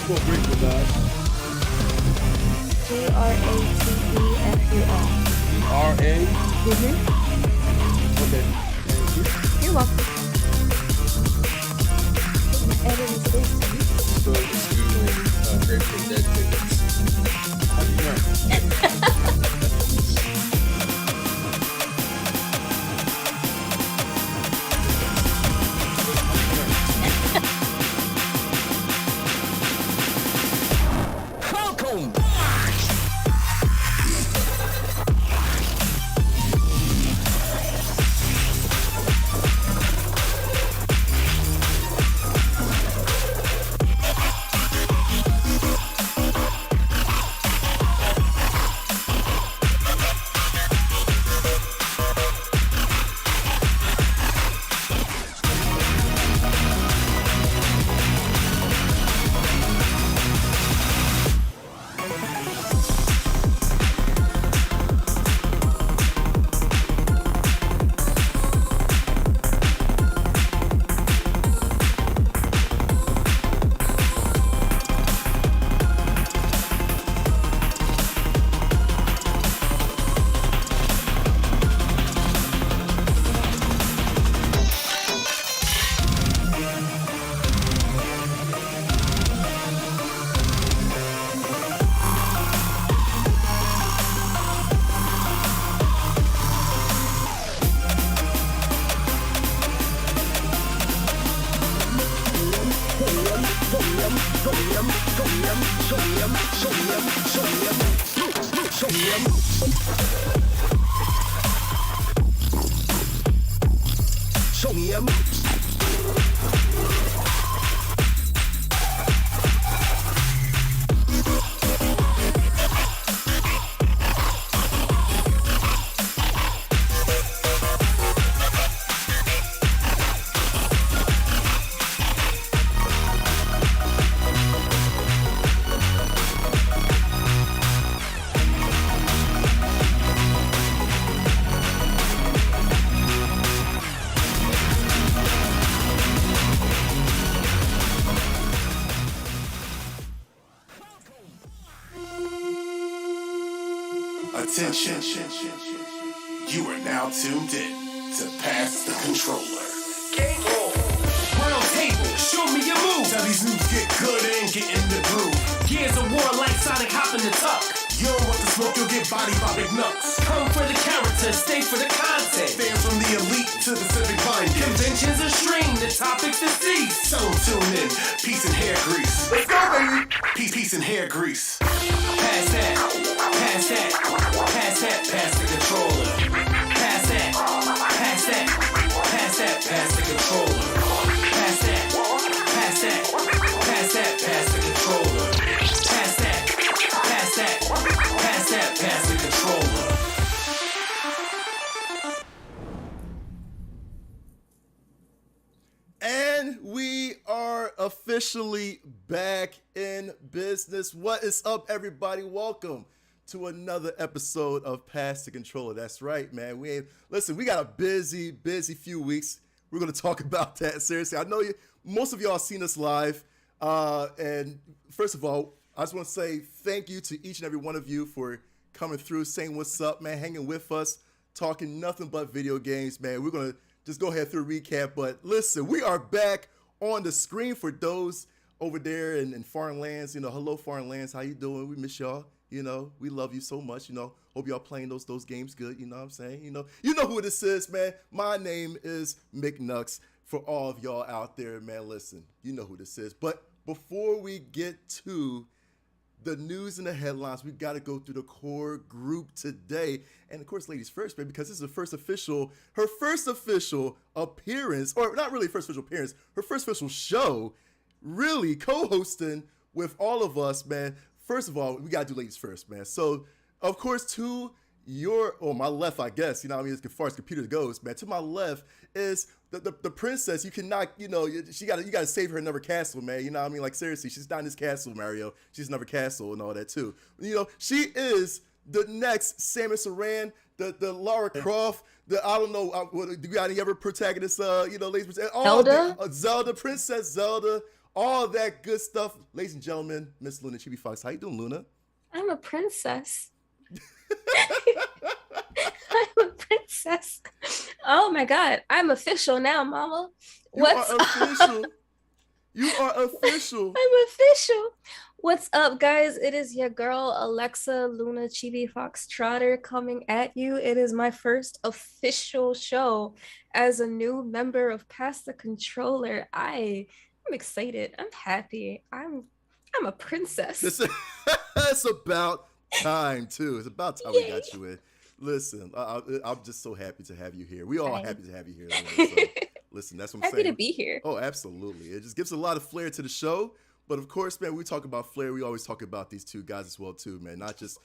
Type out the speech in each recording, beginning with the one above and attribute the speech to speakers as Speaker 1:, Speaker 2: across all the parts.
Speaker 1: spell grateful, guys?
Speaker 2: GRATEFUL.
Speaker 1: R-A? Okay.
Speaker 2: You're welcome. Edit mistakes.
Speaker 3: So it's doing Grateful Dead tickets.
Speaker 1: How do you know?
Speaker 4: Attention, you are now tuned in to Pass the Controller. Game on. Round table, show me your moves. How these moves get good and get in the groove. Gears of war like Sonic hop in the tuck. You don't want the smoke, you'll get bodied by MCKNUX. Come for the character, stay for the content. Fans from the elite to the CIVICMINDED. Conventions are stream, the topics deceased. So tune in, peace and hair grease. Let's go, baby. Peace and hair grease. Pass that, pass that, pass that, pass the controller. Pass that, pass that, pass that, pass the controller. Pass that, pass that, pass that, pass the controller. Pass that, pass that, pass that, pass the controller.
Speaker 5: And we are officially back in business. What is up, everybody? Welcome to another episode of Pass the Controller. That's right, man. We got a busy few weeks. We're gonna talk about that seriously. I know most of y'all seen us live. And first of all, I just want to say thank you to each and every one of you for coming through, saying what's up, man, hanging with us, talking nothing but video games, man. We're gonna just go ahead through a recap, but listen, we are back on the screen for those over there in foreign lands. Hello, foreign lands. How you doing? We miss y'all. We love you so much. Hope y'all playing those games good. You know what I'm saying? You know who this is, man. My name is MCKNUX. For all of y'all out there, man, listen, you know who this is. But before we get to the news and the headlines, we got to go through the core group today. And of course, ladies first, man, because this is her first official appearance, or not really first official appearance, her first official show, really co-hosting with all of us, man. First of all, we got to do ladies first, man. So, of course, to my left, I guess, as far as computer goes, man, to my left is the princess. You cannot, you gotta save her in another castle, man. Like, seriously, she's not in this castle, Mario. She's in another castle and all that too. She is the next Samus Aran, the Lara Croft, I don't know, do you got any other protagonists, ladies?
Speaker 2: Zelda?
Speaker 5: Zelda, Princess Zelda, all that good stuff. Ladies and gentlemen, Miss Luna Chibi Fox. How you doing, Luna?
Speaker 2: I'm a princess. I'm a princess. Oh my God. I'm official now, mama.
Speaker 5: You are official. You are official.
Speaker 2: I'm official. What's up, guys? It is your girl, Alexa Luna Chibi Fox Trotter, coming at you. It is my first official show as a new member of Pass the Controller. I'm excited. I'm happy. I'm a princess.
Speaker 5: It's about time, too. It's about time we got you in. Listen, I'm just so happy to have you here. We all happy to have you here. Luna, so, listen, that's what I'm saying.
Speaker 2: Happy to be here.
Speaker 5: Oh, absolutely. It just gives a lot of flair to the show. But of course, man, we talk about flair. We always talk about these two guys as well, too, man. Not just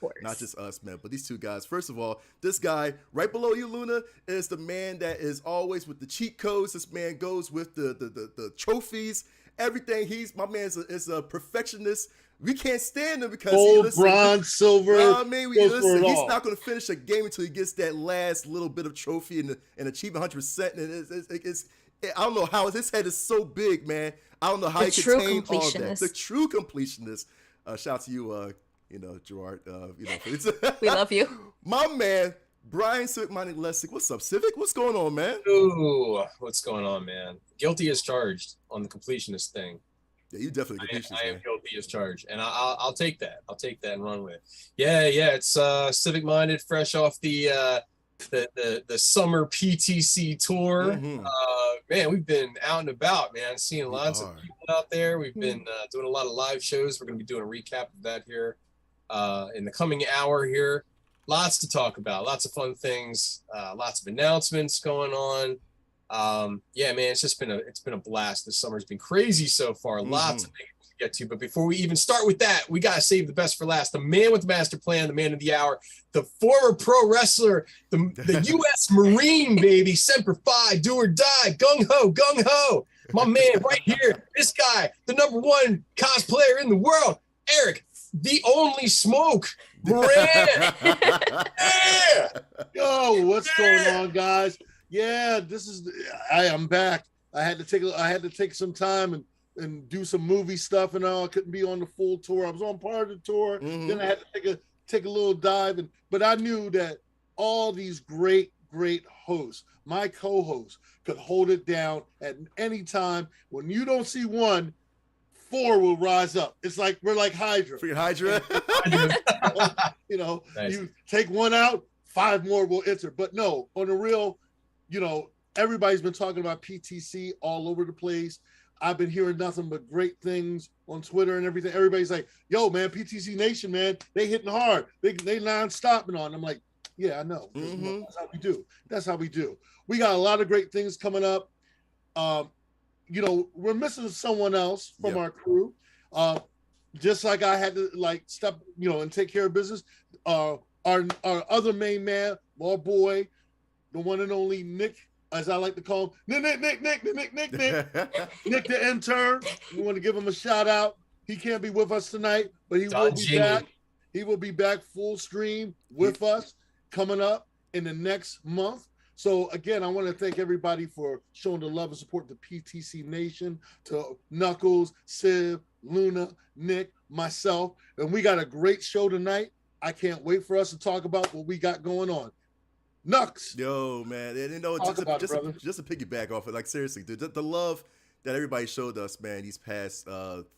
Speaker 5: us, man, but these two guys. First of all, this guy right below you, Luna, is the man that is always with the cheat codes. This man goes with the trophies, everything. My man is a perfectionist. We can't stand him because
Speaker 1: gold, bronze, silver.
Speaker 5: I mean, listen, he's not going to finish a game until he gets that last little bit of trophy and achievement 100%. And it's I don't know how his head is so big, man. I don't know how he can contain all that. The true completionist. Shout out to you, Gerard.
Speaker 2: We love you.
Speaker 5: My man, Brian CIVICMINDED Lessig. What's up, Civic? What's going on, man?
Speaker 3: Ooh, what's going on, man? Guilty as charged on the completionist thing.
Speaker 5: Yeah, you definitely completionist.
Speaker 3: I am guilty as charged, and I'll take that. I'll take that and run with it. Yeah. It's CIVICMINDED, fresh off the summer PTC tour.
Speaker 5: Mm-hmm.
Speaker 3: Man, we've been out and about, man, seeing lots of people out there. We've been doing a lot of live shows. We're going to be doing a recap of that here in the coming hour here. Lots to talk about, lots of fun things, lots of announcements going on. Yeah, man, it's been a blast. This summer's been crazy so far. Lots of things to get to. But before we even start with that, we got to save the best for last. The man with the master plan, the man of the hour, the former pro wrestler, the U.S. Marine, baby, Semper Fi, do or die, gung ho. My man right here, this guy, the #1 cosplayer in the world, Eric, the only smoke. Brand.
Speaker 1: Yeah. Yo, what's going on, guys? Yeah, I am back. I had to take some time and do some movie stuff and all. I couldn't be on the full tour. I was on part of the tour. Then I had to take a little dive, but I knew that all these great hosts, my co-hosts, could hold it down at any time. When you don't see one, 4 will rise up. It's like we're like Hydra.
Speaker 5: For your Hydra.
Speaker 1: Nice. You take one out, 5 more will enter. But no, on the real, everybody's been talking about PTC all over the place. I've been hearing nothing but great things on Twitter and everything. Everybody's like, yo, man, PTC Nation, man, they hitting hard. They non-stop and on. I'm like, yeah, I know. That's how we do. That's how we do. We got a lot of great things coming up. We're missing someone else from our crew. Just like I had to step, and take care of business. Our other main man, our boy, the one and only Nick, as I like to call him, Nick, Nick the intern. We want to give him a shout out. He can't be with us tonight, but he will be back. He will be back full stream with us coming up in the next month. So again, I want to thank everybody for showing the love and support to PTC Nation, to Knuckles, Civ, Luna, Nick, myself, and we got a great show tonight. I can't wait for us to talk about what we got going on. Nux.
Speaker 5: Yo, man, and just to piggyback off it, seriously, dude, the love that everybody showed us, man, these past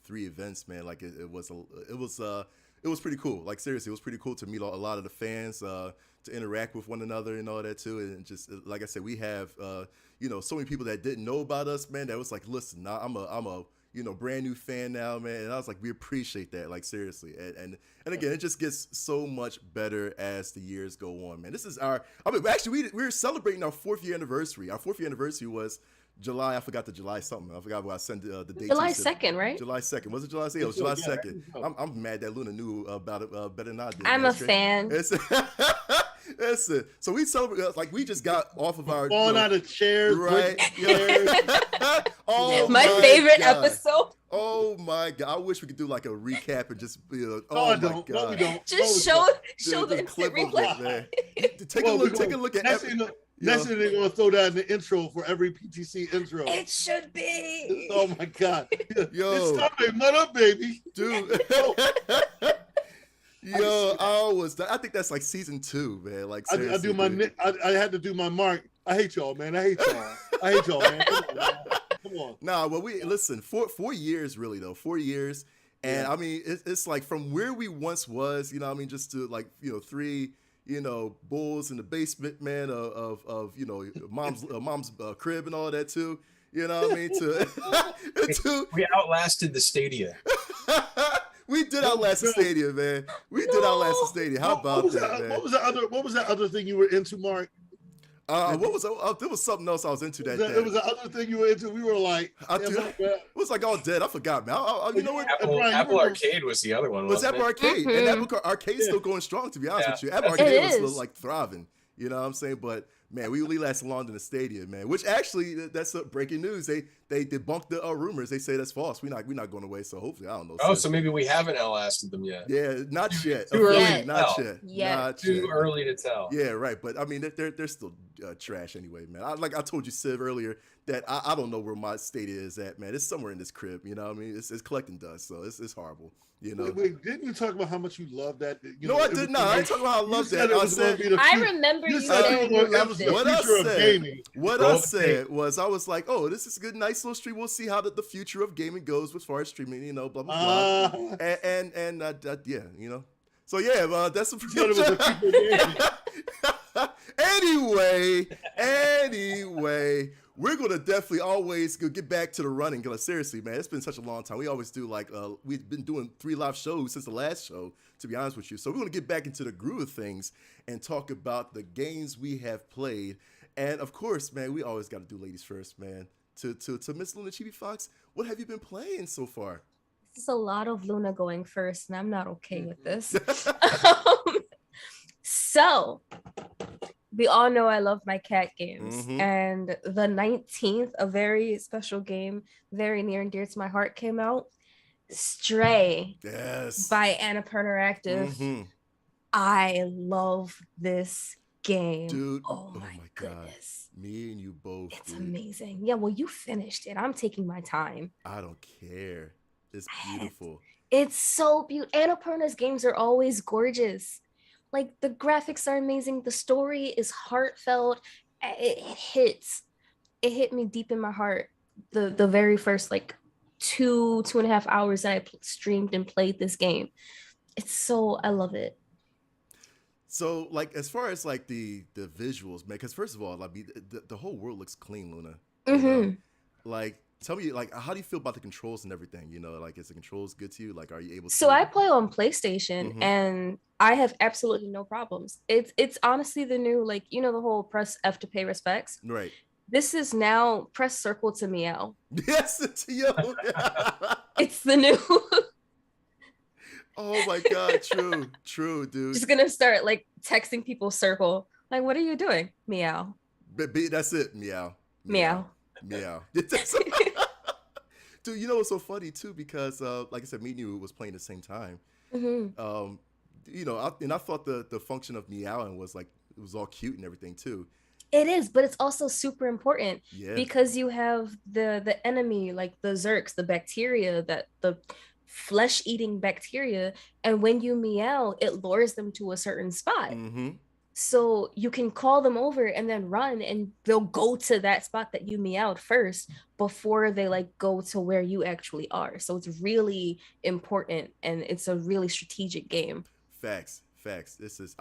Speaker 5: 3 events, man, it was pretty cool. Seriously, it was pretty cool to meet a lot of the fans, to interact with one another and all that too. And just like I said, we have so many people that didn't know about us, man, that was like, listen, I'm a brand new fan now, man. And I was like, we appreciate that, seriously. And again, it just gets so much better as the years go on, man. This is we're celebrating our 4th year anniversary. Our 4th year anniversary was July. I forgot the July something. I forgot what I sent the date.
Speaker 2: July 2nd, right?
Speaker 5: July 2nd. Was it July 2nd? It was July 2nd. I'm mad that Luna knew about it better than I did.
Speaker 2: I'm a fan.
Speaker 5: Listen, so we celebrate, we just got off of our
Speaker 1: falling out of chairs,
Speaker 5: right?
Speaker 2: My favorite episode.
Speaker 5: Oh my God! I wish we could do a recap and just be
Speaker 1: no,
Speaker 5: my
Speaker 1: God!
Speaker 5: No, we don't.
Speaker 2: Just show the instant replay.
Speaker 5: Man. Take a look at.
Speaker 1: Next thing they're gonna throw that in the intro for every PTC intro.
Speaker 2: It should be.
Speaker 1: Oh my God.
Speaker 5: Yo.
Speaker 1: It's time, mud up, baby.
Speaker 5: Dude. I think that's like season 2, man. Like seriously,
Speaker 1: I had to do my mark. I hate y'all, man. I hate y'all, man. Come on.
Speaker 5: Nah, well, we listen, 4 years really though, 4 years. And yeah. I mean, it's like from where we once was, you know what I mean, just to like, 3, bulls in the basement, man, of mom's crib and all that too. You know what I mean?
Speaker 3: We outlasted the Stadia.
Speaker 5: We did outlast the Stadia, man. We did outlast the Stadia. How about that, man?
Speaker 1: What was that other thing you were into, Mark?
Speaker 5: There was something else I was into that day.
Speaker 1: It was the other thing you were into. We were like,
Speaker 5: it was like all dead. I forgot, man. You know what?
Speaker 3: Apple Arcade was the other one.
Speaker 5: Was Apple Arcade? And Apple Arcade's still going strong, to be honest with you. Apple Arcade was like thriving. You know what I'm saying? But man, we really lasted longer than the Stadia, man. Which actually, that's breaking news. They debunked the rumors. They say that's false. We're not going away. So hopefully, I don't know.
Speaker 3: So maybe we haven't outlasted them yet.
Speaker 5: Yeah, not yet.
Speaker 3: Too early.
Speaker 5: Not yet.
Speaker 3: Not too early to tell.
Speaker 5: Yeah, right. But I mean, they're still trash anyway, man. I told you, Civ, earlier that I don't know where my Stadia is at, man. It's somewhere in this crib. You know what I mean? It's collecting dust, so it's horrible. You know.
Speaker 1: Wait, didn't you talk about how much you love that?
Speaker 5: No, I did not. I didn't talk about how I love that.
Speaker 2: I remember you saying you loved it.
Speaker 5: What I said was, I was like, oh, this is a good, nice little stream. We'll see how the future of gaming goes as far as streaming, blah, blah, blah. And yeah, So yeah, that's a Anyway, we're gonna definitely always get back to the running. Cause seriously, man, it's been such a long time. We always do we've been doing 3 live shows since the last show, to be honest with you. So we're gonna get back into the groove of things and talk about the games we have played. And of course, man, we always got to do ladies first, man. To Miss Luna Chibi Fox, what have you been playing so far?
Speaker 2: This is a lot of Luna going first, and I'm not okay with this. So, we all know I love my cat games. And the 19th, a very special game, very near and dear to my heart, came out. Stray.
Speaker 5: Yes.
Speaker 2: By Annapurna Interactive. I love this game.
Speaker 5: Dude,
Speaker 2: oh my goodness.
Speaker 5: God. Me and you both.
Speaker 2: It's amazing. Yeah, well, you finished it. I'm taking my time.
Speaker 5: I don't care. It's beautiful.
Speaker 2: It's so beautiful. Annapurna's games are always gorgeous. Like, the graphics are amazing. The story is heartfelt. It hits. It hit me deep in my heart. The very first, 2.5 hours that I streamed and played this game. I love it.
Speaker 5: So, as far as the visuals, man, because first of all, the whole world looks clean, Luna. Tell me, how do you feel about the controls and everything? Is the controls good to you? Are you able to?
Speaker 2: So I play on PlayStation, and I have absolutely no problems. It's honestly the new, the whole press F to pay respects.
Speaker 5: Right.
Speaker 2: This is now press circle to meow.
Speaker 5: Yes, it's yo.
Speaker 2: It's the new.
Speaker 5: Oh my God, true, dude. Just
Speaker 2: gonna start texting people circle. What are you doing? Meow.
Speaker 5: That's it. Meow.
Speaker 2: Meow.
Speaker 5: Meow. Dude, what's so funny too? Because like I said, me and you was playing at the same time. I thought the function of meowing was it was all cute and everything too.
Speaker 2: It is, but it's also super important because you have the enemy, the Zerks, the bacteria, the flesh-eating bacteria, and when you meow, it lures them to a certain spot. So you can call them over and then run, and they'll go to that spot that you meowed first before they go to where you actually are. So it's really important, and it's a really strategic game.
Speaker 5: Facts. This is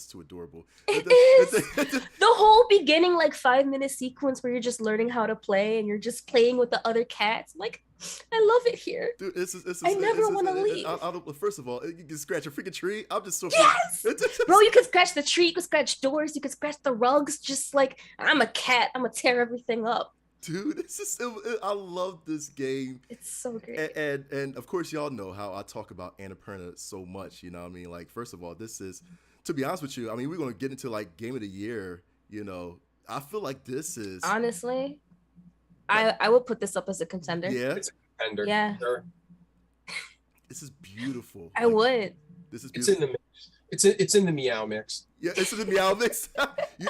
Speaker 5: too adorable.
Speaker 2: It is. The whole beginning 5-minute sequence where you're just learning how to play and you're just playing with the other cats. I love it here.
Speaker 5: Dude,
Speaker 2: I never want to leave.
Speaker 5: First of all, you can scratch a freaking tree. I'm just so
Speaker 2: yes, bro. You can scratch the tree. You can scratch doors. You can scratch the rugs. Just I'm a cat. I'm gonna tear everything up.
Speaker 5: Dude, I love this game.
Speaker 2: It's so great.
Speaker 5: And of course, y'all know how I talk about Annapurna so much. You know what I mean? First of all, this is, to be honest with you, I mean, we're going to get into Game of the Year. I feel like this is.
Speaker 2: Honestly, I would put this up as a contender.
Speaker 5: Yeah.
Speaker 3: It's a contender.
Speaker 2: Yeah.
Speaker 3: Sure.
Speaker 5: This is beautiful.
Speaker 2: I would.
Speaker 5: This is beautiful.
Speaker 3: It's in the mix. It's in the Meow mix.
Speaker 5: Yeah, it's in the Meow mix.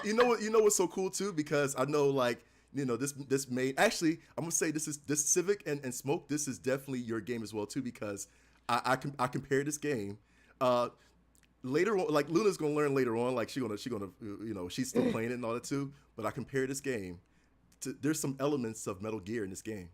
Speaker 5: You know what's so cool too, because I know like this made actually I'm gonna say this Civic and Smoke, this is definitely your game as well too, because I compared this game later on, like Luna's gonna learn later on, like she's gonna she's still playing it and all that too, but I compared this game to, there's some elements of Metal Gear in this game.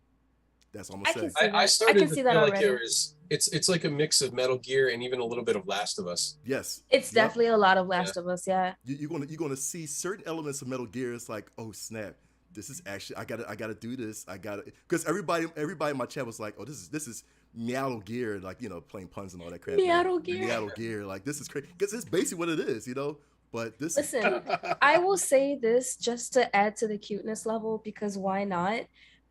Speaker 5: That's all I'm gonna say.
Speaker 3: I started to
Speaker 2: see
Speaker 3: feel
Speaker 2: that
Speaker 3: like
Speaker 2: already.
Speaker 3: it's like a mix of Metal Gear and even a little bit of Last of Us.
Speaker 5: Yes,
Speaker 2: It's definitely a lot of Last of Us. Yeah,
Speaker 5: you're gonna see certain elements of Metal Gear. It's like, oh snap, this is actually I gotta do this. I gotta, because everybody in my chat was like, oh, this is Meow Gear, like playing puns and all that crap.
Speaker 2: Meow Gear.
Speaker 5: Meow Gear, like this is crazy because it's basically what it is, But this.
Speaker 2: Listen, I will say this just to add to the cuteness level, because why not?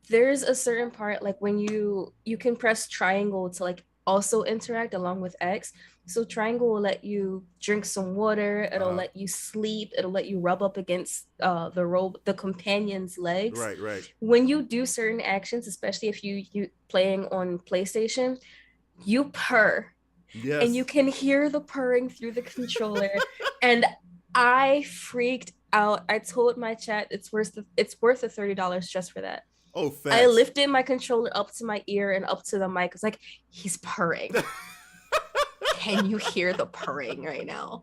Speaker 2: There's a certain part like when you can press triangle to like also interact along with X. So triangle will let you drink some water, it'll let you sleep, it'll let you rub up against the companion's legs.
Speaker 5: Right.
Speaker 2: When you do certain actions, especially if you playing on PlayStation, you purr.
Speaker 5: Yes.
Speaker 2: And you can hear the purring through the controller. And I freaked out. I told my chat it's worth the $30 just for that.
Speaker 5: Oh, facts.
Speaker 2: I lifted my controller up to my ear and up to the mic. It's like, he's purring. Can you hear the purring right now?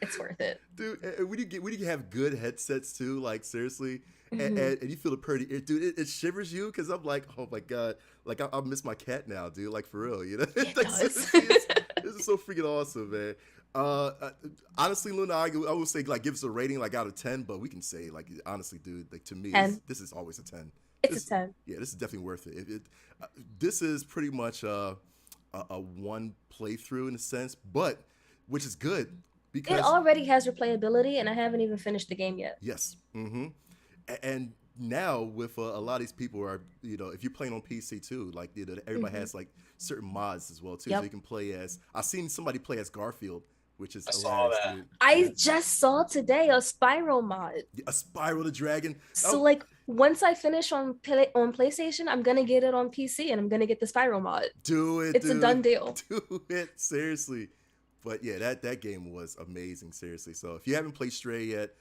Speaker 2: It's worth it.
Speaker 5: Dude, and when you have good headsets too, like seriously, and you feel the purr, dude, it shivers you, because I'm like, oh my God, like I miss my cat now, dude, like for real,
Speaker 2: It
Speaker 5: like,
Speaker 2: does.
Speaker 5: this is so freaking awesome, man. Honestly, Luna, I would say like give us a rating like out of 10, but we can say like honestly, dude, like to me, this is always a 10.
Speaker 2: It's a 10.
Speaker 5: Yeah, this is definitely worth it. This is pretty much a one playthrough in a sense, but which is good because
Speaker 2: it already has replayability, and I haven't even finished the game yet.
Speaker 5: Yes. And now with a lot of these people are, if you're playing on PC too, like everybody has like certain mods as well too. So you can play as, I've seen somebody play as Garfield, which is hilarious, dude.
Speaker 2: I just saw today a Spyro mod.
Speaker 5: A Spyro the Dragon.
Speaker 2: So like once I finish on PlayStation, I'm gonna get it on PC and I'm gonna get the Spyro mod.
Speaker 5: Do it.
Speaker 2: It's a done deal.
Speaker 5: Do it, seriously. But yeah, that game was amazing, seriously. So if you haven't played Stray yet,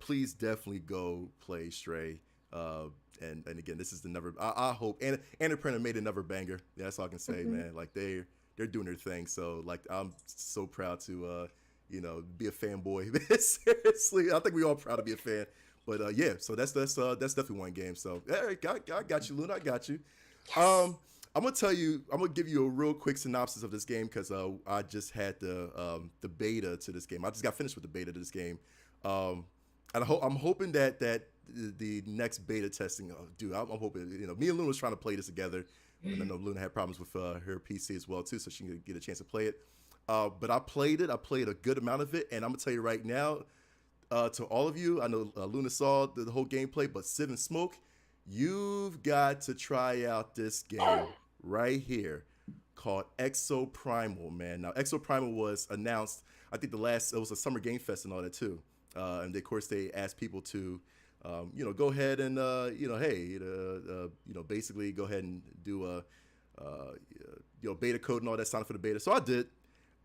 Speaker 5: please definitely go play Stray. And again, this is the never. I hope Annapurna made another banger. Yeah, that's all I can say, man. Like they're doing their thing. So like I'm so proud to be a fanboy. Seriously, I think we all proud to be a fan. But yeah, so that's definitely one game. So Eric, I got you, Luna, I got you. Yes. I'm gonna give you a real quick synopsis of this game, because I just had the beta to this game. I just got finished with the beta to this game, and I'm hoping that the next beta testing, dude, I'm hoping, me and Luna was trying to play this together, and I know Luna had problems with her PC as well too, so she can get a chance to play it. But I played it. I played a good amount of it, and I'm gonna tell you right now, to all of you, I know Luna saw the whole gameplay, but Civ and Smoke, you've got to try out this game right here called Exoprimal, man. Now, Exoprimal was announced, I think it was a Summer Game Fest and all that too. And of course, they asked people to, go ahead and, basically go ahead and do a beta code and all that, sign up for the beta. So I did.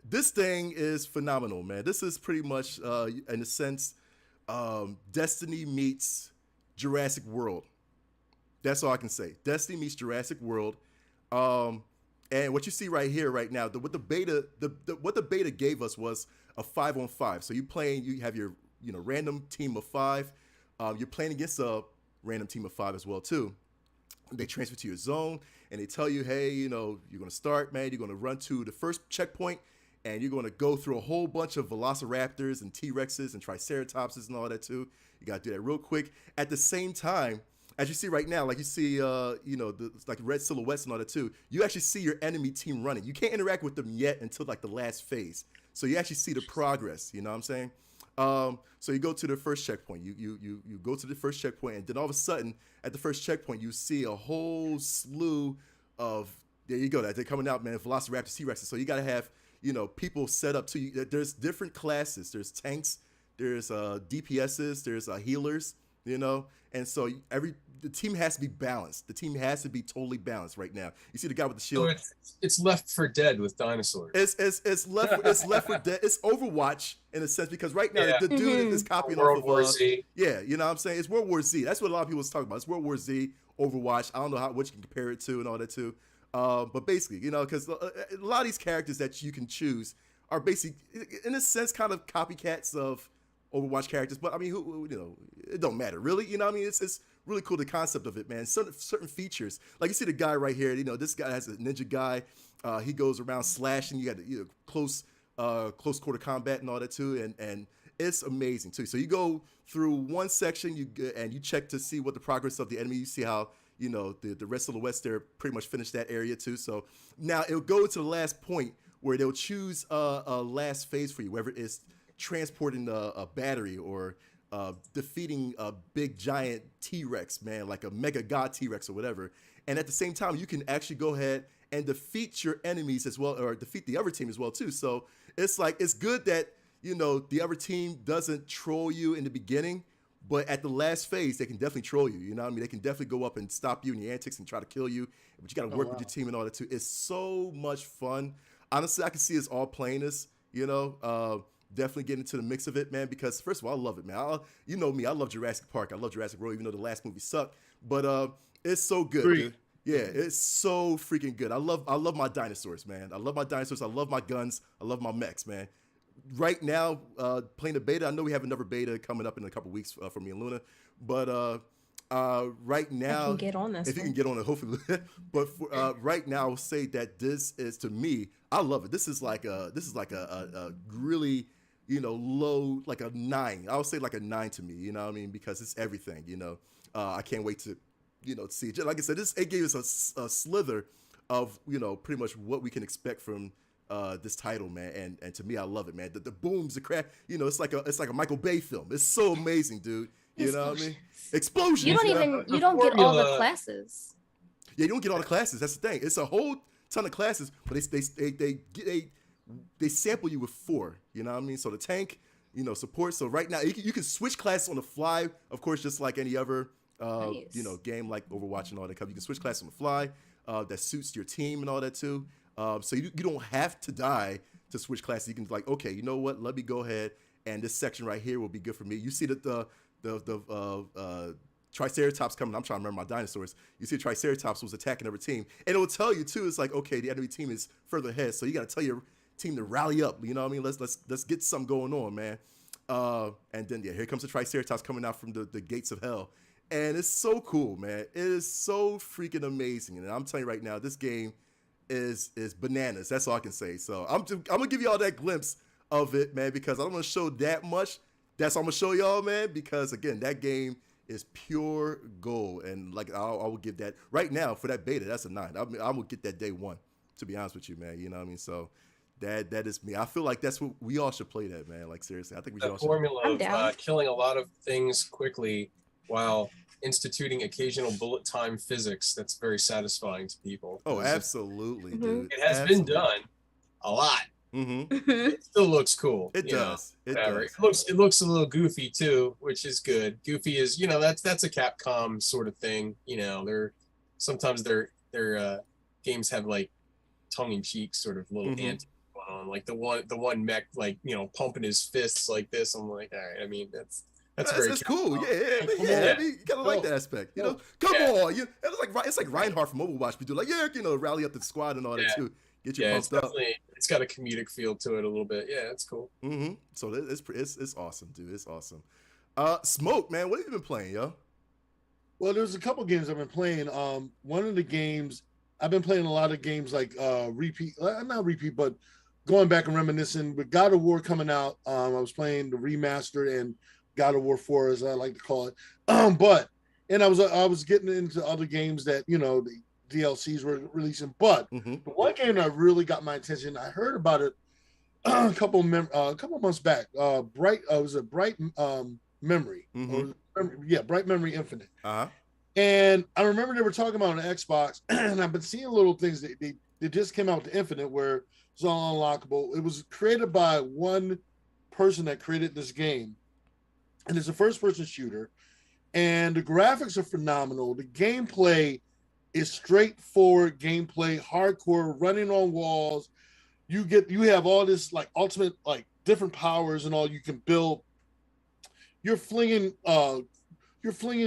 Speaker 5: This thing is phenomenal, man. This is pretty much, in a sense, Destiny meets Jurassic World. That's all I can say. Destiny meets Jurassic World. And what you see right here, right now, what the beta gave us was a 5-on-5. So you have your random team of 5. You're playing against a random team of 5 as well too. They transfer to your zone and they tell you, hey, you're gonna start, man. You're gonna run to the first checkpoint and you're gonna go through a whole bunch of Velociraptors and T-Rexes and Triceratopses and all that too. You gotta do that real quick. At the same time, as you see right now, like you see, like red silhouettes and all that too, you actually see your enemy team running. You can't interact with them yet until like the last phase. So you actually see the progress, you know what I'm saying? So you go to the first checkpoint, you go to the first checkpoint, and then all of a sudden at the first checkpoint, you see a whole slew of, there you go, they're coming out, man, Velociraptors, T-Rexes. So you got to have, people set up to, there's different classes. There's tanks, there's DPSs, there's healers. you know? And so the team has to be balanced. The team has to be totally balanced right now. You see the guy with the shield.
Speaker 3: So it's Left for Dead with dinosaurs.
Speaker 5: It's Left for Dead. It's Overwatch in a sense, because right now the dude is copying
Speaker 3: World
Speaker 5: off of
Speaker 3: War Z.
Speaker 5: Yeah, you know what I'm saying? It's World War Z. That's what a lot of people is talking about. It's World War Z, Overwatch. I don't know what you can compare it to and all that too. But basically, you know, because a lot of these characters that you can choose are basically, in a sense, kind of copycats of Overwatch characters. But I mean, who you know, it don't matter really. You know what I mean? It's really cool, the concept of it, man. Certain features, like you see the guy right here. You know, this guy has a ninja guy. He goes around slashing. You got close quarter combat and all that too, and it's amazing too. So you go through one section, you check to see what the progress of the enemy. You see how, you know, the rest of the West there pretty much finished that area too. So now it'll go to the last point where they'll choose a last phase for you, whether it's transporting a battery or defeating a big giant T-Rex, man, like a mega god T-Rex or whatever. And at the same time, you can actually go ahead and defeat your enemies as well, or defeat the other team as well too. So it's like, it's good that, you know, the other team doesn't troll you in the beginning, but at the last phase, they can definitely troll you. You know what I mean? They can definitely go up and stop you in your antics and try to kill you. But you got to work with your team and all that too. It's so much fun. Honestly, I can see us all playing this, you know, definitely get into the mix of it, man, because first of all, I love it, man. You know me, I love Jurassic Park. I love Jurassic World, even though the last movie sucked. But it's so good, dude. Yeah, it's so freaking good. I love my dinosaurs, man. I love my dinosaurs. I love my guns. I love my mechs, man. Right now, playing the beta. I know we have another beta coming up in a couple weeks for me and Luna, but right now,
Speaker 2: I can get on this.
Speaker 5: If you can get on it, hopefully. But right now, I'll say that this is, to me, I love it. This is like a really, you know, low, like a 9. I would say like a 9 to me. You know what I mean? Because it's everything. You know, I can't wait to, you know, see it. Like I said, it gave us a slither of, you know, pretty much what we can expect from this title, man. And to me, I love it, man. The booms, the crack, you know, it's like a Michael Bay film. It's so amazing, dude. You know what I mean? Explosions.
Speaker 2: You don't get all the classes.
Speaker 5: Yeah, you don't get all the classes. That's the thing. It's a whole ton of classes, but they sample you with 4. You know what I mean? So the tank, you know, support. So right now you can switch classes on the fly, of course, just like any other
Speaker 2: Nice.
Speaker 5: you know, game like Overwatch and all that. You can switch classes on the fly. That suits your team and all that too. So you don't have to die to switch classes. You can like, okay, you know what? Let me go ahead, and this section right here will be good for me. You see that the Triceratops coming. I'm trying to remember my dinosaurs. You see Triceratops was attacking every team, and it will tell you too. It's like, okay, the enemy team is further ahead, so you got to tell your team to rally up. You know what I mean? Let's get something going on, man. And then here comes the Triceratops coming out from the gates of hell, and it's so cool, man. It is so freaking amazing, and I'm telling you right now, this game is bananas. That's all I can say. So I'm gonna give you all that glimpse of it, man, because I don't want to show that much. That's all I'm gonna show y'all, man, because again, that game is pure gold, and like I will give that right now for that beta. That's a 9. I will get that day 1. To be honest with you, man, you know what I mean. So that is me. I feel like that's what we all should play. That, man. Like seriously, I think we should.
Speaker 3: The formula of killing a lot of things quickly while instituting occasional bullet time physics. That's very satisfying to people.
Speaker 5: Oh, absolutely, dude.
Speaker 3: It has been done a lot.
Speaker 5: Mm-hmm.
Speaker 3: It still looks cool.
Speaker 5: It does.
Speaker 3: It looks a little goofy too, which is good. Goofy is, you know, that's a Capcom sort of thing. You know, sometimes their games have like tongue-in-cheek sort of little antics going on. Like the one mech, like, you know, pumping his fists like this. I'm like, all right. I mean, that's very
Speaker 5: cool. Yeah. I mean, you gotta like that aspect. You know, come on. It's like Reinhardt from Overwatch. We do like, you know, rally up the squad and all that too. Get you pumped up.
Speaker 3: It's got a comedic feel to it a little bit. Yeah, it's cool.
Speaker 5: Mm-hmm. So it's awesome, dude. It's awesome. Smoke, man, what have you been playing, yo?
Speaker 1: Well, there's a couple games I've been playing. One of the games I've been playing a lot of games like not repeat, but going back and reminiscing. With God of War coming out, I was playing the remastered and God of War 4, as I like to call it. And I was getting into other games that, you know, the DLCs were releasing, but the one game that really got my attention, I heard about it a couple months back. Bright Memory, Bright Memory Infinite. And I remember they were talking about on the Xbox, and I've been seeing little things that they just came out to Infinite where it's all unlockable. It was created by one person that created this game, and it's a first-person shooter. and the graphics are phenomenal. The gameplay is straightforward gameplay, hardcore, running on walls. You have all this like ultimate like different powers and all you can build. You're flinging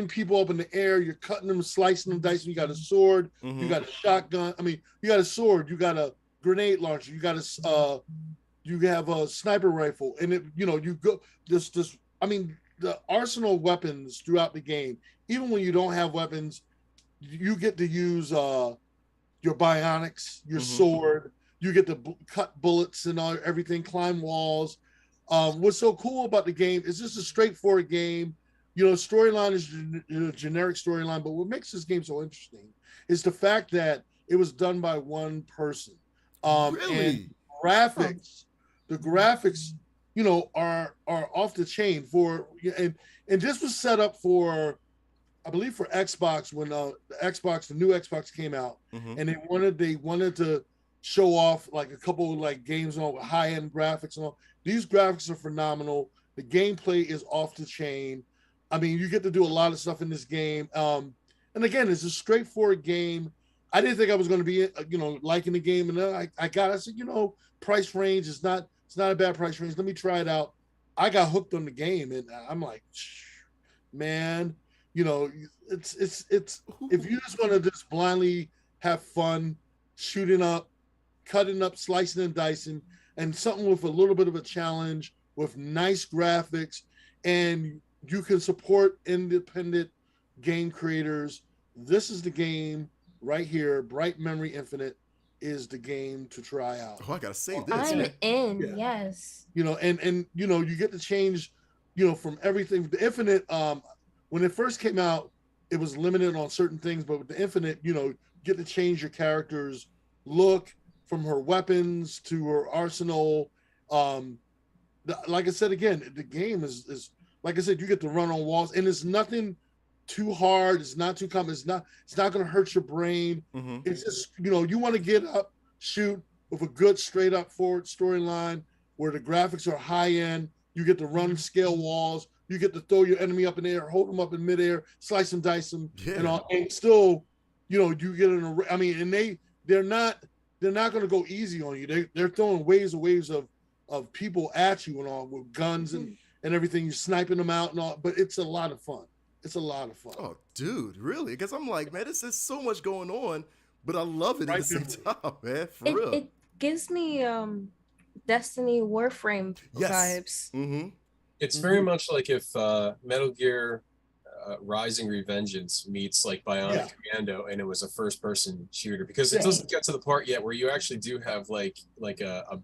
Speaker 1: people up in the air. You're cutting them, slicing them, dicing. You got a sword. You got a shotgun. I mean, you got a sword. You got a grenade launcher. You got you have a sniper rifle, and you go this. I mean, the arsenal of weapons throughout the game. Even when you don't have weapons, you get to use your bionics, your sword. You get to cut bullets and everything, climb walls. What's so cool about the game is just a straightforward game. Storyline is a generic storyline, but what makes this game so interesting is the fact that it was done by one person.
Speaker 5: Really?
Speaker 1: And the graphics, are off the chain and this was set up for, I believe, for Xbox when the new Xbox came out, and they wanted to show off like a couple of like games on high-end graphics and all. These graphics are phenomenal. The gameplay is off the chain. I mean, you get to do a lot of stuff in this game. And again, it's a straightforward game. I didn't think I was going to be, liking the game, and then I said, price range is it's not a bad price range. Let me try it out. I got hooked on the game, and I'm like, man, it's if you just want to just blindly have fun, shooting up, cutting up, slicing and dicing, and something with a little bit of a challenge with nice graphics, and you can support independent game creators. This is the game right here. Bright Memory Infinite is the game to try out.
Speaker 5: Oh, I gotta save this.
Speaker 2: I'm in. Yeah. Yes.
Speaker 1: And you get to change, from everything. The Infinite, when it first came out, it was limited on certain things, but with the Infinite, you get to change your character's look, from her weapons to her arsenal. Like I said, again, the game is like I said, you get to run on walls, and it's nothing too hard. It's not too complex. It's not going to hurt your brain. It's just, you want to get up, shoot with a good straight up forward storyline where the graphics are high end. You get to run, scale walls. You get to throw your enemy up in the air, hold them up in midair, slice and dice them, and all. And still, you get an. I mean, and they're not going to go easy on you. They're throwing waves of people at you and all with guns and everything. You're sniping them out and all, but it's a lot of fun. It's a lot of fun.
Speaker 5: Oh, dude, really? Because I'm like, man, there's so much going on, but I love it at the same time, man. For real.
Speaker 2: It gives me Destiny Warframe vibes.
Speaker 3: It's very much like if Metal Gear Rising Revengeance meets like Bionic Commando, and it was a first-person shooter, because it doesn't get to the part yet where you actually do have like a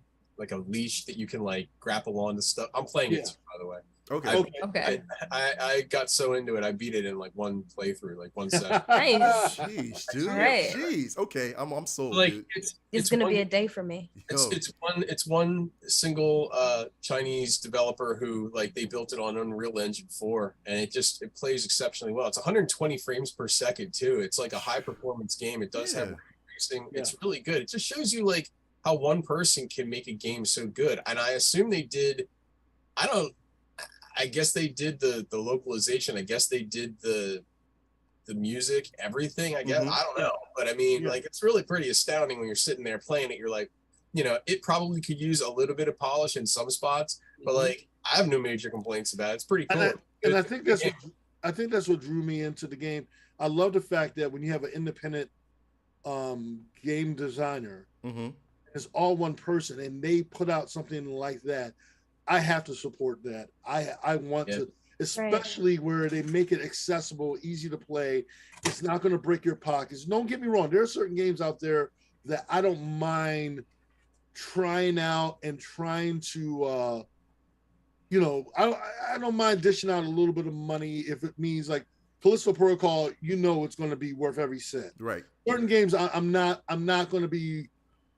Speaker 3: leash that you can like grapple onto stuff. I'm playing it too, by the way.
Speaker 2: Okay.
Speaker 3: I got so into it, I beat it in like one playthrough, like one session.
Speaker 2: Nice.
Speaker 5: Jeez, dude.
Speaker 2: Right.
Speaker 5: Jeez. Okay, I'm sold.
Speaker 3: Like
Speaker 5: dude.
Speaker 2: It's gonna be a day for me.
Speaker 3: It's one single Chinese developer who like they built it on Unreal Engine 4, and it plays exceptionally well. It's 120 frames per second too. It's like a high performance game. It does have racing. It's really good. It just shows you like how one person can make a game so good. And I assume they did. I guess they did the localization. I guess they did the music, everything. I guess I don't know, but I mean, like it's really pretty astounding when you're sitting there playing it. You're like, it probably could use a little bit of polish in some spots, but like I have no major complaints about it. It's pretty cool.
Speaker 1: And I think that's what drew me into the game. I love the fact that when you have an independent game designer, it's all one person, and they put out something like that. I have to support that. I want to, especially where they make it accessible, easy to play. It's not going to break your pockets. Don't get me wrong. There are certain games out there that I don't mind trying out and trying to, I don't mind dishing out a little bit of money if it means like Callisto Protocol. It's going to be worth every cent.
Speaker 5: Right.
Speaker 1: Certain games, I'm not going to be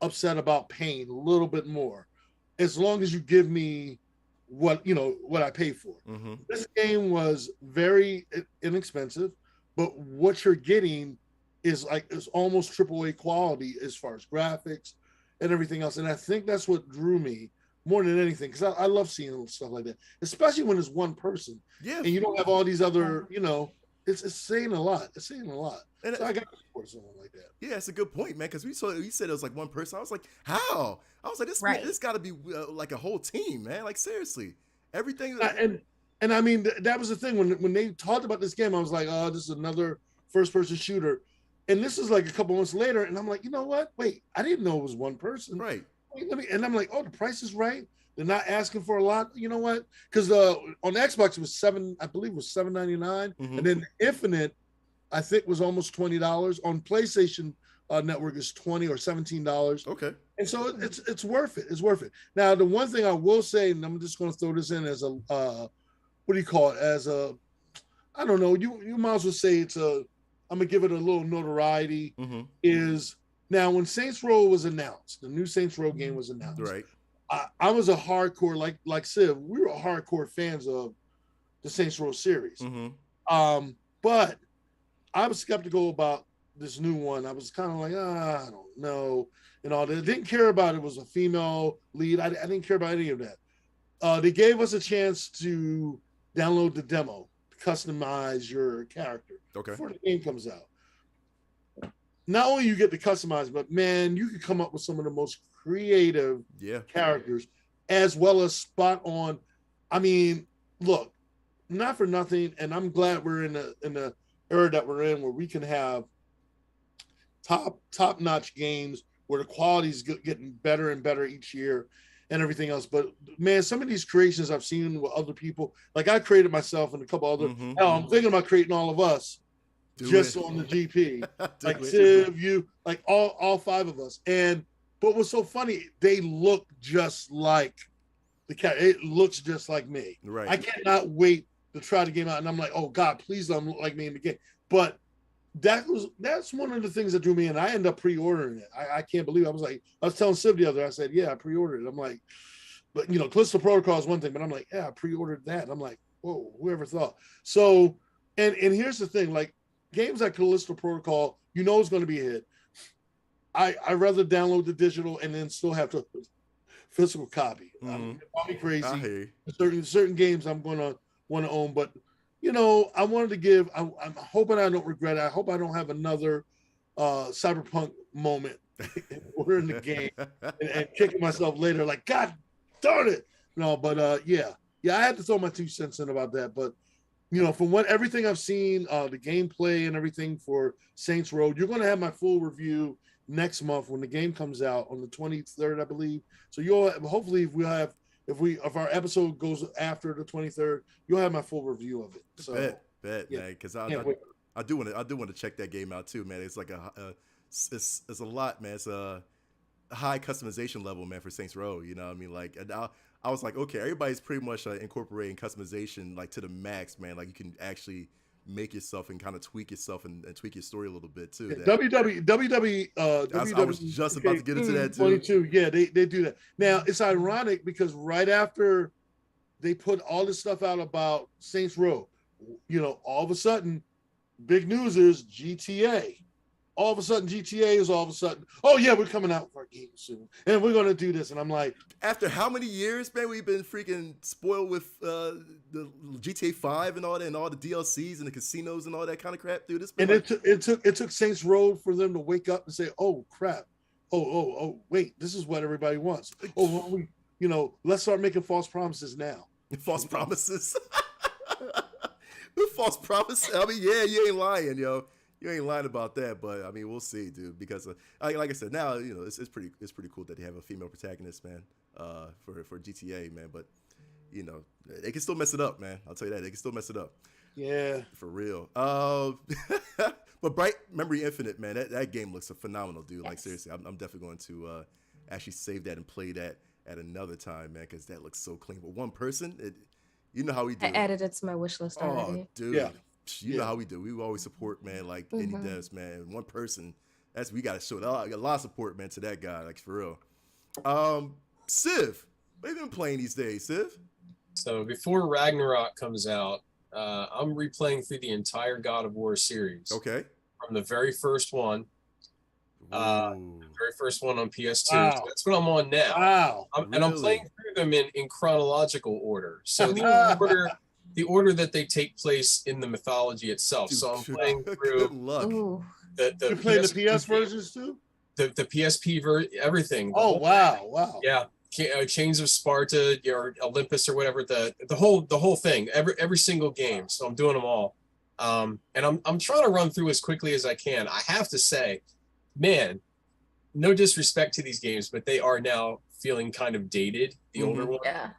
Speaker 1: upset about paying a little bit more, as long as you give me what I pay for. This game was very inexpensive, but what you're getting is almost AAA quality as far as graphics and everything else. And I think that's what drew me more than anything, because I love seeing stuff like that, especially when it's one person. Yeah. And you don't have all these other, it's saying a lot. It's saying a lot.
Speaker 5: And
Speaker 1: so I got to support someone like that.
Speaker 5: Yeah, it's a good point, man. Because you said it was like one person. I was like, how? I was like, this got to be like a whole team, man. Like seriously, everything.
Speaker 1: And I mean, that was the thing when they talked about this game. I was like, oh, this is another first-person shooter, and this is like a couple months later, and I'm like, you know what? Wait, I didn't know it was one person.
Speaker 5: Right.
Speaker 1: And I'm like, oh, the price is right. They're not asking for a lot. You know what? Because on Xbox it was $7.99, and then Infinite, I think, was almost $20. On PlayStation Network is $20 or $17.
Speaker 5: Okay.
Speaker 1: And so it's worth it. It's worth it. Now, the one thing I will say, and I'm just going to throw this in as a what do you call it? As a, I don't know. You might as well say it's a. I'm gonna give it a little notoriety. Is now when Saints Row was announced, the new Saints Row game was announced.
Speaker 5: Right.
Speaker 1: I was a hardcore like Civ. We were hardcore fans of the Saints Row series. But I was skeptical about this new one. I was kind of like, I don't know, and all that. Didn't care about it was a female lead. I didn't care about any of that. They gave us a chance to download the demo, to customize your character before the game comes out. Not only you get to customize, but man, you can come up with some of the most creative characters, as well as spot on. I mean, look, not for nothing, and I'm glad we're in the era that we're in, where we can have top notch games where the quality is getting better and better each year, and everything else. But man, some of these creations I've seen with other people, like I created myself and a couple other. Hell, I'm thinking about creating all of us. On the GP, like Civ, you, like all five of us. But what's so funny, they look just like the cat. It looks just like me.
Speaker 5: Right.
Speaker 1: I cannot wait to try the game out, and I'm like, oh God, please don't look like me in the game. But that's one of the things that drew me in. I ended up pre-ordering it. I can't believe it. I was telling Civ the other day, I said, yeah, I pre-ordered it. I'm like, but Callisto Protocol is one thing, but I'm like, yeah, I pre-ordered that. And I'm like, whoa, whoever thought. So, and here's the thing, like, games like Callisto Protocol, it's going to be a hit. I rather download the digital and then still have to physical copy. I'm crazy. Certain games I'm going to want to own, but I wanted to give. I'm hoping I don't regret it. I hope I don't have another cyberpunk moment ordering the game and kicking myself later. Like, God darn it! No, but yeah, I had to throw my 2 cents in about that, but. From everything I've seen, the gameplay and everything for Saints Row, you're going to have my full review next month when the game comes out on the 23rd, I believe. So you'll hopefully if our episode goes after the 23rd, you'll have my full review of it. So
Speaker 5: bet, man, because I do want to check that game out too, man. It's like it's a lot, man. It's a high customization level, man, for Saints Row. You know what I mean? Like, and I was like, okay, everybody's pretty much incorporating customization like to the max, man. Like you can actually make yourself and kind of tweak yourself and tweak your story a little bit too.
Speaker 1: Yeah, WWE.
Speaker 5: I was just about to get into that too.
Speaker 1: 22, yeah, they do that. Now it's ironic because right after they put all this stuff out about Saints Row, all of a sudden, big news is GTA. All of a sudden, GTA is all of a sudden, oh yeah, we're coming out with our game soon, and we're gonna do this. And I'm like,
Speaker 5: after how many years, man, we've been freaking spoiled with the GTA 5 and all that, and all the DLCs and the casinos and all that kind of crap, dude.
Speaker 1: It took Saints Row for them to wake up and say, oh crap, oh wait, this is what everybody wants. Oh, let's start making false promises now.
Speaker 5: False promises. False promises. I mean, yeah, you ain't lying, yo. You ain't lying about that, but I mean, we'll see, dude. Because like I said, now it's pretty cool that they have a female protagonist, man, for GTA, man. But they can still mess it up, man. I'll tell you that they can still mess it up.
Speaker 1: Yeah,
Speaker 5: for real. But Bright Memory Infinite, man, that game looks phenomenal, dude. Like seriously, I'm definitely going to actually save that and play that at another time, man, because that looks so clean. But one person, how we do.
Speaker 2: I added it to my wish list already.
Speaker 5: Oh, dude. Yeah. You know how we do. We always support, man, like indie devs, man. One person, we got to show a lot of support, man, to that guy, like for real. Civ, what have you been playing these days, Civ?
Speaker 3: So before Ragnarok comes out, I'm replaying through the entire God of War series.
Speaker 5: Okay.
Speaker 3: From the very first one. The very first one on PS2.
Speaker 1: Wow.
Speaker 3: So that's what I'm on now.
Speaker 1: Wow.
Speaker 3: And I'm playing through them in chronological order. So the the order that they take place in the mythology itself. So I'm playing
Speaker 5: Good
Speaker 3: through
Speaker 5: luck.
Speaker 3: the
Speaker 1: You're playing the PS
Speaker 3: PSP
Speaker 1: versions too?
Speaker 3: the PSP everything.
Speaker 1: Oh wow.
Speaker 3: Yeah. Chains of Sparta or Olympus or whatever, the whole thing, every single game. So I'm doing them all. And I'm trying to run through as quickly as I can. I have to say, man, no disrespect to these games, but they are now feeling kind of dated, the older ones.
Speaker 2: Yeah.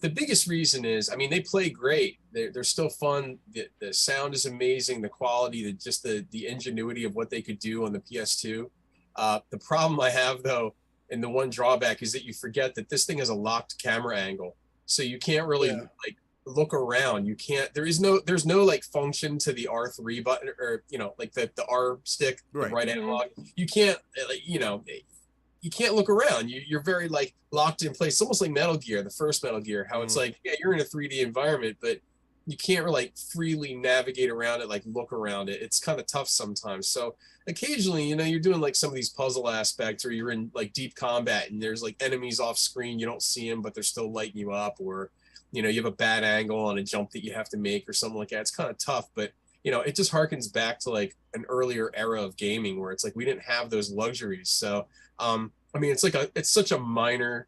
Speaker 3: The biggest reason is, I mean, they play great. They're still fun. The sound is amazing. The quality, the ingenuity of what they could do on the PS2. The problem I have, though, and the one drawback is that you forget that this thing has a locked camera angle. So you can't really like look around. You can't, there's no like function to the R3 button or, like the R stick, the right analog. You can't, like, you can't look around. You're very like locked in place. It's almost like Metal Gear, the first Metal Gear, how it's like, yeah, you're in a 3D environment, but you can't really like freely navigate around it, like look around it. It's kind of tough sometimes. So occasionally, you're doing like some of these puzzle aspects, or you're in like deep combat and there's like enemies off screen. You don't see them, but they're still lighting you up, or, you have a bad angle on a jump that you have to make or something like that. It's kind of tough, but it just harkens back to like an earlier era of gaming where it's like we didn't have those luxuries. So, I mean, it's such a minor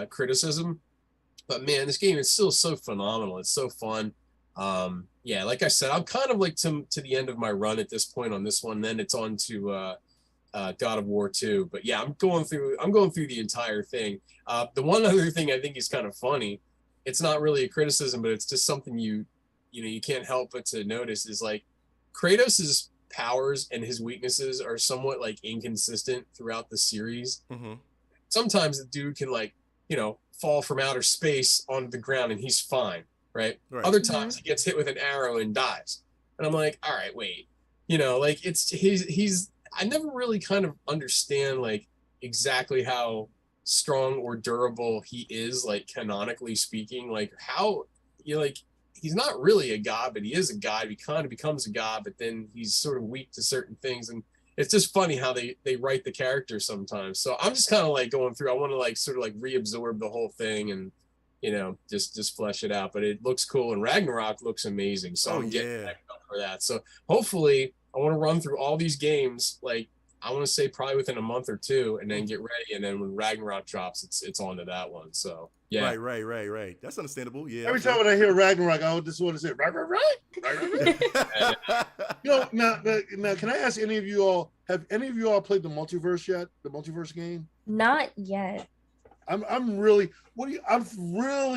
Speaker 3: criticism, but man, this game is still so phenomenal. It's so fun. Yeah, like I said, I'm kind of like to the end of my run at this point on this one. Then it's on to God of War 2. But yeah, I'm going through the entire thing. The one other thing I think is kind of funny, it's not really a criticism, but it's just something you can't help but to notice, is like Kratos's powers and his weaknesses are somewhat like inconsistent throughout the series. Sometimes the dude can like, fall from outer space onto the ground and he's fine. Right. Other times he gets hit with an arrow and dies. And I'm like, all right, wait, like he's I never really kind of understand like exactly how strong or durable he is, like canonically speaking, like how like he's not really a god, but he is a god. He kind of becomes a god, but then he's sort of weak to certain things. And it's just funny how they write the character sometimes. So I'm just kind of like going through, I want to like sort of like reabsorb the whole thing and just flesh it out. But it looks cool, and Ragnarok looks amazing. So I'm getting back up for that. So hopefully I want to run through all these games, like I want to say probably within a month or two, and then get ready. And then when Ragnarok drops, it's on to that one. So yeah.
Speaker 5: Right. That's understandable. Yeah.
Speaker 1: Every time when I hear Ragnarok, I just want to say right. Now, can I ask any of you all? Have any of you all played the Multiverse yet? The Multiverse game?
Speaker 2: Not yet.
Speaker 1: I'm really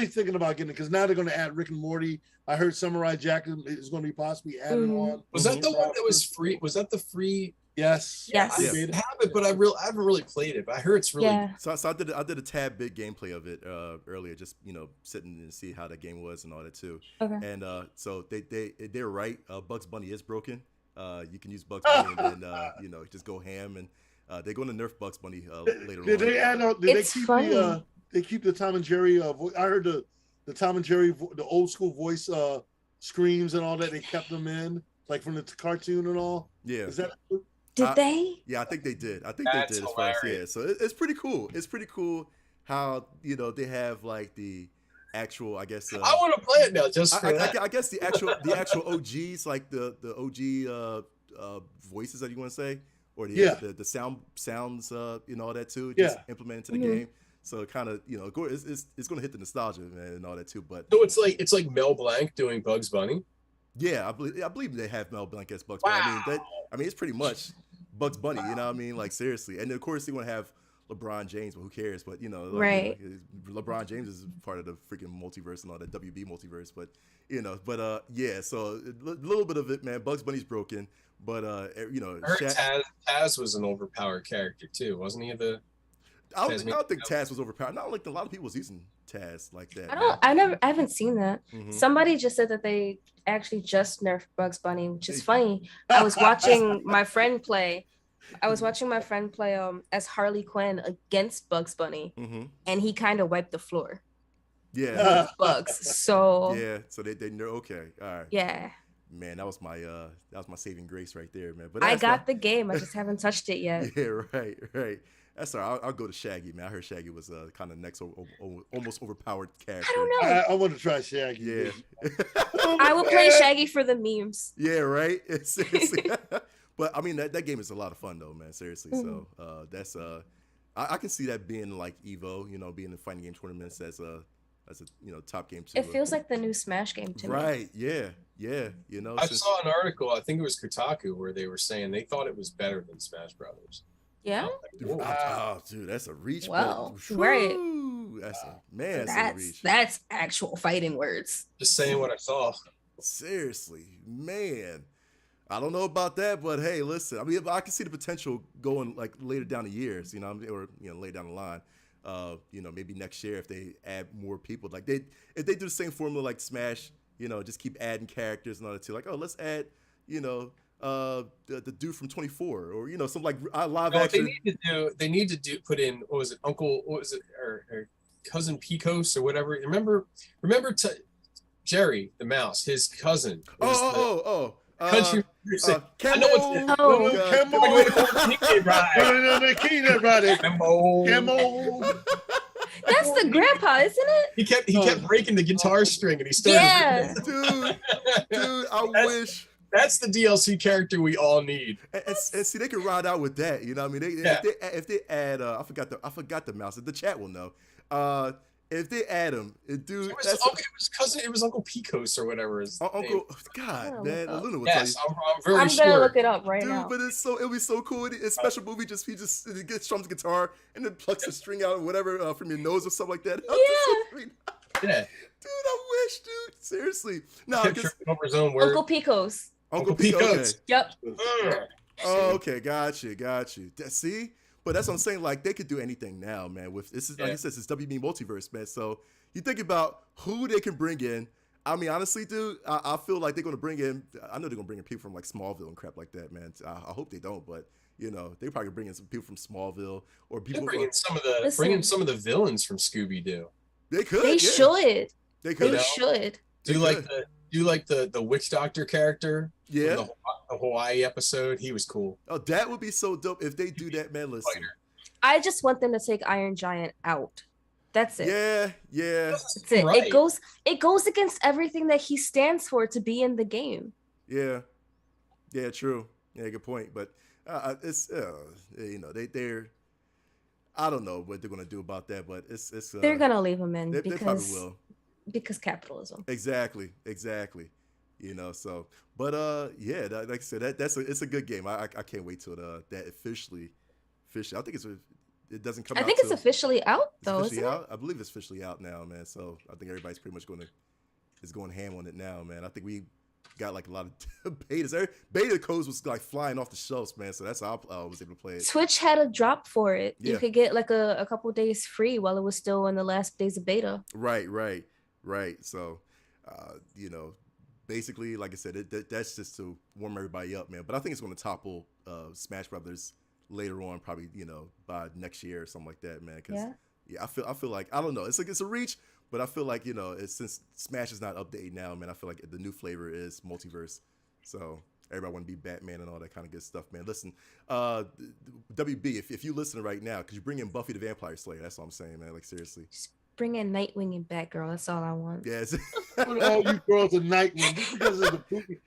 Speaker 1: thinking about getting it, because now they're going to add Rick and Morty. I heard Samurai Jack is going to be possibly added on.
Speaker 3: Was that the one that was free? Was that the free?
Speaker 1: Yes.
Speaker 3: I have it, but I haven't really played it. But I heard it's really.
Speaker 2: Yeah.
Speaker 5: So I did a tad bit gameplay of it earlier, just sitting and see how the game was and all that too.
Speaker 2: Okay.
Speaker 5: And so they're right. Bugs Bunny is broken. You can use Bugs Bunny and then just go ham, and they're going to nerf Bugs Bunny later on.
Speaker 1: Did they add on? Did they keep funny. They keep the Tom and Jerry voice? I heard the Tom and Jerry the old school voice screams and all that. They kept them in, like from the cartoon and all.
Speaker 5: Yeah.
Speaker 1: Is that?
Speaker 2: Did they?
Speaker 5: Yeah, I think they did.
Speaker 3: That's
Speaker 5: they did. As far as, so it's pretty cool. It's pretty cool how they have like the actual, I guess.
Speaker 3: I want to play it now just for that.
Speaker 5: I guess the actual OGs, like the OG voices that you want to say, or the sounds all that too, just implemented to the game. So kind of it's going to hit the nostalgia, man, and all that too. But
Speaker 3: so it's like Mel Blanc doing Bugs Bunny.
Speaker 5: Yeah, I believe they have Mel Blanc as Bugs Bunny. I mean, it's pretty much Bugs Bunny. You know what I mean? Like seriously. And of course they want to have LeBron James, but who cares? But
Speaker 2: right.
Speaker 5: LeBron James is part of the freaking multiverse and all that WB multiverse. But yeah. So a little bit of it, man. Bugs Bunny's broken, but
Speaker 3: I heard Taz was an overpowered character too, wasn't he?
Speaker 5: I don't think Taz was overpowered. Not like a lot of people was using Taz like that.
Speaker 2: I haven't seen that. Somebody just said that they actually just nerfed Bugs Bunny, which is funny. I was watching my friend play. As Harley Quinn against Bugs Bunny, and he kind of wiped the floor.
Speaker 5: Yeah,
Speaker 2: with Bugs. So
Speaker 5: yeah, so they okay, all right.
Speaker 2: Yeah.
Speaker 5: Man, that was my saving grace right there, man. But
Speaker 2: I got the game. I just haven't touched it yet.
Speaker 5: Yeah, right. That's all right. I'll go to Shaggy, man. I heard Shaggy was kind of next almost overpowered character.
Speaker 2: I don't know.
Speaker 1: I want to try Shaggy.
Speaker 5: Yeah.
Speaker 2: I will play Shaggy for the memes.
Speaker 5: Yeah, right. Seriously. But I mean, that game is a lot of fun though, man. Seriously. So that's I can see that being like Evo, you know, being in fighting game tournaments as a top game too.
Speaker 2: It feels like the new Smash game to me.
Speaker 5: Right. Yeah. You know,
Speaker 3: I saw an article, I think it was Kotaku, where they were saying they thought it was better than Smash Brothers.
Speaker 2: Yeah.
Speaker 5: Oh, dude, that's a reach.
Speaker 2: Wow.
Speaker 5: But,
Speaker 2: right.
Speaker 5: That's a reach.
Speaker 2: That's actual fighting words.
Speaker 3: Just saying what I saw.
Speaker 5: Seriously, man. I don't know about that, but hey, listen. I mean, I can see the potential going like later down the years, you know, or later down the line. Maybe next year if they add more people, like if they do the same formula like Smash, just keep adding characters and all that too. Like, oh, let's add, the dude from 24 or some like live action.
Speaker 3: They need to put in, what was it, or cousin Picos or whatever. Remember Jerry the mouse, his cousin. Country music. I know
Speaker 2: That's the grandpa, isn't it?
Speaker 3: He kept breaking the guitar string and he started.
Speaker 2: Yeah.
Speaker 5: Dude, I wish.
Speaker 3: That's the DLC character we all need.
Speaker 5: And see, they can ride out with that. You know what I mean? If they add, I forgot the mouse. The chat will know. If they add him, dude,
Speaker 3: it was Uncle Picos or whatever.
Speaker 5: Uncle, God, man, Luna will
Speaker 3: tell you.
Speaker 5: I'm
Speaker 3: very sure.
Speaker 2: I'm gonna look it up right now.
Speaker 5: But it'll be so cool. It's a special movie. He just gets strums guitar and then plucks the string out or whatever from your nose or something like that.
Speaker 3: Yeah.
Speaker 5: Dude, I wish, dude. Seriously. No,
Speaker 3: over his own word.
Speaker 2: Uncle Picos.
Speaker 5: Uncle Picos.
Speaker 2: Okay. Yep.
Speaker 5: Oh, okay, got you. See. But that's what I'm saying. Like, they could do anything now, man. With this is like I said, it's WB Multiverse, man. So you think about who they can bring in. I mean, honestly, dude, I feel like they're gonna bring in. I know they're gonna bring in people from like Smallville and crap like that, man. I hope they don't, but they probably bring in some people from Smallville or people.
Speaker 3: Bring in some of the villains from Scooby Doo.
Speaker 5: They could.
Speaker 2: They should.
Speaker 5: They could.
Speaker 2: They should.
Speaker 3: Do you like the witch doctor character?
Speaker 5: Yeah.
Speaker 3: The Hawaii episode, he was cool.
Speaker 5: Oh, that would be so dope if they do that, man. Listen,
Speaker 2: I just want them to take Iron Giant out. That's it.
Speaker 5: Yeah.
Speaker 2: That's it. Right. It goes against everything that he stands for to be in the game.
Speaker 5: Yeah, true. Yeah, good point. But it's they're I don't know what they're gonna do about that, but it's
Speaker 2: they're gonna leave him in
Speaker 5: they probably
Speaker 2: because
Speaker 5: will.
Speaker 2: Because capitalism.
Speaker 5: Exactly. So, but like I said, it's a good game. I can't wait till that officially. I think it doesn't come out.
Speaker 2: I think it's officially out though. Isn't it?
Speaker 5: I believe it's officially out now, man. So I think everybody's pretty much going ham on it now, man. I think we got like a lot of betas. Beta codes was like flying off the shelves, man. So that's how I was able to play it.
Speaker 2: Twitch had a drop for it.
Speaker 5: Yeah.
Speaker 2: You could get like a couple days free while it was still in the last days of beta.
Speaker 5: Right. So, basically, like I said, that's just to warm everybody up, man. But I think it's going to topple Smash Brothers later on, probably by next year or something like that, man. Because I feel like I don't know, it's a reach, but I feel like it's, since Smash is not updated now, man. I feel like the new flavor is multiverse, so everybody want to be Batman and all that kind of good stuff, man. Listen, WB, if you listening right now, could you bring in Buffy the Vampire Slayer? That's all I'm saying, man. Like seriously.
Speaker 2: Bring in Nightwing and Batgirl. That's all I want.
Speaker 5: Yes.
Speaker 1: All you girls are Nightwing because of the booty.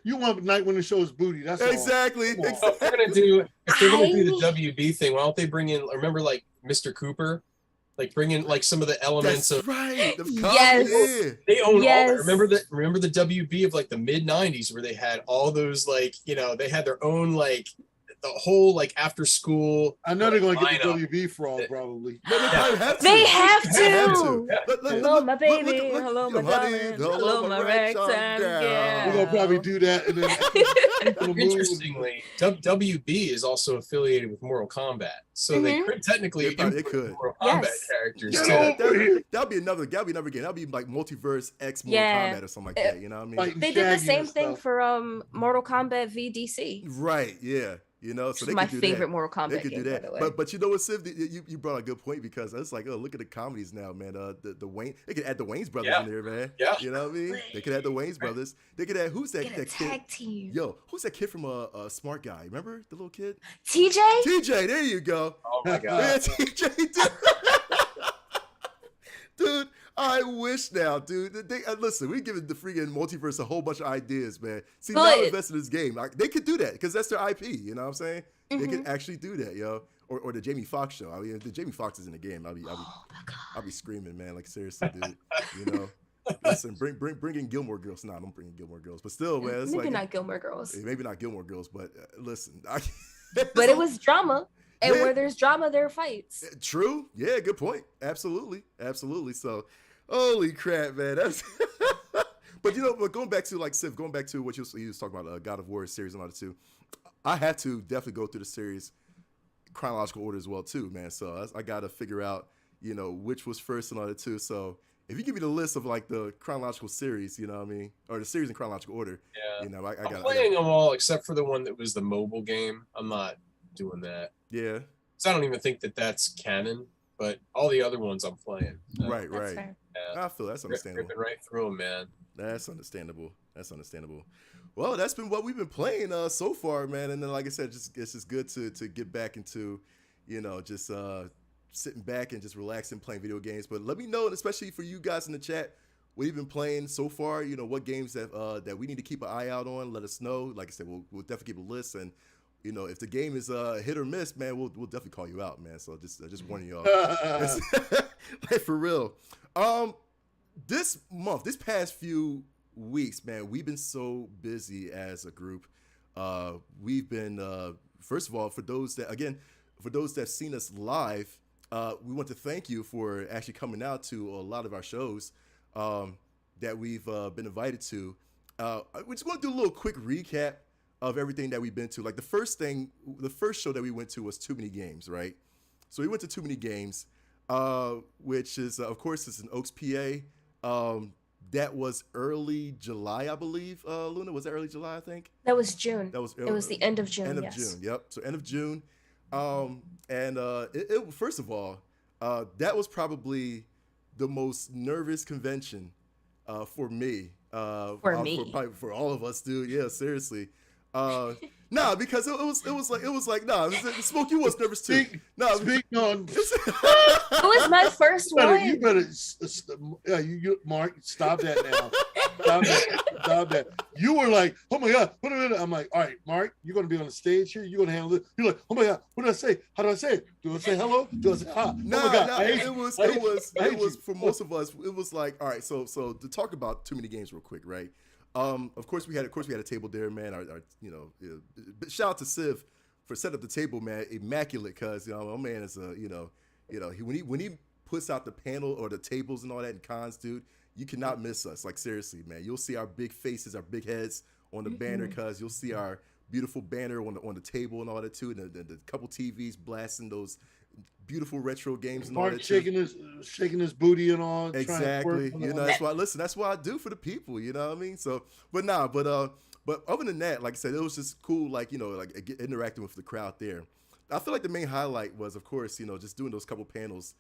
Speaker 1: You want Nightwing to show his booty? That's
Speaker 5: exactly.
Speaker 3: All. If they're gonna do the WB thing, why don't they bring in? Remember, like Mr. Cooper, like bring in like some of the elements
Speaker 5: That's
Speaker 3: of.
Speaker 5: Right.
Speaker 2: Yes.
Speaker 3: They own all. Remember the WB of like the mid '90s where they had all those like they had their own like. The whole like after school.
Speaker 1: I know they're gonna get the WB frog probably.
Speaker 2: They have to.
Speaker 5: Hello,
Speaker 2: my baby. Hello, my darling. Hello, my ragtime girl.
Speaker 1: We're gonna probably do that. And then
Speaker 3: interestingly, WB is also affiliated with Mortal Kombat, so they could technically
Speaker 5: could
Speaker 3: Mortal Kombat characters.
Speaker 5: That'll be another game. That'll be like Multiverse X Mortal Kombat or something like that. You know what I mean?
Speaker 2: They did the same thing for Mortal Kombat VDC.
Speaker 5: Right. Yeah. You know, so they
Speaker 2: my
Speaker 5: could do
Speaker 2: favorite
Speaker 5: that.
Speaker 2: Mortal Kombat
Speaker 5: They could
Speaker 2: game,
Speaker 5: do that.
Speaker 2: by the way.
Speaker 5: But you know what, Civ? You brought a good point because it's like, oh, look at the comedies now, man. The Wayne, they could add the Wayans brothers in there, man.
Speaker 3: Yeah.
Speaker 5: You know what I mean? They could add the Wayans brothers. They could add who's that?
Speaker 2: Get a
Speaker 5: that kid?
Speaker 2: tag team.
Speaker 5: Yo, who's that kid from a Smart Guy? Remember the little kid?
Speaker 2: TJ.
Speaker 5: TJ, there you go.
Speaker 3: Oh my god.
Speaker 5: Yeah, TJ, dude. Dude, I wish now, dude. Listen, we giving the freaking multiverse a whole bunch of ideas, man. See, now invest in this game. Like, they could do that because that's their IP. You know what I'm saying? They could actually do that, yo. Or the Jamie Foxx show. I mean, if the Jamie Foxx is in the game, I'll be screaming, man. Like, seriously, dude. You know. Listen, bring in Gilmore Girls. Nah, don't bring in Gilmore Girls. But still, man, it's
Speaker 2: maybe not Gilmore Girls.
Speaker 5: Maybe not Gilmore Girls, but listen.
Speaker 2: But it was drama. And where there's drama, there are fights.
Speaker 5: True. Yeah, good point. Absolutely. So, holy crap, man. That's but you know, but going back to like Civ, going back to what you was talking about, God of War series and all that too. I had to definitely go through the series chronological order as well too, man. So I got to figure out, you know, which was first and all that too. So if you give me the list of like the chronological series, you know what I mean, or the series in chronological order,
Speaker 3: yeah,
Speaker 5: you know,
Speaker 3: I'm playing them all except for the one that was the mobile game. I'm not doing that.
Speaker 5: Yeah.
Speaker 3: So I don't even think that that's canon, but all the other ones I'm playing.
Speaker 5: Right.
Speaker 2: Fair.
Speaker 5: Yeah. I feel that's understandable.
Speaker 3: Ripping right through them, man.
Speaker 5: That's understandable. Well, that's been what we've been playing so far, man. And then, like I said, it's just good to get back into, you know, just sitting back and just relaxing, playing video games. But let me know, and especially for you guys in the chat, what you've been playing so far. You know, what games that we need to keep an eye out on. Let us know. Like I said, we'll definitely keep a list. And you know, if the game is hit or miss, man, we'll definitely call you out, man. So just warning y'all, like for real. This past few weeks, man, we've been so busy as a group. We've been first of all, for those that seen us live, we want to thank you for actually coming out to a lot of our shows that we've been invited to. We just want to do a little quick recap of everything that we've been to. Like the first show that we went to was Too Many Games, right? So we went to Too Many Games, which is, of course, it's in Oaks, PA. That was early July, I believe. Luna, was that early July? I think
Speaker 2: that was June.
Speaker 5: It
Speaker 2: was the end of June.
Speaker 5: End of June. Yep. So end of June. It first of all, that was probably the most nervous convention for me. For all of us, dude. Yeah, seriously. Nah, because it was like Smoke, you was nervous too.
Speaker 1: Speak on.
Speaker 2: It was my first one.
Speaker 1: You better, Mark, stop that now. Stop that. You were like, oh my God, what a minute. I'm like, all right, Mark, you're gonna be on the stage here. You're gonna handle it. You're like, oh my God, what do I say? How do I say it? Do I say hello? Do I say hi?
Speaker 5: No,
Speaker 1: oh my God,
Speaker 5: it was for most of us. It was like, all right, so to talk about Too Many Games real quick, right? Of course we had a table there, man. Our shout out to Civ for setting up the table, man. Immaculate, cause my man is when he puts out the panel or the tables and all that in cons, dude, you cannot miss us. Like seriously, man. You'll see our big faces, our big heads on the banner, cause you'll see our beautiful banner on the table and all that too, and the couple TVs blasting those beautiful retro games and all that.
Speaker 1: shaking his booty and all.
Speaker 5: Exactly. That's what I do for the people. You know what I mean? So, but other than that, like I said, it was just cool. Like interacting with the crowd there. I feel like the main highlight was, of course, just doing those couple panels.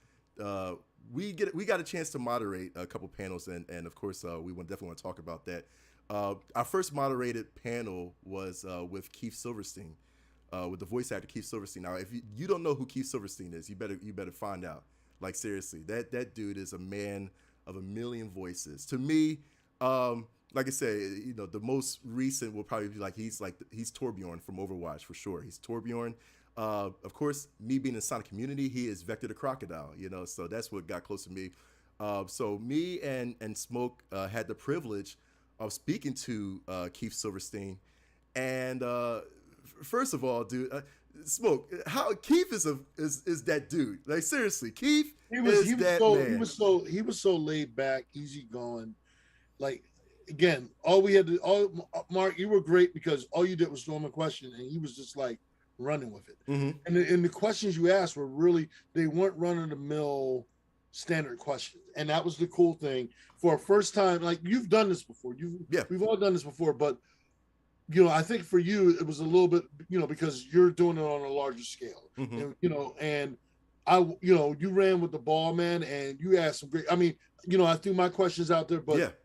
Speaker 5: We got a chance to moderate a couple panels, and of course, we definitely want to talk about that. Our first moderated panel was with Keith Silverstein. With the voice actor Keith Silverstein. Now, if you don't know who Keith Silverstein is, you better find out. Like seriously, that dude is a man of a million voices. To me, like I said, the most recent will probably be he's Torbjorn from Overwatch for sure. He's Torbjorn. Of course, me being in the Sonic community, he is Vector the Crocodile. So that's what got close to me. So me and Smoke had the privilege of speaking to Keith Silverstein, and first of all, dude, Smoke, how Keith is that dude? Like seriously, Keith
Speaker 1: He was so laid back, easy going. Like again, Mark, you were great because all you did was throw him a question, and he was just like running with it.
Speaker 5: Mm-hmm.
Speaker 1: And the questions you asked were they weren't run of the mill standard questions, and that was the cool thing for a first time. Like you've done this before, we've all done this before, but you know, I think for you it was a little bit, you know, because you're doing it on a larger scale, and, you know, and you know, you ran with the ball, man, and you asked some great. I mean, you know, I threw my questions out there, but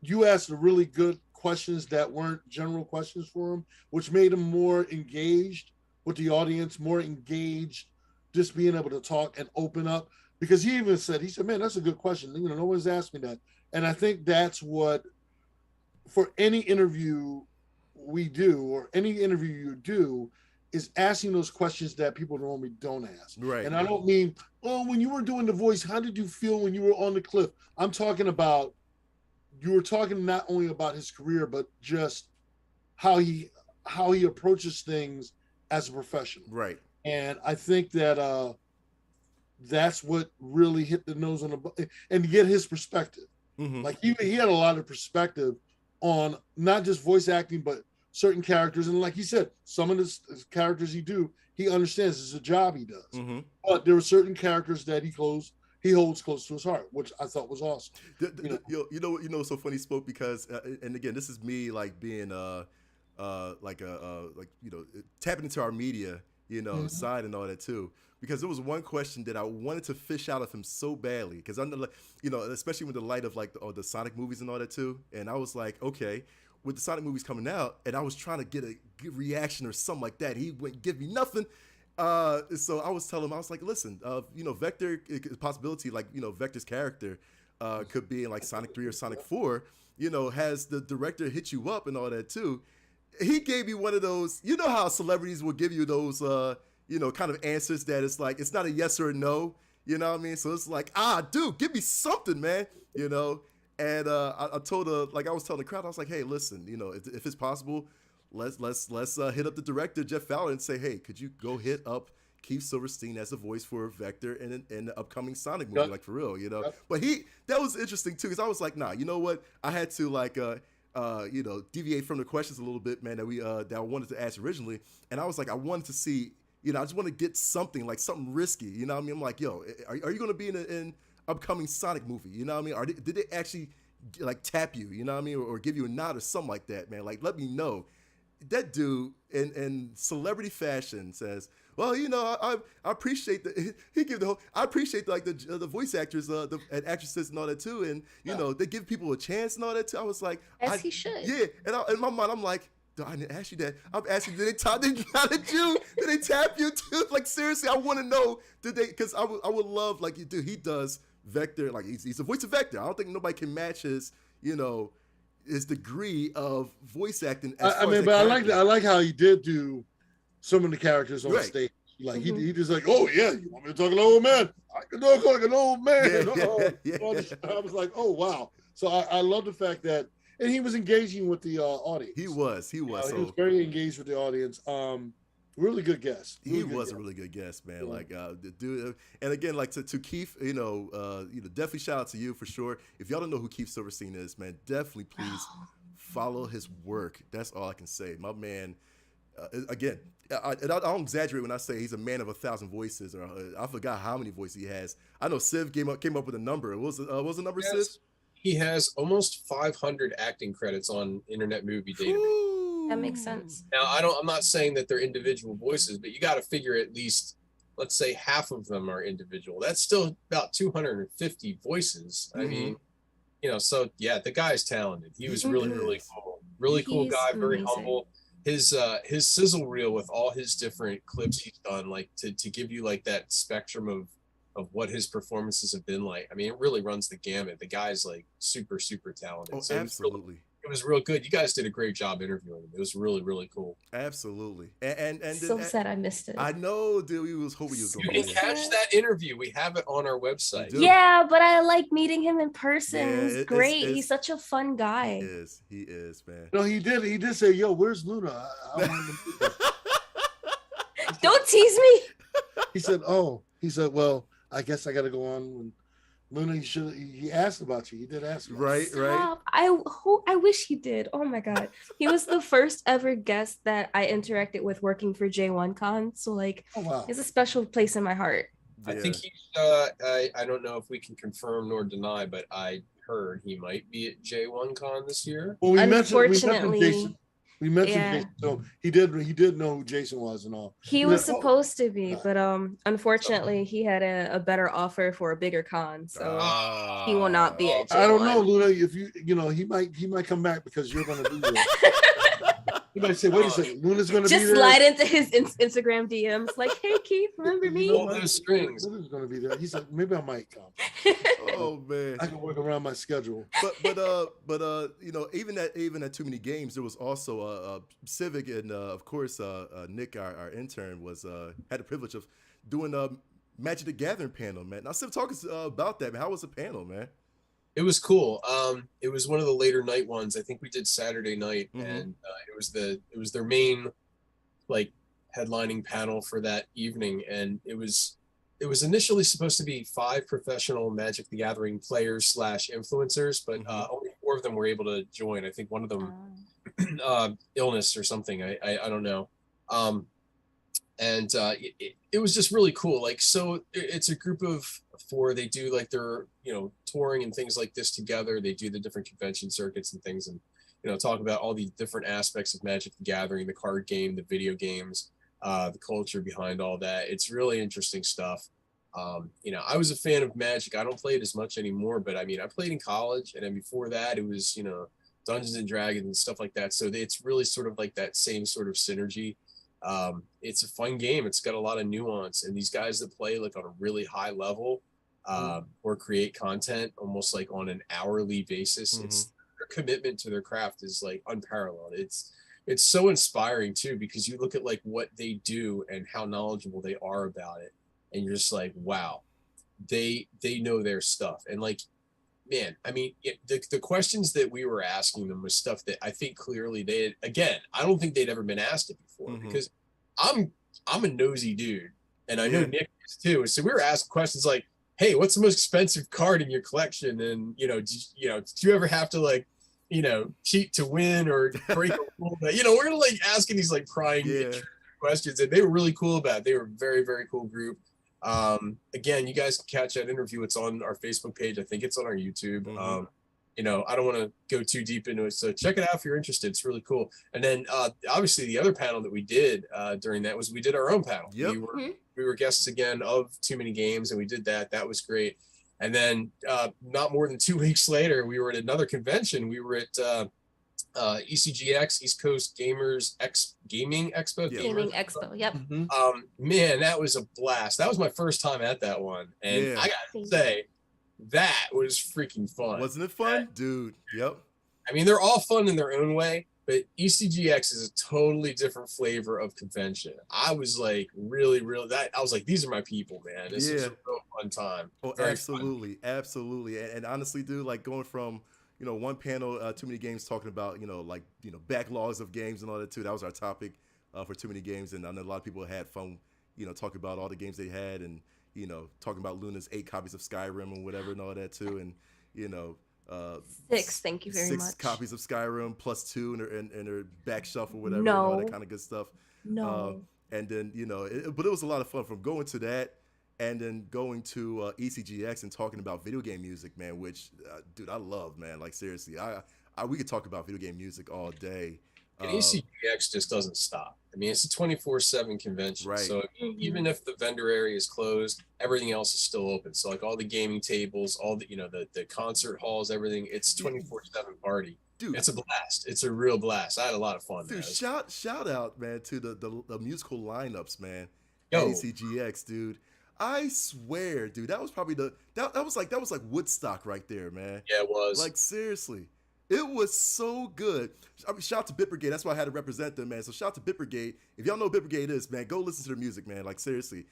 Speaker 1: you asked the really good questions that weren't general questions for him, which made him more engaged with the audience, more engaged, just being able to talk and open up. Because he even said, man, that's a good question. You know, no one's asked me that. And I think that's what, for any interview we do, or any interview you do, is asking those questions that people normally don't ask.
Speaker 5: Right.
Speaker 1: And I don't mean, oh, when you were doing the voice, how did you feel when you were on the cliff? I'm talking about, you were talking not only about his career, but just how he approaches things as a professional.
Speaker 5: Right.
Speaker 1: And I think that that's what really hit the nose on the, and to get his perspective. Like he had a lot of perspective on not just voice acting, but certain characters. And like he said, some of the characters he understands it's a job he does. But there were certain characters that he holds close to his heart, which I thought was awesome.
Speaker 5: You know, so funny spoke because, and again, this is me like being like you know, tapping into our media, you know, side and all that too. Because there was one question that I wanted to fish out of him so badly, because I'm like, you know, especially with the light of like the Sonic movies and all that too. And I was like, okay, with the Sonic movies coming out, and I was trying to get a good reaction or something like that. He wouldn't give me nothing. So I was telling him, I was like, listen, you know, Vector, possibility, like, you know, Vector's character could be in like Sonic 3 or Sonic 4, you know, has the director hit you up and all that too. He gave me one of those, you know how celebrities will give you those, you know, kind of answers that it's like, it's not a yes or a no, you know what I mean? So it's like, dude, give me something, man, you know? And I told her, like I was telling the crowd, I was like, hey, listen, you know, if it's possible, let's hit up the director, Jeff Fowler, and say, hey, could you go hit up Keith Silverstein as a voice for Vector in the upcoming Sonic movie, like for real, you know? But that was interesting too, because I was like, nah, you know what? I had to like, you know, deviate from the questions a little bit, man, that I wanted to ask originally. And I was like, I wanted to see, you know, I just want to get something, like something risky, you know what I mean? I'm like, yo, are you going to be in an upcoming Sonic movie, you know what I mean? Did they actually like tap you, you know what I mean? Or give you a nod or something like that, man? Like, let me know. That dude in celebrity fashion says, well, you know, I appreciate I appreciate like the voice actors, and actresses and all that too. And, you know, they give people a chance and all that too. I was like,
Speaker 2: as he should.
Speaker 5: Yeah. And in my mind, I'm like, I didn't ask you that. I'm asking, did they tap you? Did they tap you too? Like, seriously, I want to know, did they, because I would love, like, dude, he does Vector, like he's the voice of Vector. I don't think nobody can match his, you know, his degree of voice acting.
Speaker 1: I mean, but I like how he did do some of the characters on stage. Like he just like, oh yeah, you want me to talk like an old man? I can talk like an old man. I was like, oh wow. So I love the fact that, and he was engaging with the audience.
Speaker 5: He was.
Speaker 1: He was very engaged with the audience. Really good guest.
Speaker 5: He was a really good guest, man. Yeah. Like, the dude, and again, like to Keith, you know, definitely shout out to you for sure. If y'all don't know who Keith Silverstein is, man, definitely please follow his work. That's all I can say. My man, again, I don't exaggerate when I say he's a man of 1,000 voices, or I forgot how many voices he has. I know Civ came up with a number. What was the number, Civ?
Speaker 3: He has almost 500 acting credits on Internet Movie Database.
Speaker 2: That makes sense.
Speaker 3: Now, I'm not saying that they're individual voices, but you got to figure at least, let's say, half of them are individual. That's still about 250 voices. I mean, you know, so yeah, the guy's talented. He was really, really cool. Really cool guy, very humble. His sizzle reel with all his different clips he's done, like to give you like that spectrum of what his performances have been like. I mean, it really runs the gamut. The guy's like super, super talented.
Speaker 5: Oh,
Speaker 3: so
Speaker 5: absolutely.
Speaker 3: It was real good. You guys did a great job interviewing him. It was really, really cool.
Speaker 5: Absolutely. And
Speaker 2: so sad I missed it.
Speaker 5: I know, dude. We was hoping you was going to
Speaker 3: You can catch that interview. We have it on our website.
Speaker 2: Yeah, but I like meeting him in person. Yeah, he's great. He's such a fun guy.
Speaker 5: He is, man.
Speaker 1: No, he did say, yo, where's Luna?
Speaker 2: Don't tease me.
Speaker 1: He said, well, I guess I got to go on when Luna, he asked about you. He did ask about
Speaker 5: you. Right.
Speaker 2: I wish he did. Oh my God. He was the first ever guest that I interacted with working for J1Con. So like, it's a special place in my heart.
Speaker 3: I think he's, I don't know if we can confirm nor deny, but I heard he might be at J1Con this year.
Speaker 2: Well, unfortunately,
Speaker 1: We mentioned
Speaker 2: Yeah.
Speaker 1: Jason, so he did know who Jason was and all.
Speaker 2: He
Speaker 1: But
Speaker 2: was
Speaker 1: then,
Speaker 2: supposed to be, but unfortunately he had a better offer for a bigger con, so he will not be at J1.
Speaker 1: I don't know, Luna. If you know, he might come back because you're going to be there. He might say, "Wait a second, Luna's going to be there."
Speaker 2: Just slide into his Instagram DMs, like, "Hey Keith, remember me?"
Speaker 3: All those strings.
Speaker 1: Luna's going to be there. He's like, "Maybe I might come."
Speaker 5: Oh man,
Speaker 1: I can work around my schedule.
Speaker 5: But you know, even at Too Many Games, there was also Civic and of course Nick, our intern, was had the privilege of doing Magic the Gathering panel, man. Now, Civ, talk us about that, man. How was the panel, man?
Speaker 3: It was cool. It was one of the later night ones. I think we did Saturday night, and it was their main like headlining panel for that evening, and it was initially supposed to be 5 professional Magic the Gathering players / influencers, but only 4 of them were able to join. I think one of them illness or something. I don't know. And it was just really cool. Like, so it's a group of 4. They do like their, touring and things like this together. They do the different convention circuits and things, and, talk about all the different aspects of Magic the Gathering, the card game, the video games, the culture behind all that. It's really interesting stuff. I was a fan of Magic. I don't play it as much anymore, but I mean, I played in college, and then before that it was, Dungeons and Dragons and stuff like that. So it's really sort of like that same sort of synergy. It's a fun game. It's got a lot of nuance, and these guys that play like on a really high level or create content almost like on an hourly basis, it's their commitment to their craft is like unparalleled. It's so inspiring too, because you look at like what they do and how knowledgeable they are about it, and you're just like, wow, they know their stuff. And like, man, I mean, the questions that we were asking them was stuff that I think clearly I don't think they'd ever been asked it before, because I'm a nosy dude, and I know Nick is too. So we were asking questions like, hey, what's the most expensive card in your collection? And, did you ever have to like, cheat to win or break a rule? We're gonna like asking these like prying questions, and they were really cool about it. They were a very, very cool group. Again, you guys can catch that interview. It's on our Facebook page. I think it's on our YouTube. I don't want to go too deep into it, so check it out if you're interested. It's really cool. And then obviously the other panel that we did during that was we did our own panel. We were guests again of Too Many Games, and we did that. That was great. And then not more than 2 weeks later, we were at another convention. We were at ECGX, East Coast Gaming Expo.
Speaker 2: Gaming Expo, yep.
Speaker 3: Man, that was a blast. That was my first time at that one, and I gotta say, that was freaking fun.
Speaker 5: Wasn't it fun, dude? Yep.
Speaker 3: I mean, they're all fun in their own way, but ECGX is a totally different flavor of convention. I was like, really, I was like, these are my people, man. This is a real fun time.
Speaker 5: Oh,
Speaker 3: very
Speaker 5: absolutely,
Speaker 3: fun.
Speaker 5: Absolutely. And honestly, dude, like going from one panel, Too Many Games, talking about backlogs of games and all that too. That was our topic for Too Many Games, and I know a lot of people had fun, talking about all the games they had, and talking about Luna's 8 copies of Skyrim and whatever and all that too, and
Speaker 2: 6, thank you very much.
Speaker 5: 6 copies of Skyrim plus 2 in her back shelf or whatever, and all that kind of good stuff. And then but it was a lot of fun from going to that, and then going to ECGX and talking about video game music, man, which dude, I love, man. Like seriously, we could talk about video game music all day.
Speaker 3: And ECGX just doesn't stop. I mean, it's a 24/7 convention. Right. So even if the vendor area is closed, everything else is still open. So like all the gaming tables, all the the concert halls, everything, it's 24/7 party. Dude, it's a blast. It's a real blast. I had a lot of fun.
Speaker 5: Dude, shout out, man, to the musical lineups, man. At ECGX, dude. I swear, dude, that was probably that was like Woodstock right there, man.
Speaker 3: Yeah, it was.
Speaker 5: Like seriously. It was so good. I mean, shout out to Bit Brigade. That's why I had to represent them, man. So shout out to Bit Brigade. If y'all know what Bit Brigade is, man, go listen to their music, man. Like seriously,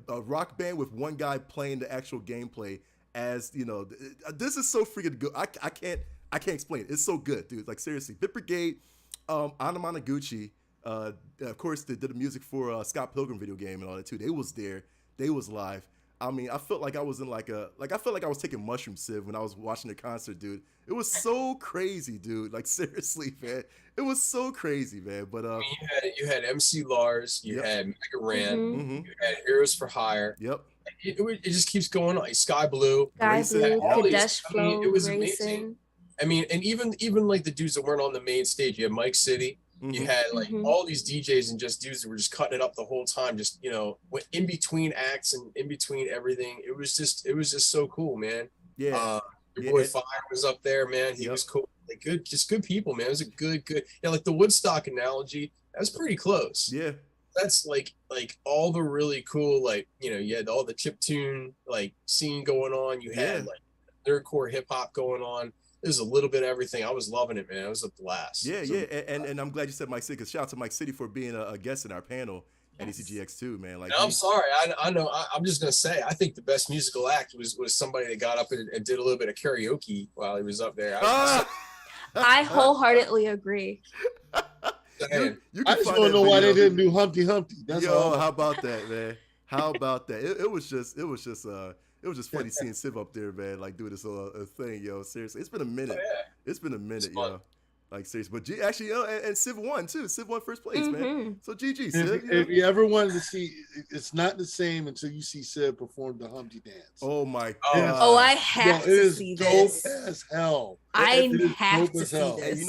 Speaker 5: a rock band with one guy playing the actual gameplay. As this is so freaking good. I can't explain it. It's so good, dude. Like seriously, Bit Brigade, Anamanaguchi, of course, they did the music for Scott Pilgrim video game and all that too. They was there. They was live. I mean, I felt like I was in I felt like I was taking mushroom Civ when I was watching the concert, dude. It was so crazy, dude. Like seriously, man. It was so crazy, man. But
Speaker 3: I mean, you had MC Lars, you had Mega Ran, you had Heroes for Hire.
Speaker 5: Yep.
Speaker 3: It just keeps going on. Sky Blue,
Speaker 2: Kadesh Flow,
Speaker 3: it was amazing. I mean, and even like the dudes that weren't on the main stage, you had Mike City. You had like all these DJs and just dudes that were just cutting it up the whole time, just in between acts and in between everything. It was just so cool, man.
Speaker 5: Yeah.
Speaker 3: Your boy Fire was up there, man. He was cool. Like good people, man. It was a good like the Woodstock analogy. That's pretty close.
Speaker 5: Yeah.
Speaker 3: That's like all the really cool, like, you had all the chiptune like scene going on. You had like nerdcore hip hop going on. There's a little bit of everything. I was loving it, man. It was a blast.
Speaker 5: Yeah, and I'm glad you said Mike City, because shout out to Mike City for being a guest in our panel at ECGX too, man. Like,
Speaker 3: I'm sorry. I know. I'm just gonna say, I think the best musical act was somebody that got up and did a little bit of karaoke while he was up there.
Speaker 2: I wholeheartedly agree.
Speaker 5: you
Speaker 1: I just want to know why they didn't do Humpty Humpty. That's all.
Speaker 5: How about that, man? How about that? It was just funny seeing Civ up there, man, like doing this thing, yo. Seriously, it's been a minute.
Speaker 3: Oh, yeah.
Speaker 5: It's been a minute, yo. Like, seriously. But actually, and Civ won too. Civ won first place, man. So GG, Civ.
Speaker 1: If you ever wanted to see, it's not the same until you see Civ perform the Humpty dance.
Speaker 5: Oh my god.
Speaker 2: Oh, I have to see this.
Speaker 1: It is dope as hell.
Speaker 2: I have to see this.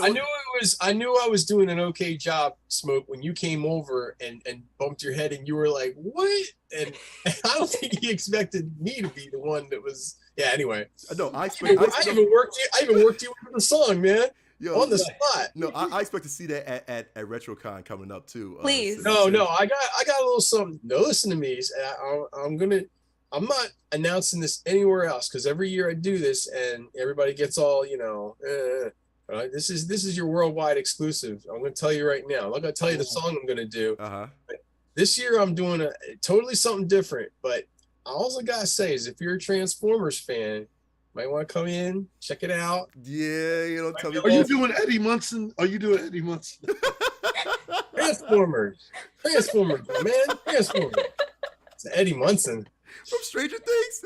Speaker 3: I knew I was doing an okay job, Smoke, when you came over and bumped your head and you were like, what? And I don't think he expected me to be the one that was. Yeah. Anyway.
Speaker 5: No, I
Speaker 3: even worked you into the song, man.
Speaker 5: Yo,
Speaker 3: on the spot.
Speaker 5: No, I expect to see that at RetroCon coming up too.
Speaker 2: Please.
Speaker 3: No, I got a little something. No, listen to me. I'm not announcing this anywhere else, because every year I do this and everybody gets all, this is your worldwide exclusive. I'm going to tell you right now. I'm not going to tell you the song I'm going to do. This year I'm doing a totally something different, but all I got to say is if you're a Transformers fan, might want to come in, check it out.
Speaker 5: Yeah, tell me.
Speaker 1: Are you doing Eddie Munson?
Speaker 3: Transformers, man. Transformers. It's Eddie Munson.
Speaker 5: From Stranger Things?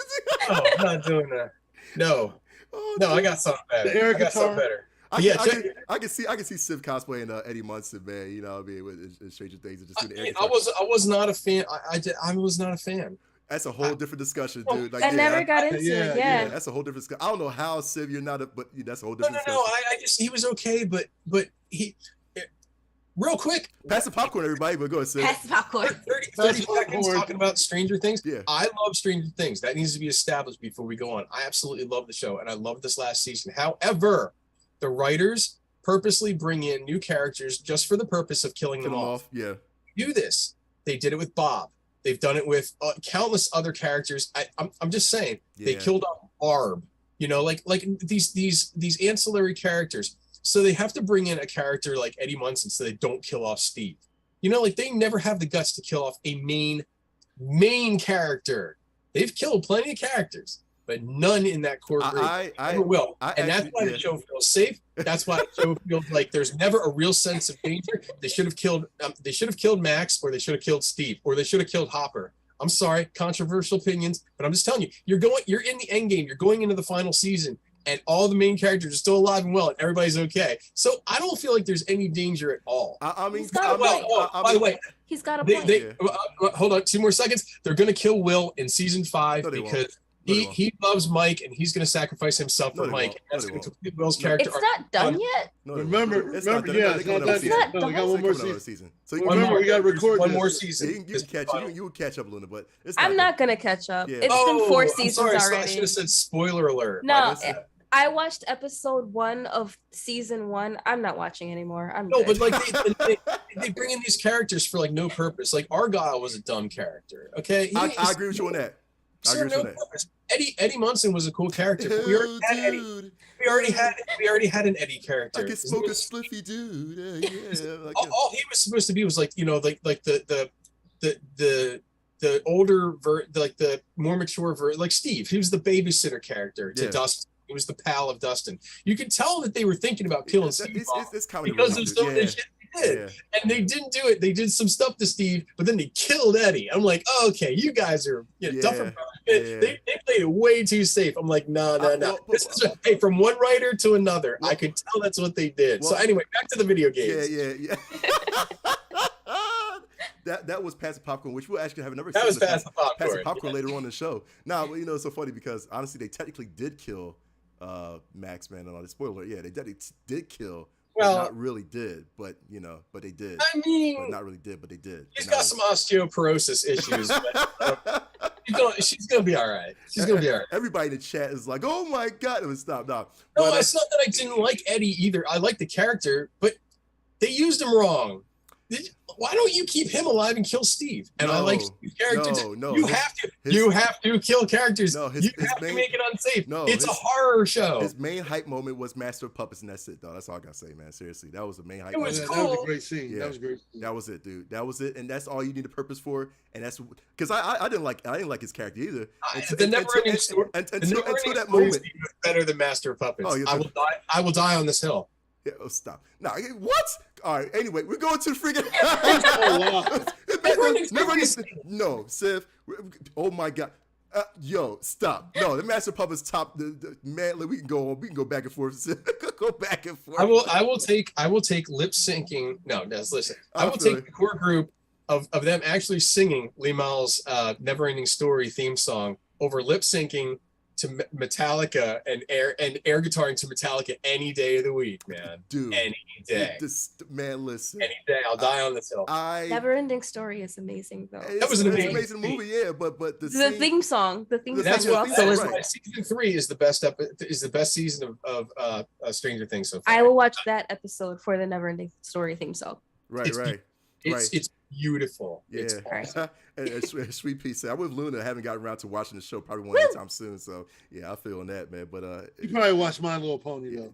Speaker 3: No, I'm not doing that. No.
Speaker 5: Oh,
Speaker 3: no, I got something better. I can see Civ cosplaying Eddie Munson, man. You know what I mean, with Stranger Things and just doing the air guitar. I was not a fan. I was not a fan.
Speaker 5: That's a whole different discussion, dude. Like,
Speaker 2: I never got into it. Yeah,
Speaker 5: that's a whole different discussion. I don't know how Civ you're not, but that's a whole different discussion.
Speaker 3: I just he was okay, but he. Real quick,
Speaker 5: pass the popcorn, everybody. But go ahead, Civ.
Speaker 2: Pass the popcorn.
Speaker 3: 30 seconds talking about Stranger Things.
Speaker 5: Yeah.
Speaker 3: I love Stranger Things. That needs to be established before we go on. I absolutely love the show, and I love this last season. However, the writers purposely bring in new characters just for the purpose of killing them off.
Speaker 5: Yeah.
Speaker 3: Do this. They did it with Bob. They've done it with countless other characters. I'm just saying, they killed off Barb. Like these ancillary characters. So they have to bring in a character like Eddie Munson so they don't kill off Steve. Like they never have the guts to kill off a main character. They've killed plenty of characters, but none in that core group. I will. And that's why the show feels safe. That's why the show feels like there's never a real sense of danger. They should have killed Max, or they should have killed Steve, or they should have killed Hopper. I'm sorry, controversial opinions, but I'm just telling you, you're in the end game. You're going into the final season, and all the main characters are still alive and well, and everybody's okay. So I don't feel like there's any danger at all.
Speaker 5: I mean,
Speaker 3: by the way,
Speaker 2: he's got a point.
Speaker 3: Hold on, 2 more seconds. They're going to kill Will in season 5 because he loves Mike, and he's going to sacrifice himself for Mike. And that's going to complete Will's character.
Speaker 2: It's not done yet.
Speaker 1: Remember,
Speaker 2: it's not done yet.
Speaker 1: We got one more season.
Speaker 5: So
Speaker 1: remember, we got to record
Speaker 3: one more season.
Speaker 5: You will catch up, Luna, but
Speaker 2: I'm not going to catch up. It's been 4 seasons already.
Speaker 3: I should have said spoiler alert.
Speaker 2: No. I watched episode 1 of season 1. I'm not watching anymore.
Speaker 3: But like they bring in these characters for like no purpose. Like Argyle was a dumb character. Okay,
Speaker 5: I agree with you on that.
Speaker 3: Eddie Munson was a cool character. But we already had Eddie. We already had an Eddie character.
Speaker 5: I can smoke a spliffy, dude.
Speaker 3: All he was supposed to be was like the older like the more mature like Steve. He was the babysitter character to Dustin. He was the pal of Dustin. You could tell that they were thinking about killing Steve because of some of the shit they did. Yeah. And they didn't do it. They did some stuff to Steve, but then they killed Eddie. I'm like, oh, okay, you guys are Duffer Brothers. They played it way too safe. I'm like, no. This is from one writer to another. I could tell that's what they did. So anyway, back to the video games.
Speaker 5: Yeah. That was Pass the Popcorn, which we'll actually have another.
Speaker 3: That was Pass the Popcorn.
Speaker 5: Pass the Popcorn later on in the show. Now, it's so funny because honestly, they technically did kill Max, man. And all the spoiler, they did kill
Speaker 3: Well,
Speaker 5: not really did, but but they did.
Speaker 3: I mean,
Speaker 5: but not really did, but they did.
Speaker 3: She's got some osteoporosis issues. But, she's gonna be all right. She's gonna be all right.
Speaker 5: Everybody in the chat is like, "Oh my god!" It was stop. No,
Speaker 3: it's not that I didn't like Eddie either. I like the character, but they used him wrong. Why don't you keep him alive and kill Steve? And I like Steve's character.
Speaker 5: No,
Speaker 3: you have to kill characters.
Speaker 5: No,
Speaker 3: you have to make it unsafe. No, it's a horror show.
Speaker 5: His main hype moment was Master of Puppets, and that's it, though. That's all I gotta say, man. Seriously, that was the main hype.
Speaker 3: It was cool.
Speaker 1: That was a great scene.
Speaker 5: Yeah,
Speaker 1: that was great.
Speaker 5: That was it, dude. That was it, and that's all you need a purpose for. And that's because I didn't like his character either.
Speaker 3: The never-ending story.
Speaker 5: Until that moment,
Speaker 3: was better than Master of Puppets.
Speaker 5: Oh,
Speaker 3: I will die on this hill.
Speaker 5: Yeah, stop. No, what? All right. Anyway, we're going to the freaking. No, Civ. Oh my God. Yo, stop. No, the Master Puppets top. The man. We can go on. We can go back and forth. Go back and forth.
Speaker 3: I will take lip syncing. No, listen. I will take the core group of them actually singing Lee Miles' Never Ending Story theme song over lip syncing to Metallica and air guitaring to Metallica any day of the week, man.
Speaker 5: Dude,
Speaker 3: any day.
Speaker 5: Man, listen.
Speaker 3: Any day, I'll die on this hill.
Speaker 2: Never Ending Story is amazing, though.
Speaker 3: That was an
Speaker 5: amazing movie, yeah. But the
Speaker 2: theme song,
Speaker 3: that's what
Speaker 2: also is.
Speaker 3: Season 3 is the best season of Stranger Things so far.
Speaker 2: I will watch that episode for the Never Ending Story theme song.
Speaker 5: Right.
Speaker 3: It's beautiful.
Speaker 5: Yeah.
Speaker 3: It's awesome.
Speaker 5: and Sweet Pea said, I'm with Luna. I haven't gotten around to watching the show probably one anytime soon. So yeah, I feel on that, man. But
Speaker 1: you probably watched My Little Pony though.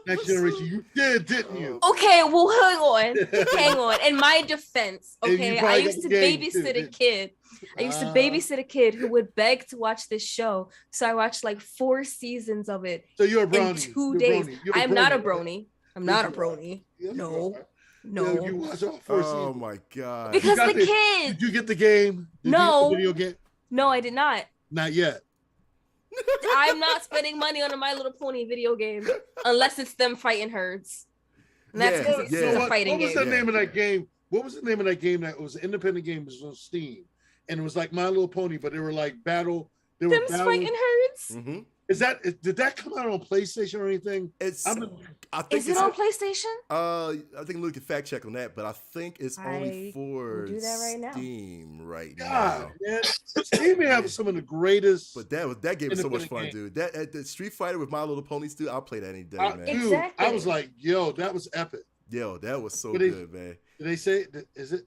Speaker 1: Next generation, you did, didn't you?
Speaker 2: Okay, well, hang on. In my defense, okay, I used to babysit a kid. I used to babysit a kid who would beg to watch this show, so I watched like 4 seasons of it.
Speaker 1: So you're a brony.
Speaker 2: In 2 days. I'm not a brony. I'm not a brony. No.
Speaker 1: Yeah, you watch all 4 seasons.
Speaker 5: Oh my God.
Speaker 2: Because the kids.
Speaker 1: Did you get the game?
Speaker 2: No.
Speaker 1: Video game?
Speaker 2: No, I did not.
Speaker 1: Not yet.
Speaker 2: I'm not spending money on a My Little Pony video game unless it's them fighting herds. And that's because it's a fighting game.
Speaker 1: What was the name of that game? What was the name of that game that was an independent game? It was on Steam. And it was like My Little Pony, but they were like battle. They were
Speaker 2: fighting herds?
Speaker 5: Mm-hmm.
Speaker 1: Did that come out on PlayStation or anything?
Speaker 2: Is it on PlayStation?
Speaker 5: I think Luke can fact check on that, but I think it's only for Steam right now.
Speaker 1: Man. Steam may have some of the greatest.
Speaker 5: But that game was so much fun, dude. That Street Fighter with My Little Ponies, dude. I'll play that any day, man.
Speaker 2: Exactly.
Speaker 1: I was like, yo, that was epic.
Speaker 5: Yo, that was so good, man.
Speaker 1: Did they say? Is it?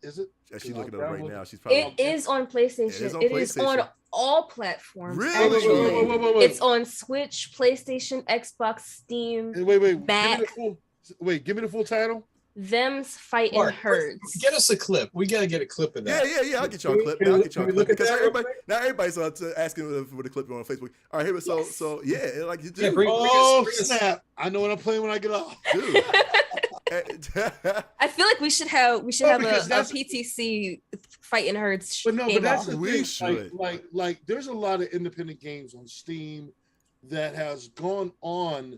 Speaker 5: She's looking up right now. She's probably.
Speaker 2: It is on PlayStation. It is on all platforms.
Speaker 5: Really?
Speaker 2: Wait. It's on Switch, PlayStation, Xbox, Steam.
Speaker 1: Wait.
Speaker 2: Back.
Speaker 1: Give me the full title.
Speaker 2: Them's fighting herds.
Speaker 3: Get us a clip. We gotta get a clip of that.
Speaker 5: Yeah. I'll get y'all a clip. Because everybody's asking for the clip on Facebook. All right, here. So yeah, like you do.
Speaker 1: Snap! I know what I'm playing when I get off, dude.
Speaker 2: I feel like we should have a PTC fighting herds.
Speaker 1: But that's the
Speaker 5: we
Speaker 1: thing.
Speaker 5: should.
Speaker 1: Like there's a lot of independent games on Steam that has gone on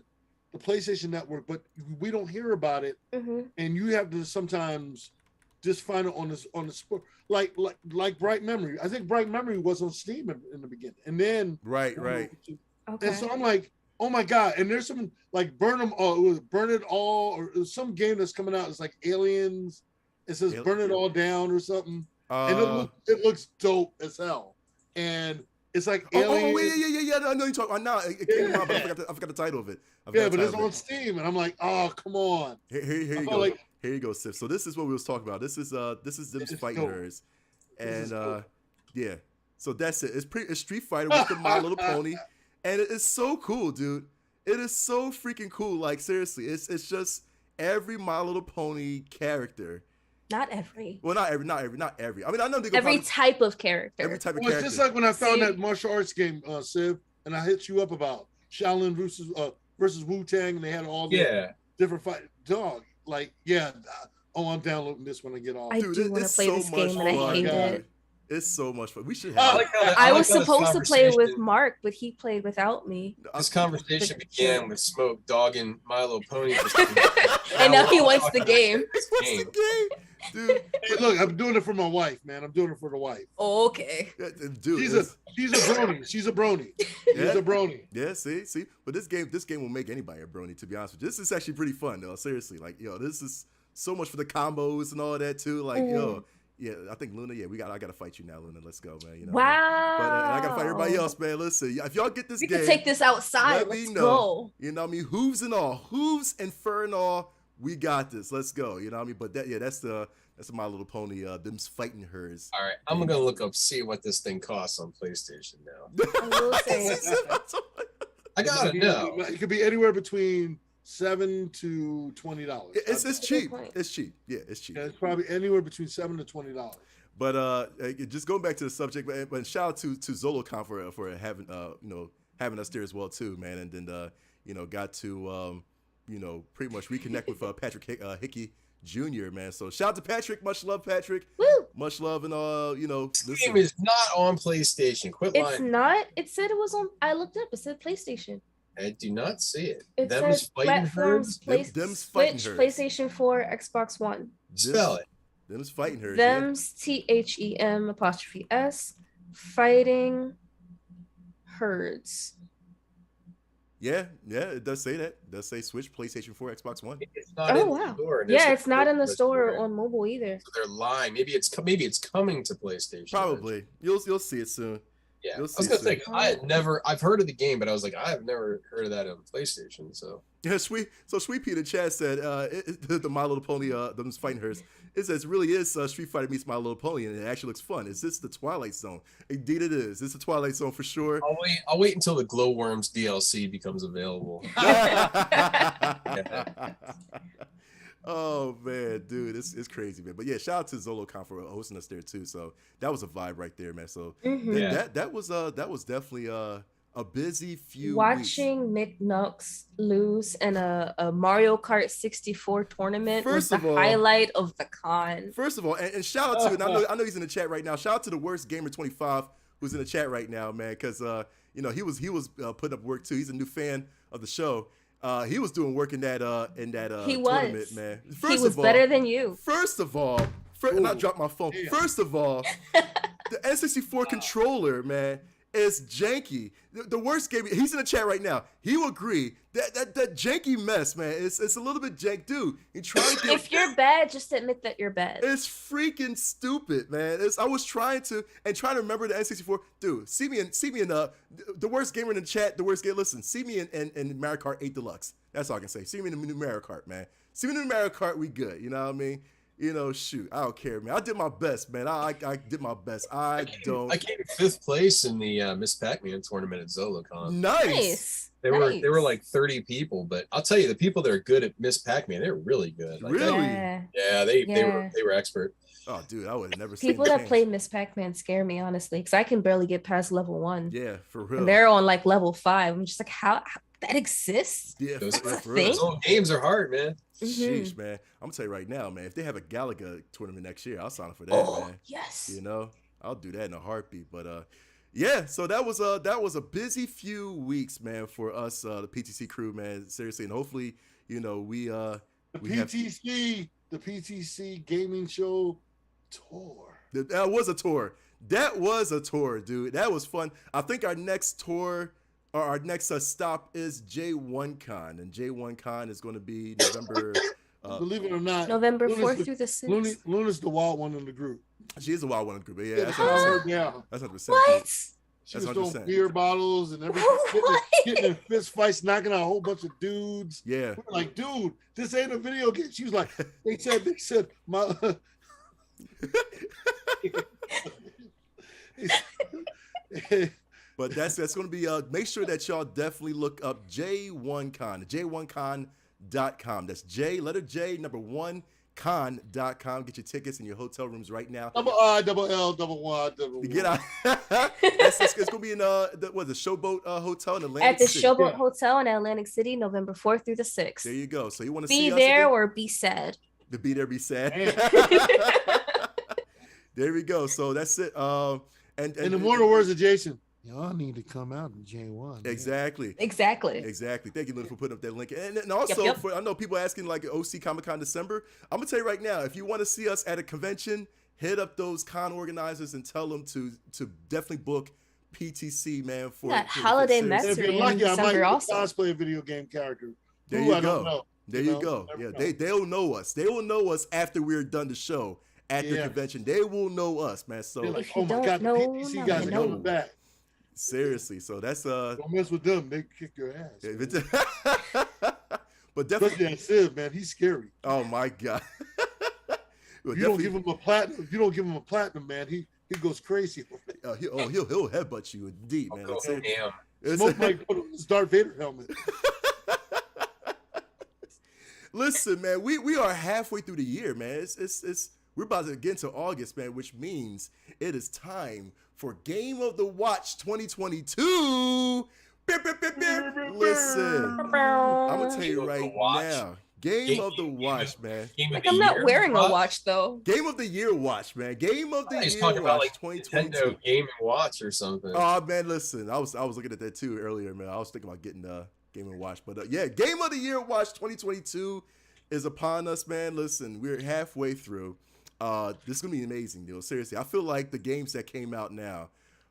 Speaker 1: the PlayStation Network, but we don't hear about it, and you have to sometimes just find it on the sport. Like Bright Memory. I think Bright Memory was on Steam in the beginning, and then
Speaker 5: right.
Speaker 2: Okay.
Speaker 1: And so I'm like, oh my God! And there's some like Burn It All, or some game that's coming out. It's like Aliens. It says Burn It All Down or something, and it looks dope as hell. And it's like Aliens.
Speaker 5: Yeah. I know you talk. Now it came out, but I forgot the title of it.
Speaker 1: But it's on Steam, and I'm like, oh, come on.
Speaker 5: Here you go. Here you go, Sif. So this is what we was talking about. This is them fighting herds, and yeah. So that's it. It's Street Fighter with the My Little Pony, and it is so cool, dude. It is so freaking cool. Like seriously, it's just every My Little Pony character.
Speaker 2: Not every.
Speaker 5: Well, not every. I mean, I know they
Speaker 2: every type of character.
Speaker 5: Every type of character.
Speaker 1: It's just like when I found that martial arts game, Civ, and I hit you up about Shaolin versus Wu-Tang, and they had all the different fight. Dog, like, I'm downloading this when I get off.
Speaker 2: I do want to play this game, and I hate it.
Speaker 5: It's so much fun. We should have.
Speaker 2: I was supposed to play with Mark, but he played without me.
Speaker 3: This conversation began with Smoke dogging My Little Pony,
Speaker 2: and now he wants the game.
Speaker 5: He wants the game. Dude,
Speaker 1: Hey, look, I'm doing it for my wife, man. I'm doing it for the wife.
Speaker 2: Oh, okay.
Speaker 5: dude,
Speaker 1: She's a brony. She's a brony. She's a brony.
Speaker 5: Yeah, see. But this game will make anybody a brony, to be honest with you. This is actually pretty fun, though. Seriously. Like, this is so much for the combos and all that, too. Like, yeah, I think Luna, I gotta fight you now, Luna. Let's go, man.
Speaker 2: Wow.
Speaker 5: But I gotta fight everybody else, man. Listen, if y'all get this
Speaker 2: we
Speaker 5: game,
Speaker 2: can take this outside. Let's go.
Speaker 5: You know what I mean? Hooves and all. Hooves and fur and all. We got this. Let's go. You know what I mean? But that's My Little Pony. Them's fighting hers.
Speaker 3: All right, I'm gonna look up, see what this thing costs on PlayStation now. I gotta know.
Speaker 1: It could be anywhere between $7 to $20.
Speaker 5: It's cheap. It's cheap. Yeah, it's cheap.
Speaker 1: Yeah, it's probably anywhere between $7 to $20.
Speaker 5: But just going back to the subject, but shout out to Zolocon for having having us there as well too, man. And then got to pretty much reconnect with Patrick Hickey Jr., man. So shout out to Patrick. Much love, Patrick.
Speaker 2: Woo!
Speaker 5: Much love, and
Speaker 3: This game is not on PlayStation. Quit lying.
Speaker 2: It's not. It said it was on. I looked up. It said PlayStation.
Speaker 3: I do not see it.
Speaker 2: It
Speaker 3: Them's
Speaker 2: says
Speaker 3: fighting
Speaker 2: platforms,
Speaker 3: herds.
Speaker 5: Them's
Speaker 2: Switch,
Speaker 5: fighting herds.
Speaker 2: PlayStation 4, Xbox One.
Speaker 3: Spell it.
Speaker 5: Them's fighting herds.
Speaker 2: Them's THEM''S fighting herds.
Speaker 5: Yeah, it does say that. It does say Switch, PlayStation 4, Xbox One.
Speaker 3: It's not in the store.
Speaker 2: Yeah, it's not in the store on mobile either.
Speaker 3: So they're lying. Maybe it's coming to PlayStation.
Speaker 5: Probably. You'll see it soon.
Speaker 3: Yeah, I was gonna think I've heard of the game, but I was like, I have never heard of that on PlayStation. So
Speaker 5: yeah, Sweet Peter Chad said the My Little Pony them's fighting hers. It says really is Street Fighter meets My Little Pony, and it actually looks fun. Is this the Twilight Zone? Indeed, it is. It's the Twilight Zone for sure.
Speaker 3: I'll wait until the Glowworms DLC becomes available.
Speaker 5: Oh man, dude, it's crazy, man. But yeah, shout out to Zolocon for hosting us there too. So that was a vibe right there, man. So that was definitely a busy few
Speaker 2: watching
Speaker 5: weeks.
Speaker 2: MCKNUX lose in a Mario Kart 64 tournament was the highlight of the con.
Speaker 5: First of all, and shout out to, and I know he's in the chat right now. Shout out to the worst gamer 25 who's in the chat right now, man, because he was putting up work too. He's a new fan of the show. He was doing work in that tournament, man.
Speaker 2: He was better than you.
Speaker 5: First of all, and I dropped my phone. Yeah. First of all, the N64 controller, man, is janky. The worst game. He's in the chat right now. He will agree that janky mess, man. It's a little bit jank, dude.
Speaker 2: If you're bad, just admit that you're bad.
Speaker 5: It's freaking stupid, man. I was trying to remember the N64. Dude, see me in the worst gamer in the chat. The worst game. Listen, see me in Mario Kart 8 Deluxe. That's all I can say. See me in the new Mario Kart, man. See me in the Mario Kart. We good. You know what I mean? Shoot, I don't care, man. I did my best, man. I did my best. I came
Speaker 3: 5th place in the Miss Pac-Man tournament at Zolocon.
Speaker 5: Nice.
Speaker 3: They were like 30 people, but I'll tell you, the people that are good at Miss Pac-Man, they're really good. Like
Speaker 5: really?
Speaker 3: They were expert.
Speaker 5: Oh, dude, I would have never seen
Speaker 2: people that play Miss Pac-Man scare me, honestly, because I can barely get past level 1.
Speaker 5: Yeah, for real.
Speaker 2: And they're on like level 5. I'm just like, how that exists?
Speaker 5: Yeah,
Speaker 3: those games are hard, man.
Speaker 5: Sheesh, man. I'm gonna tell you right now, man. If they have a Galaga tournament next year, I'll sign up for that, man.
Speaker 2: Yes.
Speaker 5: I'll do that in a heartbeat. But yeah. So that was a busy few weeks, man, for us, the PTC crew, man. Seriously, and hopefully, we
Speaker 1: the PTC Gaming Show tour.
Speaker 5: That was a tour. That was a tour, dude. That was fun. I think our next tour. Our next stop is J1Con, and J1Con is going to be November.
Speaker 1: Believe it or not,
Speaker 2: November 4th through the 6th.
Speaker 1: Luna's the wild one in the group.
Speaker 5: She is the wild one in the group, yeah. That's 100%.
Speaker 2: What?
Speaker 1: She was throwing beer bottles and everything, getting in fist fights, knocking out a whole bunch of dudes.
Speaker 5: Yeah.
Speaker 1: We were like, dude, this ain't a video game. She was like, they said my.
Speaker 5: But that's going to be, make sure that y'all definitely look up J1Con, J1Con.com. That's letter J, number 1, con.com. Get your tickets in your hotel rooms right now.
Speaker 1: Double I, double L, double Y, double Y.
Speaker 5: Get out. It's going to be in the Showboat Hotel in Atlantic City.
Speaker 2: At the Showboat Hotel in Atlantic City, November 4th through the 6th.
Speaker 5: There you go. So you want to
Speaker 2: be
Speaker 5: see
Speaker 2: there
Speaker 5: us
Speaker 2: or be sad.
Speaker 5: To be there, be sad. There we go. So that's it. And
Speaker 1: in the mortal words of Jason, Y'all need to come out in J1.
Speaker 5: Exactly. Thank you, Luna, for putting up that link. And also, I know people asking like OC Comic Con December. I'm gonna tell you right now, if you want to see us at a convention, hit up those con organizers and tell them to definitely book PTC, man. For
Speaker 2: that holiday mess.
Speaker 1: If you're lucky, I might cosplay a video game character.
Speaker 5: There you go. There you go. Yeah, they'll know us. They will know us after we're done the show at the convention. They will know us, man. So
Speaker 1: like, oh my God, the PTC guys are coming back.
Speaker 5: Seriously, so that's
Speaker 1: don't mess with them. They kick your ass.
Speaker 5: But definitely,
Speaker 1: especially that Civ, man, he's scary.
Speaker 5: Oh my God!
Speaker 1: You don't give him a platinum. If you don't give him a platinum, man, he goes crazy.
Speaker 5: He'll headbutt you indeed, man.
Speaker 1: Smoke might put his Darth Vader helmet.
Speaker 5: Listen, man, we are halfway through the year, man. We're about to get into August, man, which means it is time for Game of the Watch 2022. Listen, I'm gonna tell you right now, Game of the Watch, man.
Speaker 2: Like, I'm not wearing a watch though.
Speaker 5: Game of the Year watch, man. Game of the Year
Speaker 3: talking about
Speaker 5: watch,
Speaker 3: like
Speaker 5: 2022.
Speaker 3: Nintendo Game and Watch or something.
Speaker 5: Oh man, listen, I was looking at that too earlier, man. I was thinking about getting Game and Watch, but yeah, Game of the Year watch 2022 is upon us, man. Listen, we're halfway through. This is gonna be amazing, dude. Seriously, I feel like the games that came out now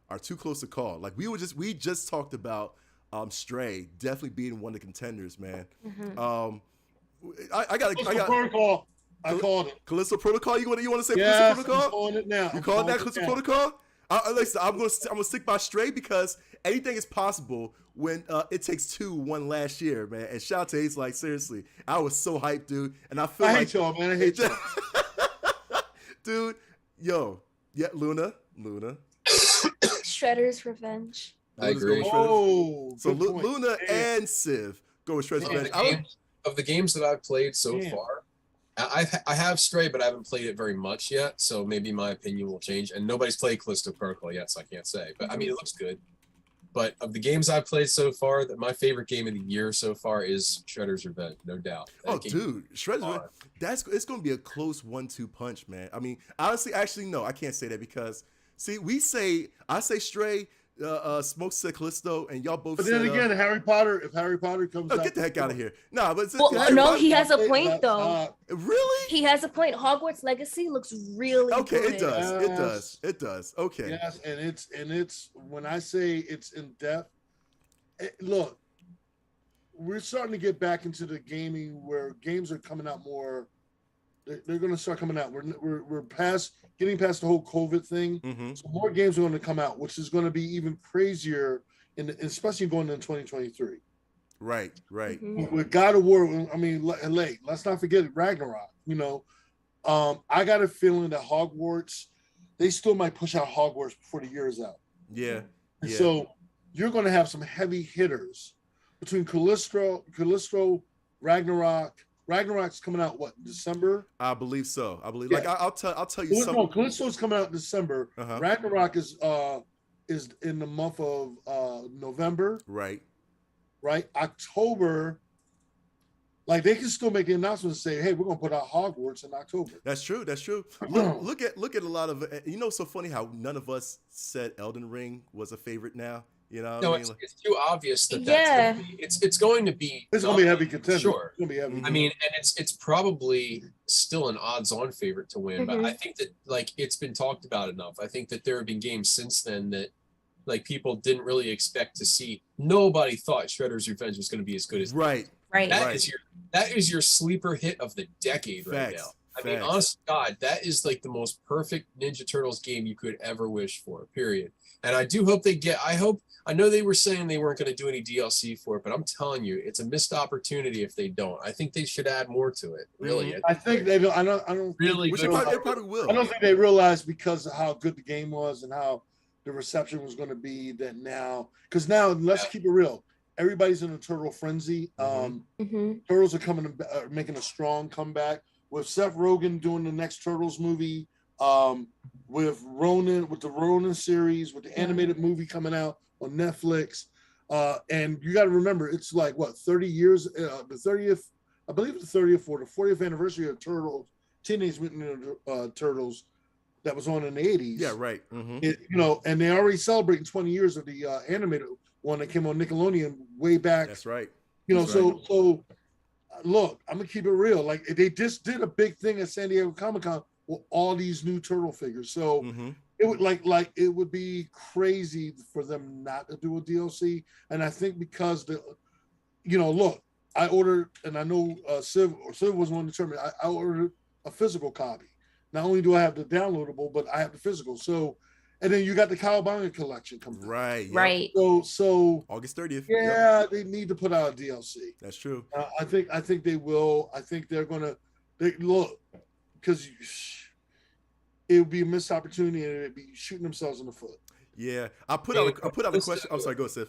Speaker 5: are too close to call. Like we just talked about Stray definitely being one of the contenders, man.
Speaker 2: Mm-hmm.
Speaker 5: I got
Speaker 1: Protocol. I called it.
Speaker 5: Callisto Protocol. You want to say
Speaker 1: yes,
Speaker 5: Callisto Protocol?
Speaker 1: I'm calling it now.
Speaker 5: You calling that Callisto Protocol? Listen, I'm gonna stick by Stray because anything is possible when It Takes Two won last year, man. And shout out to Ace, like seriously, I was so hyped, dude. And I hate
Speaker 1: y'all, man. I hate y'all.
Speaker 5: Dude, Luna.
Speaker 2: Shredder's Revenge.
Speaker 3: I agree.
Speaker 5: So Luna and Civ go with Shredder's Revenge.
Speaker 3: Of the games that I've played so far, I have Stray, but I haven't played it very much yet. So maybe my opinion will change. And nobody's played Callisto Protocol yet, so I can't say. But I mean, it looks good. But of the games I've played so far, my favorite game of the year so far is Shredder's Revenge, no doubt.
Speaker 5: Dude, Shredder's Revenge, it's going to be a close 1-2 punch, man. I mean, honestly, actually, no, I can't say that because, see, I say Stray, Smoke said Callisto, and y'all both.
Speaker 1: But then again, if Harry Potter comes out,
Speaker 5: get the heck out of here. Nah, but
Speaker 2: he has a point though.
Speaker 5: Really?
Speaker 2: He has a point. Hogwarts Legacy looks really
Speaker 5: good.
Speaker 2: It
Speaker 5: does. Okay.
Speaker 1: Yes, and it's when I say it's in depth. Look, we're starting to get back into the gaming where games are coming out more. They're going to start coming out. We're getting past the whole COVID thing.
Speaker 5: Mm-hmm.
Speaker 1: So more games are going to come out, which is going to be even crazier, especially going into 2023.
Speaker 5: Right.
Speaker 2: Mm-hmm.
Speaker 1: With God of War, I mean, let's not forget Ragnarok. I got a feeling that Hogwarts, they still might push out Hogwarts before the year is out.
Speaker 5: Yeah.
Speaker 1: So you're going to have some heavy hitters between Callisto, Ragnarok. Ragnarok's coming out in December?
Speaker 5: I believe so. Like I'll tell you something.
Speaker 1: No, Callisto's coming out in December.
Speaker 5: Uh-huh.
Speaker 1: Ragnarok is in the month of November.
Speaker 5: Right.
Speaker 1: October. Like they can still make the announcement and say, "Hey, we're gonna put out Hogwarts in October."
Speaker 5: That's true. Look at a lot of. It's so funny how none of us said Elden Ring was a favorite now.
Speaker 3: It's too obvious that it's going to be.
Speaker 1: It's going to be a heavy contender.
Speaker 3: Sure.
Speaker 1: It's going to be heavy.
Speaker 3: I mean, and it's probably still an odds-on favorite to win, but I think that it's been talked about enough. I think that there have been games since then that people didn't really expect to see. Nobody thought Shredder's Revenge was going to be as good as
Speaker 5: right.
Speaker 3: That is your sleeper hit of the decade right now. I mean, honest to God, that is the most perfect Ninja Turtles game you could ever wish for, period. And I do hope I know they were saying they weren't going to do any DLC for it, but I'm telling you, it's a missed opportunity if they don't. I think they should add more to it, really.
Speaker 1: I think they don't. I don't
Speaker 3: really.
Speaker 5: They probably will.
Speaker 1: I don't think they realized because of how good the game was and how the reception was going to be that now. Because now, let's keep it real. Everybody's in a turtle frenzy. Turtles are making a strong comeback with Seth Rogen doing the next Turtles movie. With the Ronin series, with the animated movie coming out on Netflix, and you got to remember, it's 30 years, the 30th, I believe the 30th or the 40th anniversary of Teenage Mutant Turtles that was on in the 80s.
Speaker 5: Yeah, right.
Speaker 1: You know, and they're already celebrating 20 years of the animated one that came on Nickelodeon way back.
Speaker 5: That's right.
Speaker 1: You know, so look, I'm gonna keep it real. Like they just did a big thing at San Diego Comic-Con with all these new turtle figures. So it would like it would be crazy for them not to do a DLC. And I think because look, I ordered, and I know Civ was one determined. I ordered a physical copy. Not only do I have the downloadable, but I have the physical. So, and then you got the Cowabunga collection coming.
Speaker 5: Right. Yep.
Speaker 2: Right.
Speaker 1: So
Speaker 5: August 30th.
Speaker 1: Yeah,
Speaker 5: yep.
Speaker 1: They need to put out a DLC.
Speaker 5: That's true.
Speaker 1: I think they will. I think they're gonna. Look, because it would be a missed opportunity, and it'd be shooting themselves in the foot.
Speaker 5: Yeah, I put out a question. I'm sorry, go Sif.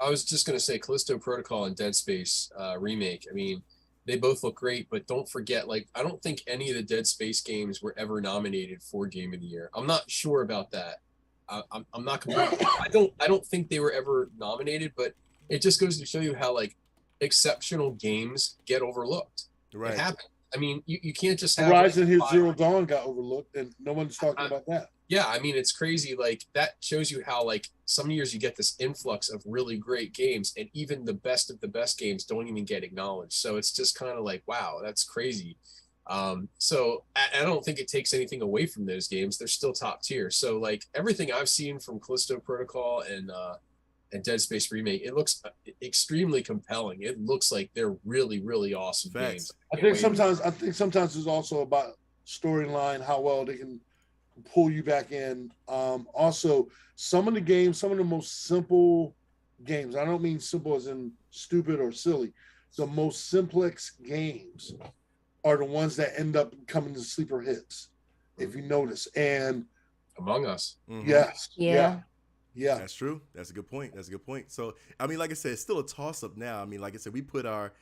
Speaker 3: I was just gonna say Callisto Protocol and Dead Space remake. I mean, they both look great, but don't forget, like, I don't think any of the Dead Space games were ever nominated for Game of the Year. I'm not sure about that. I'm not completely, I don't think they were ever nominated, but it just goes to show you how like exceptional games get overlooked.
Speaker 5: Right.
Speaker 3: It happens. I mean, you can't just have
Speaker 1: Horizon Zero Dawn got overlooked, and no one's talking about that.
Speaker 3: Yeah, I mean, it's crazy. Like, that shows you how, like, some years you get this influx of really great games, and even the best of the best games don't even get acknowledged. So it's just kind of like, wow, that's crazy. So I don't think it takes anything away from those games. They're still top tier. So, like, everything I've seen from Callisto Protocol and Dead Space Remake, it looks extremely compelling. It looks like they're really, really awesome games.
Speaker 1: I think sometimes it's also about storyline, how well they can pull you back in. Also, some of the most simple games, I don't mean simple as in stupid or silly, the most simplex games are the ones that end up becoming the sleeper hits, if you notice. And
Speaker 3: Among Us.
Speaker 1: Yes.
Speaker 2: Yeah.
Speaker 5: That's true. That's a good point. So, I mean, like I said, it's still a toss-up now. I mean, like I said, we put our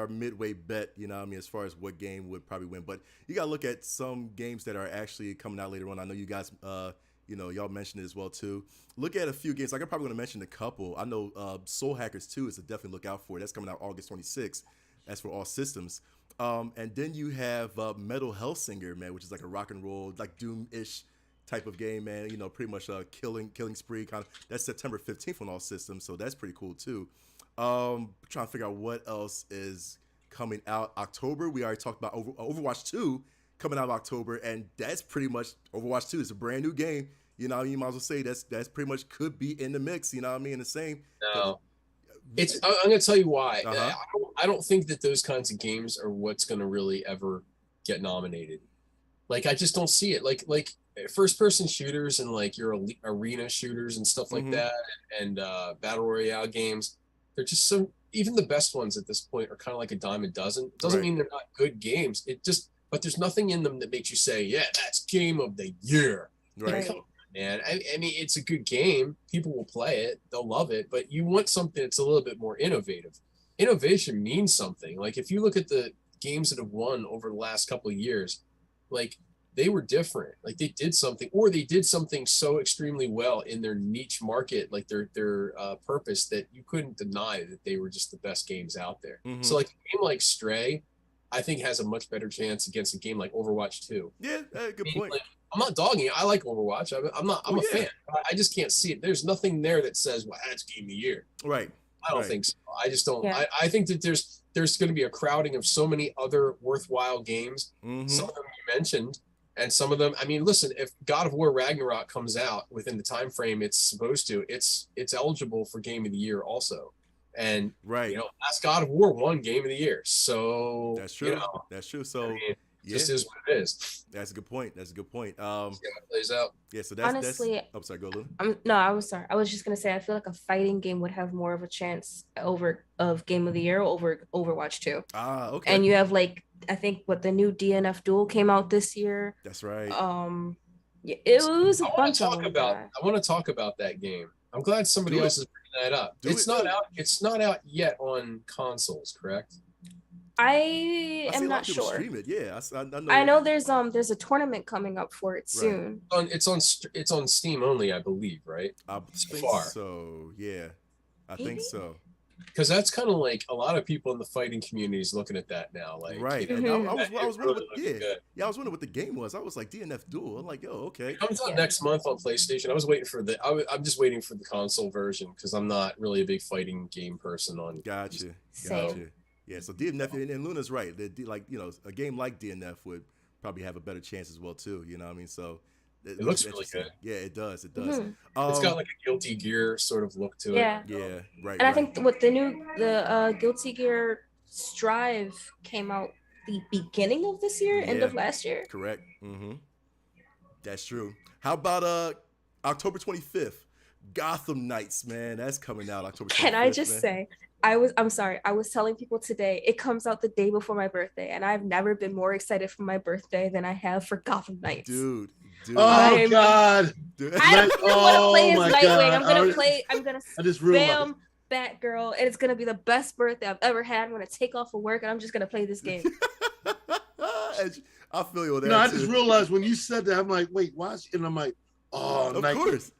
Speaker 5: midway bet, you know what I mean, as far as what game would probably win. But you got to look at some games that are actually coming out later on. I know you guys, y'all mentioned it as well, too. Look at a few games. Like, I'm probably going to mention a couple. I know Soul Hackers 2 is a definitely look out for. That's coming out August 26th. That's for all systems. And then you have Metal Hellsinger, man, which is like a rock and roll, like Doom-ish type of game, man. You know, pretty much a killing spree kind of. That's September 15th on all systems, so that's pretty cool, too. Trying to figure out what else is coming out. October, we already talked about Overwatch 2 coming out of October, and that's pretty much Overwatch 2 is a brand new game. You know, you might as well say that's pretty much could be in the mix. You know what I mean? The same.
Speaker 3: No, I'm going to tell you why. I don't think that those kinds of games are what's going to really ever get nominated. Like, I just don't see it. Like first-person shooters and like your arena shooters and stuff like that, and battle royale games. They're just even the best ones at this point are kind of like a dime a dozen. It doesn't mean they're not good games. But there's nothing in them that makes you say, yeah, that's game of the year.
Speaker 5: Right.
Speaker 3: Come on, man. I mean, it's a good game. People will play it. They'll love it. But you want something that's a little bit more innovative. Innovation means something. Like, if you look at the games that have won over the last couple of years, like, they were different. Like, they did something so extremely well in their niche market, like their purpose, that you couldn't deny that they were just the best games out there. So, like, a game like Stray, I think has a much better chance against a game like Overwatch 2.
Speaker 5: Yeah, good point.
Speaker 3: Like, I'm not dogging it. I like Overwatch. I'm a fan. I just can't see it. There's nothing there that says, well, that's game of the year.
Speaker 5: Right.
Speaker 3: I don't think so. I just don't. Yeah. I think that there's going to be a crowding of so many other worthwhile games. Some of them you mentioned. And some of them, I mean, listen, if God of War Ragnarok comes out within the time frame it's supposed to, it's eligible for Game of the Year also. And you know, that's God of War won Game of the Year. So
Speaker 5: that's true. You know, that's true. So
Speaker 3: I mean, just is what it is.
Speaker 5: That's a good point. See
Speaker 3: how it plays out.
Speaker 5: Yeah, so that's
Speaker 2: honestly.
Speaker 5: Oh, sorry, go Lou.
Speaker 2: I was sorry. I was just gonna say I feel like a fighting game would have more of a chance of Game of the Year over Overwatch 2.
Speaker 5: Okay.
Speaker 2: And you have like I think the new DNF Duel came out this year.
Speaker 5: That's right.
Speaker 2: Yeah, it was a bunch of them.
Speaker 3: I want to talk about that game. I'm glad somebody else is bringing that up. It's not out yet on consoles, correct?
Speaker 2: I am not sure.
Speaker 5: Stream it. Yeah,
Speaker 2: I know there's a tournament coming up for it soon.
Speaker 3: It's on Steam only, I believe, right?
Speaker 5: I think so. Yeah, I think so.
Speaker 3: because that's kind of like a lot of people in the fighting community is looking at that now. Like,
Speaker 5: right.
Speaker 3: you
Speaker 5: And
Speaker 3: know,
Speaker 5: I was wondering
Speaker 3: really
Speaker 5: I was wondering what the game was. I was like DNF Duel. I'm like, yo, okay.
Speaker 3: it comes out next month on PlayStation. I was waiting for I'm just waiting for the console version because I'm not really a big fighting game person on.
Speaker 5: Gotcha.
Speaker 2: Same.
Speaker 5: Yeah, so DNF and Luna's right. Like, you know, a game like DNF would probably have a better chance as well too. You know what I mean? So
Speaker 3: it looks really good.
Speaker 5: Yeah, it does. It does.
Speaker 3: It's got like a Guilty Gear sort of look to
Speaker 2: Yeah.
Speaker 3: it.
Speaker 5: Yeah, right.
Speaker 2: And I think what the Guilty Gear Strive came out the beginning of this year, end of last year.
Speaker 5: Correct. That's true. How about October 25th? Gotham Knights, man. That's coming out October 25th.
Speaker 2: Can I just say, I'm sorry, I was telling people today, it comes out the day before my birthday, and I've never been more excited for my birthday than I have for Gotham Knights.
Speaker 5: Dude.
Speaker 1: Oh God!
Speaker 5: Dude.
Speaker 2: I don't want to play as Nightwing.
Speaker 1: God.
Speaker 2: I'm gonna
Speaker 1: just
Speaker 2: spam Batgirl, and it's gonna be the best birthday I've ever had. I'm gonna take off of work, and I'm just gonna play this game.
Speaker 5: I feel you on that.
Speaker 1: No, I just realized when you said that, I'm like, wait, why? And I'm like, oh,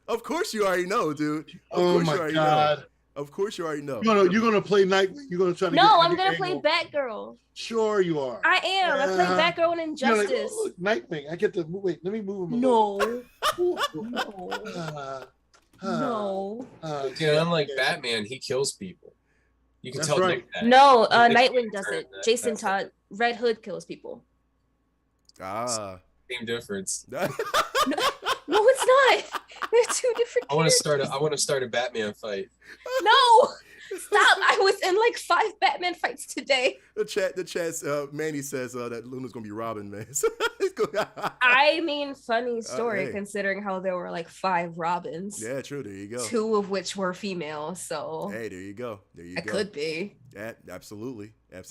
Speaker 5: of course, you already know, dude.
Speaker 1: Oh my God!
Speaker 5: Of course, you already know.
Speaker 1: You're gonna play Nightwing. You're gonna try to.
Speaker 2: No, I'm gonna play Batgirl.
Speaker 1: Sure, you are.
Speaker 2: I am. I played Batgirl in Injustice.
Speaker 1: Like, oh, look, Nightwing. I get to wait. Let me move him.
Speaker 2: No.
Speaker 3: Yeah, unlike Batman, he kills people. You can tell.
Speaker 1: Right.
Speaker 2: No, Nightwing doesn't. Jason Todd, Red Hood kills people.
Speaker 3: Same difference.
Speaker 2: No, it's not. They're two different.
Speaker 3: I want to start a Batman fight.
Speaker 2: No, stop! I was in like 5 Batman fights today.
Speaker 5: The chat. Manny says that Luna's gonna be Robin, man.
Speaker 2: I mean, funny story considering how there were like 5 Robins.
Speaker 5: Yeah, true. There you go.
Speaker 2: 2 of which were female. So
Speaker 5: hey, there you go.
Speaker 2: I could be.
Speaker 5: Yeah, absolutely. Yeah,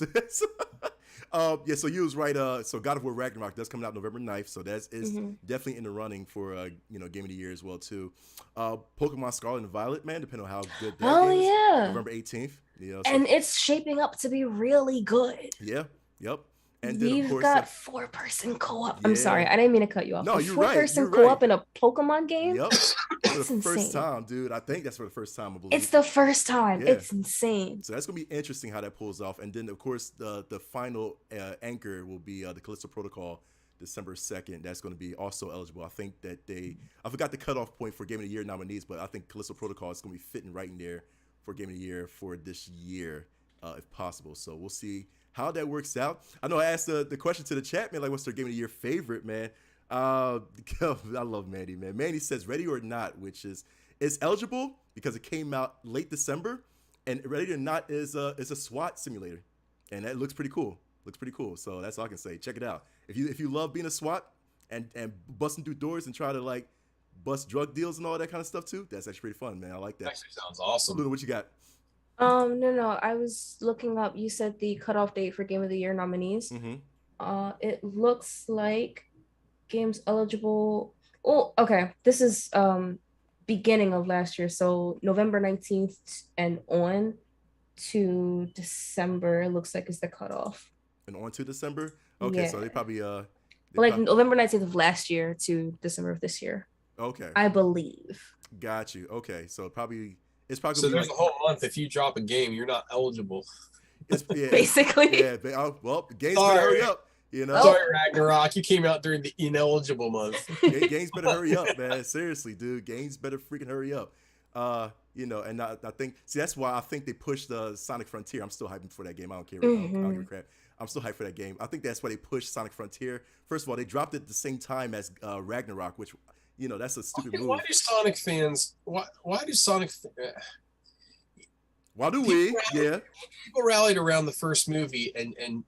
Speaker 5: so you was right. So God of War Ragnarok does come out November 9th, so that is definitely in the running for Game of the Year as well too. Pokemon Scarlet and Violet, man, depending on how good that game is. November 18th. You know, so.
Speaker 2: And it's shaping up to be really good.
Speaker 5: Yeah. Yep. And
Speaker 2: then,
Speaker 5: of course,
Speaker 2: got 4-person co-op. I'm sorry, I didn't mean to cut you off.
Speaker 5: No, you're right.
Speaker 2: 4-person co-op in a Pokemon game.
Speaker 5: Yep.
Speaker 2: That's
Speaker 5: for the
Speaker 2: insane.
Speaker 5: first time, dude. I think that's for the first time, I believe.
Speaker 2: It's the first time.
Speaker 5: Yeah.
Speaker 2: It's insane.
Speaker 5: So that's gonna be interesting how that pulls off. And then of course the final anchor will be the Callisto Protocol, December 2nd. That's going to be also eligible. I think that I forgot the cutoff point for Game of the Year nominees, but I think Callisto Protocol is going to be fitting right in there for Game of the Year for this year, if possible. So we'll see how that works out. I know I asked the question to the chat, man, like what's their Game of the Year favorite, man? I love Mandy, man. Mandy says Ready or Not, which is eligible because it came out late December, and Ready or Not is a SWAT simulator, and that looks pretty cool. So that's all I can say. Check it out. If you love being a SWAT and busting through doors and try to like bust drug deals and all that kind of stuff too, that's actually pretty fun, man. I like that.
Speaker 3: Actually sounds awesome.
Speaker 5: Luna, what you got?
Speaker 2: No. I was looking up. You said the cutoff date for Game of the Year nominees. It looks like games eligible. Oh, okay. This is beginning of last year, so November 19th and on to December. It looks like is the cutoff.
Speaker 5: And on to December. Okay, yeah. So they probably
Speaker 2: November 19th of last year to December of this year.
Speaker 5: Okay.
Speaker 2: I believe.
Speaker 5: Got you. Okay, so it's probably
Speaker 3: so there's a whole month. If you drop a game, you're not eligible.
Speaker 2: Basically.
Speaker 5: Yeah. Well, the games better hurry up. You know.
Speaker 3: Sorry, Ragnarok. You came out during the ineligible month.
Speaker 5: Games better hurry up, man. Seriously, dude. Games better freaking hurry up. And I think that's why I think they pushed the Sonic Frontier. I'm still hyping for that game. I don't care. I don't give a crap. I'm still hyped for that game. I think that's why they pushed Sonic Frontier. First of all, they dropped it at the same time as Ragnarok, which, that's a stupid move.
Speaker 3: Why do Sonic fans? Why do Sonic?
Speaker 5: Why do we? Yeah.
Speaker 3: People rallied around the first movie and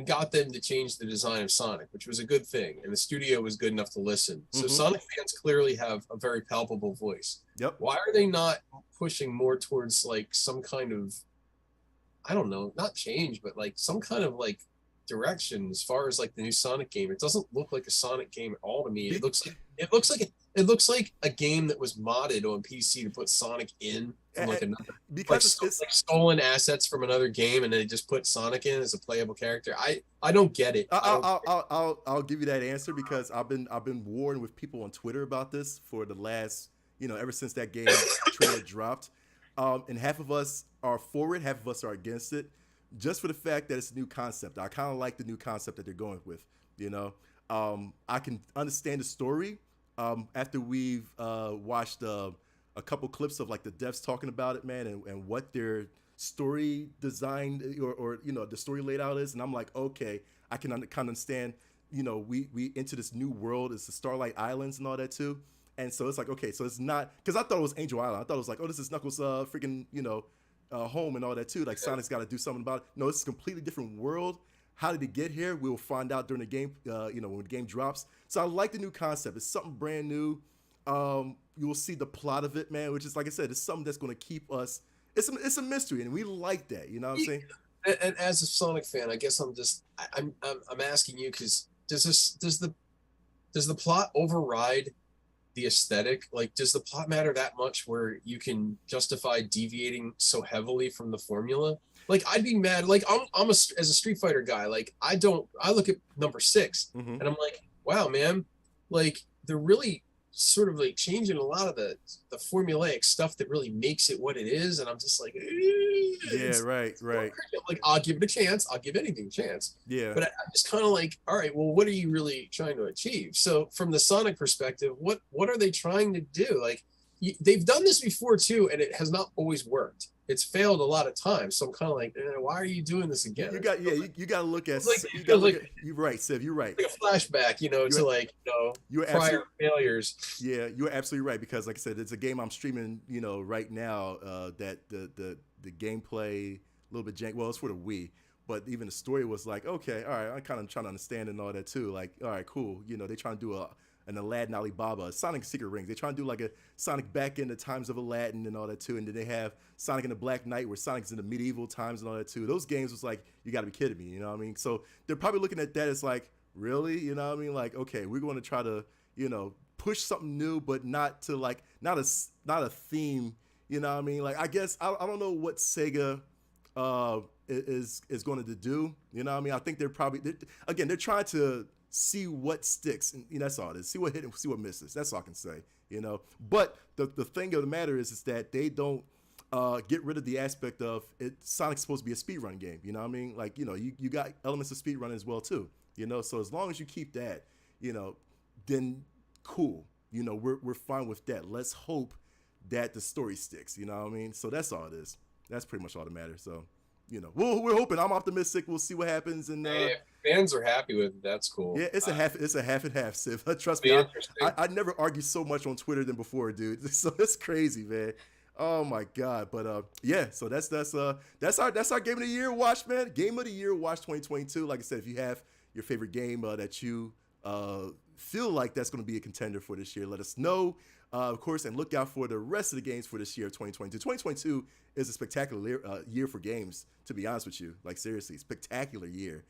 Speaker 3: got them to change the design of Sonic, which was a good thing, and the studio was good enough to listen. So Sonic fans clearly have a very palpable voice.
Speaker 5: Yep.
Speaker 3: Why are they not pushing more towards like some kind of, I don't know, not change, but like some kind of like direction as far as like the new Sonic game? It doesn't look like a Sonic game at all to me. It looks like a game that was modded on PC to put Sonic in from like another, because it's like stolen assets from another game, and they just put Sonic in as a playable character. I don't get it.
Speaker 5: I'll give you that answer because I've been warring with people on Twitter about this for the last, ever since that game trailer dropped. And half of us are for it, half of us are against it, just for the fact that it's a new concept. I kind of like the new concept that they're going with. You know, I can understand the story after we've watched a couple clips of like the devs talking about it, man, and what their story designed or you know the story laid out is, and I'm like, okay, I can kind of understand. You know, we into this new world. It's the Starlight Islands and all that too. And so it's like, okay, so it's not, because I thought it was Angel Island. I thought it was like, oh, this is Knuckles' freaking, you know, home and all that too. Like Sonic's got to do something about it. No, it's a completely different world. How did it get here? We'll find out during the game, you know, when the game drops. So I like the new concept. It's something brand new. You will see the plot of it, man, which is, like I said, it's something that's going to keep us. It's a mystery, and we like that. You know what I'm saying?
Speaker 3: And as a Sonic fan, I guess I'm asking you because does the plot override the aesthetic? Like, does the plot matter that much where you can justify deviating so heavily from the formula? Like, I'd be mad. Like, as a Street Fighter guy, like, I look at number 6 and I'm like, wow, man, like, they're really sort of like changing a lot of the formulaic stuff that really makes it what it is. And I'm just like,
Speaker 5: yeah, right.
Speaker 3: Like, I'll give it a chance. I'll give anything a chance.
Speaker 5: Yeah.
Speaker 3: But I'm just kind of like, all right, well, what are you really trying to achieve? So from the Sonic perspective, what are they trying to do? Like, they've done this before too, and it has not always worked. It's failed a lot of times. So I'm kind of like, why are you doing this again?
Speaker 5: You got to look at. You're right, Civ. You're right.
Speaker 3: Like a flashback, you know, to like, you know, prior failures.
Speaker 5: Yeah, you're absolutely right, because like I said, it's a game I'm streaming, you know, right now. That the gameplay a little bit jank. Well, it's for the Wii, but even the story was like, okay, all right, I'm kind of trying to understand and all that too. Like, all right, cool. You know, they trying to do an Aladdin Alibaba, Sonic Secret Rings. They're trying to do like a Sonic back in the times of Aladdin and all that too. And then they have Sonic in the Black Knight, where Sonic's in the medieval times and all that too. Those games was like, you got to be kidding me, you know what I mean? So they're probably looking at that as like, really, you know what I mean? Like, okay, we're going to try to, you know, push something new, but not to like, not a theme, you know what I mean? Like, I guess I don't know what Sega is going to do, you know what I mean? I think they're trying to see what sticks, and you know, that's all it is. See what hit and see what misses. That's all I can say, you know. But the thing of the matter is that they don't get rid of the aspect of it. Sonic's supposed to be a speedrun game, you know what I mean? Like, you know, you got elements of speedrun as well too, you know. So as long as you keep that, you know, then cool, you know, we're fine with that. Let's hope that the story sticks, you know what I mean? So that's all it is. That's pretty much all that matters. So, you know, we're hoping. I'm optimistic. We'll see what happens. And
Speaker 3: fans are happy with it. That's cool.
Speaker 5: Yeah, it's a half and half, Civ. Trust me. I never argue so much on Twitter than before, dude. So it's crazy, man. Oh my God. But yeah. So that's our Game of the Year watch, man. Game of the Year watch 2022. Like I said, if you have your favorite game that you feel like that's going to be a contender for this year, let us know. Of course, and look out for the rest of the games for this year, 2022. 2022 is a spectacular year for games, to be honest with you. Like, seriously, spectacular year.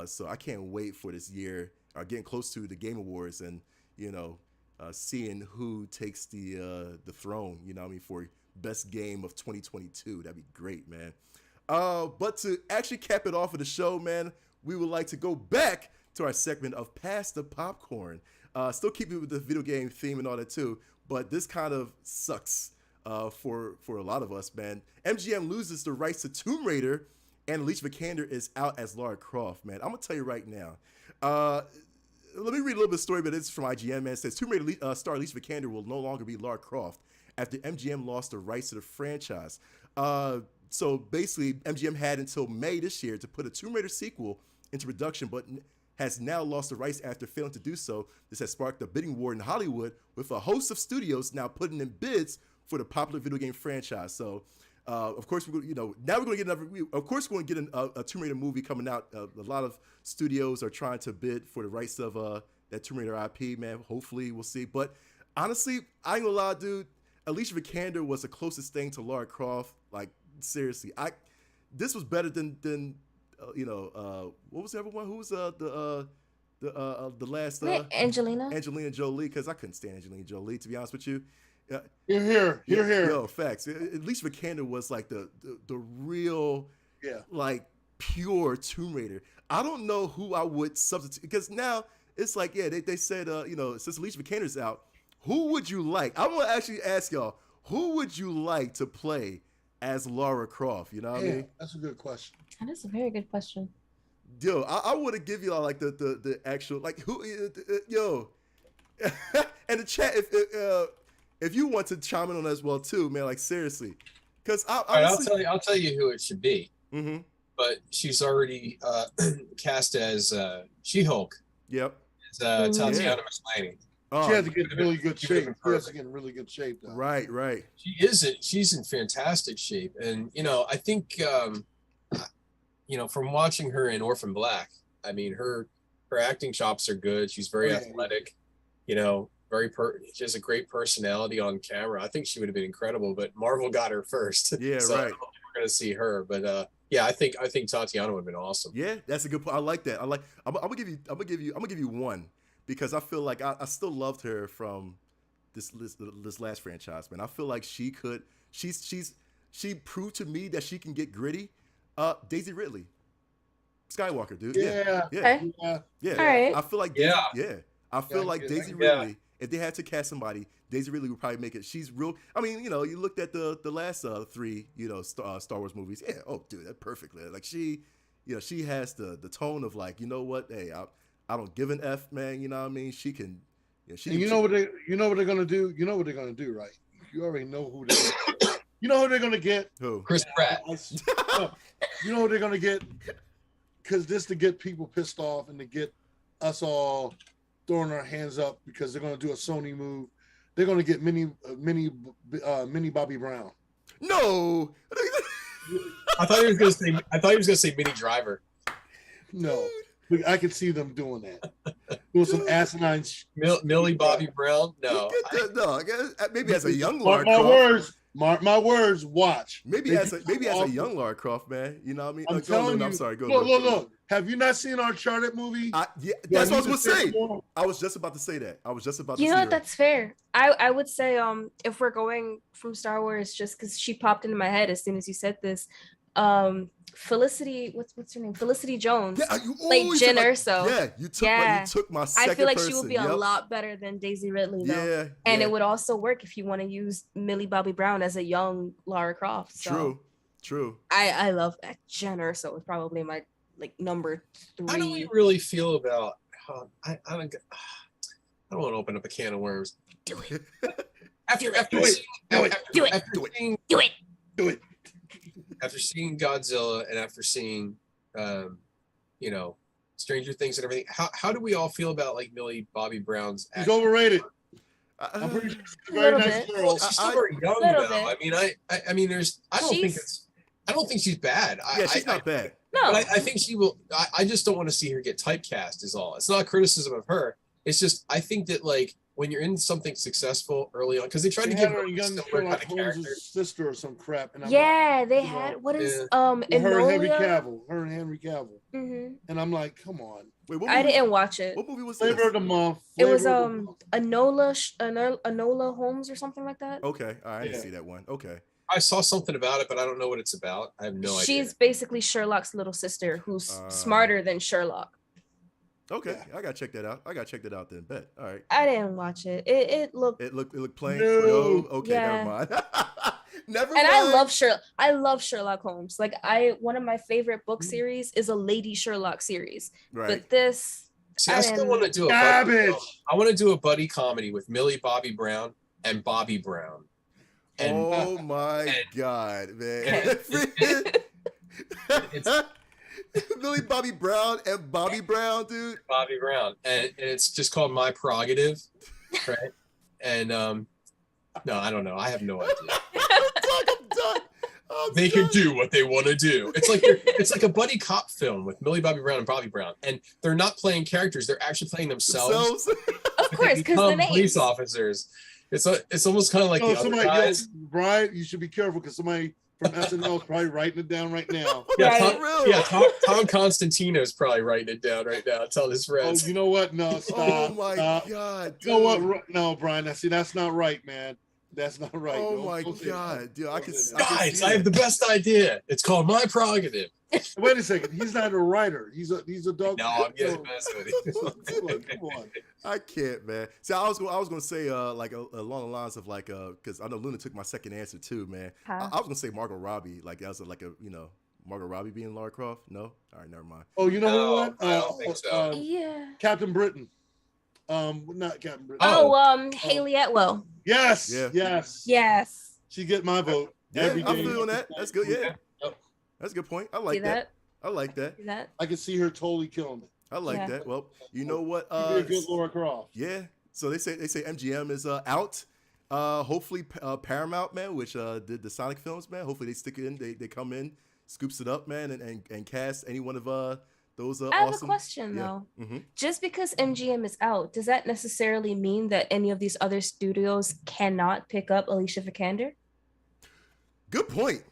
Speaker 5: So I can't wait for this year, getting close to the Game Awards and, you know, seeing who takes the throne, you know what I mean, for best game of 2022. That'd be great, man. But to actually cap it off of the show, man, we would like to go back to our segment of Pass the Popcorn. Still keep it with the video game theme and all that too, but this kind of sucks for a lot of us, man. MGM loses the rights to Tomb Raider, and Alicia Vikander is out as Lara Croft, man. I'm gonna tell you right now. Let me read a little bit of story, but it's from IGN, man. It says Tomb Raider star Alicia Vikander will no longer be Lara Croft after MGM lost the rights to the franchise. So basically, MGM had until May this year to put a Tomb Raider sequel into production, but has now lost the rights after failing to do so. This has sparked a bidding war in Hollywood, with a host of studios now putting in bids for the popular video game franchise. So, of course, we're going to get a Tomb Raider movie coming out. A lot of studios are trying to bid for the rights of that Tomb Raider IP, man. Hopefully, we'll see. But honestly, I ain't gonna lie, dude. Alicia Vikander was the closest thing to Lara Croft. Like, seriously, this was better than what was the other one? Who was the last Angelina Jolie? Because I couldn't stand Angelina Jolie, to be honest with you.
Speaker 1: Here.
Speaker 5: Yo, facts. At least Vikander was like the real, like pure Tomb Raider. I don't know who I would substitute, because now it's like, they said, since Alicia Vikander's out, who would you like? I want to actually ask y'all, who would you like to play as Lara Croft? You know what I mean?
Speaker 1: That's a good question.
Speaker 2: That is a very good question.
Speaker 5: Yo, I want to give y'all like the actual like who yo, and the chat if you want to chime in on that as well too, man. Like seriously, because
Speaker 3: I'll tell you who it should be.
Speaker 5: Mm-hmm.
Speaker 3: But she's already cast as She-Hulk.
Speaker 5: Yep.
Speaker 3: As Tatiana Maslany.
Speaker 1: Oh, she had to get in really good shape. She has to get in really good shape, though.
Speaker 5: Right.
Speaker 3: She's in fantastic shape, and I think from watching her in Orphan Black, I mean her acting chops are good. She's very athletic. She has a great personality on camera. I think she would have been incredible, but Marvel got her first.
Speaker 5: Yeah,
Speaker 3: so
Speaker 5: right.
Speaker 3: I don't think we're gonna see her, but I think Tatiana would have been awesome.
Speaker 5: Yeah, that's a good point. I like that. I'm gonna give you one because I feel like I still loved her from this last franchise, man. I feel like she proved to me that she can get gritty. Daisy Ridley, Skywalker, dude. Yeah.
Speaker 2: All right.
Speaker 5: I feel like Daisy Ridley. If they had to cast somebody, Daisy Ridley would probably make it. She's real. I mean, you looked at the last three, Star Wars movies. Yeah. Oh, dude, that's perfectly. Like she has the tone of like, you know what? Hey, I don't give an F, man. You know what I mean? She can. Yeah,
Speaker 1: you know what they're gonna do? You know what they're gonna do, right? You already know who they. You know who they're gonna get?
Speaker 5: Who?
Speaker 3: Chris Pratt.
Speaker 1: You know what they're gonna get? Because this to get people pissed off and to get us all throwing our hands up because they're gonna do a Sony move. They're gonna get mini Bobby Brown.
Speaker 5: No.
Speaker 3: I thought he was gonna say Mini Driver.
Speaker 1: No, I could see them doing that. Doing some asinine.
Speaker 3: Millie Bobby Brown. No.
Speaker 5: I guess maybe as a young
Speaker 1: Lara
Speaker 5: Lara Croft.
Speaker 1: Mark my words. Watch.
Speaker 5: Maybe as a young Lara Croft, man. You know what I mean?
Speaker 1: I'm telling you.
Speaker 5: I'm sorry. Go.
Speaker 1: Look. Have you not seen our Uncharted movie?
Speaker 5: That's what I was going to say. I was just about to say that.
Speaker 2: You know what? That's fair. I would say if we're going from Star Wars, just because she popped into my head as soon as you said this, Felicity, what's her name? Felicity Jones, Jyn Erso.
Speaker 5: Yeah, you took my second
Speaker 2: I feel like
Speaker 5: person.
Speaker 2: she would be a lot better than Daisy Ridley, though. And it would also work if you want to use Millie Bobby Brown as a young Lara Croft. So. True. I love that. Jyn Erso is probably my number 3.
Speaker 3: How do we really feel about? I don't want to open up a can of worms.
Speaker 2: Do it.
Speaker 3: Do it. After seeing Godzilla and after seeing, Stranger Things and everything, how do we all feel about Millie Bobby Brown's acting?
Speaker 1: She's overrated. I'm pretty sure she's a very nice girl.
Speaker 3: She's still very young though. I mean, I don't think she's bad.
Speaker 5: She's not bad.
Speaker 2: No,
Speaker 3: but I think she will. I just don't want to see her get typecast. Is all. It's not a criticism of her. It's just I think that when you're in something successful early on, because they tried to give her a young
Speaker 1: Sherlock Holmes' sister or some crap. And
Speaker 2: they had what is
Speaker 1: her and Henry Cavill.
Speaker 2: Mm-hmm.
Speaker 1: And I'm like, come on.
Speaker 2: Wait, I didn't watch it.
Speaker 5: What movie was
Speaker 1: this? Flavor of the Month.
Speaker 2: It was Enola Holmes or something like that.
Speaker 5: Okay, I didn't see that one. Okay.
Speaker 3: I saw something about it, but I don't know what it's about. I have no idea.
Speaker 2: She's basically Sherlock's little sister who's smarter than Sherlock.
Speaker 5: Okay, I gotta check that out. Then bet. All right.
Speaker 2: I didn't watch it. It looked
Speaker 5: plain.
Speaker 1: No.
Speaker 5: Okay, never mind. Never
Speaker 2: mind.
Speaker 5: And
Speaker 2: I love Sherlock Holmes. One of my favorite book series is a Lady Sherlock series.
Speaker 5: Right.
Speaker 2: But this.
Speaker 3: See, I still want to do I want to do a buddy comedy with Millie Bobby Brown and Bobby Brown.
Speaker 5: And, my God, man.
Speaker 3: It's
Speaker 5: Millie Bobby Brown and Bobby Brown, dude.
Speaker 3: Bobby Brown. And it's just called My Prerogative, right? And no, I don't know. I have no idea.
Speaker 5: I'm done.
Speaker 3: They can do what they want to do. It's like a buddy cop film with Millie Bobby Brown and Bobby Brown, and they're not playing characters; they're actually playing themselves.
Speaker 2: Of course, because the names.
Speaker 3: Police officers. It's almost kind of like the other guys.
Speaker 1: Brian, you should be careful because somebody from SNL is probably writing it down right now.
Speaker 3: Tom Constantino is probably writing it down right now. Tell his friends.
Speaker 1: Oh, you know what? No, stop.
Speaker 5: Oh my
Speaker 1: stop.
Speaker 5: God. Dude.
Speaker 1: You know what? No, Brian. That's not right, man. That's not right.
Speaker 5: Oh
Speaker 1: Don't-
Speaker 5: my
Speaker 1: don't say
Speaker 5: God,
Speaker 1: that.
Speaker 5: dude! I
Speaker 1: Don't
Speaker 5: can
Speaker 1: say that.
Speaker 3: Guys,
Speaker 5: see
Speaker 3: I have the
Speaker 5: that.
Speaker 3: best idea. It's called My Prerogative.
Speaker 1: Wait a second. He's not a writer. He's a dog.
Speaker 3: No, I'm getting messed with it.
Speaker 1: Come on.
Speaker 5: I can't, man. See, I was gonna say like along the lines of like because I know Luna took my second answer too, man.
Speaker 2: Huh?
Speaker 5: I was gonna say Margot Robbie, like that was like a Margot Robbie being Lara Croft. No, all right, never mind.
Speaker 1: Oh, you know
Speaker 3: No,
Speaker 1: what?
Speaker 3: I don't think so.
Speaker 2: Yeah.
Speaker 1: Captain Britain. Not Captain Britain.
Speaker 2: Oh, Haley Atwell.
Speaker 1: Yes.
Speaker 5: Yeah.
Speaker 1: Yes.
Speaker 2: Yes.
Speaker 1: She get my vote.
Speaker 5: Yeah,
Speaker 1: every
Speaker 5: I'm
Speaker 1: day.
Speaker 5: feeling that. That's good. Yeah,
Speaker 1: Yep.
Speaker 5: that's a good point. I
Speaker 2: See
Speaker 5: like that.
Speaker 2: that?
Speaker 5: I like that.
Speaker 2: See that?
Speaker 1: I can see her totally killing it.
Speaker 5: I like
Speaker 2: Yeah.
Speaker 5: that. Well, you know what?
Speaker 1: She'd be a good Laura Croft.
Speaker 5: Yeah. So they say MGM is out. Hopefully Paramount, man, which did the Sonic films, man. Hopefully they stick it in. They come in, scoops it up, man, and cast any one of those
Speaker 2: I have
Speaker 5: awesome.
Speaker 2: a question
Speaker 5: Yeah.
Speaker 2: though.
Speaker 5: Mhm.
Speaker 2: Just because MGM is out, does that necessarily mean that any of these other studios cannot pick up Alicia Vikander?
Speaker 5: Good point.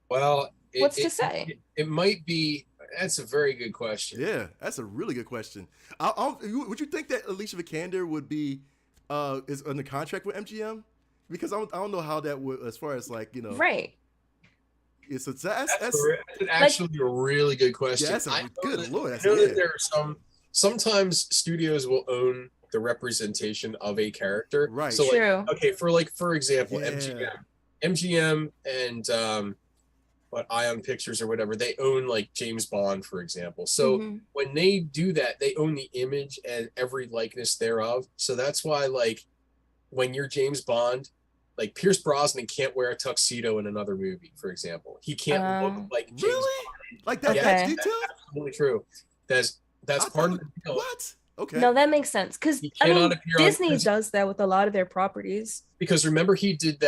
Speaker 3: Well,
Speaker 2: What's to say?
Speaker 3: It might be. That's a very good question.
Speaker 5: Yeah, that's a really good question. Would you think that Alicia Vikander would be is under contract with MGM? Because I don't know how that would, as far as like
Speaker 2: Right.
Speaker 5: It's that's
Speaker 3: actually a really good question.
Speaker 5: Yeah, that's a
Speaker 3: I know
Speaker 5: good
Speaker 3: that-
Speaker 5: lord.
Speaker 3: I
Speaker 5: That's
Speaker 3: know
Speaker 5: yeah.
Speaker 3: that there are sometimes studios will own the representation of a character.
Speaker 5: Right.
Speaker 3: So
Speaker 2: True.
Speaker 3: like, okay, for example,
Speaker 5: Yeah.
Speaker 3: MGM and what Ion Pictures or whatever, they own like James Bond, for example. So
Speaker 2: Mhm.
Speaker 3: when they do that, they own the image and every likeness thereof. So that's why like when you're James Bond, like Pierce Brosnan can't wear a tuxedo in another movie, for example. He can't look like James
Speaker 5: Really? Like that?
Speaker 2: Okay.
Speaker 5: That's detailed?
Speaker 3: Bond. Absolutely true. That's
Speaker 5: I
Speaker 3: part
Speaker 5: thought-
Speaker 3: of the deal.
Speaker 5: What? Okay.
Speaker 2: No, that makes sense. Because
Speaker 3: He
Speaker 2: I mean,
Speaker 3: cannot appear on-
Speaker 2: Disney does that with a lot of their properties.
Speaker 3: Because remember he did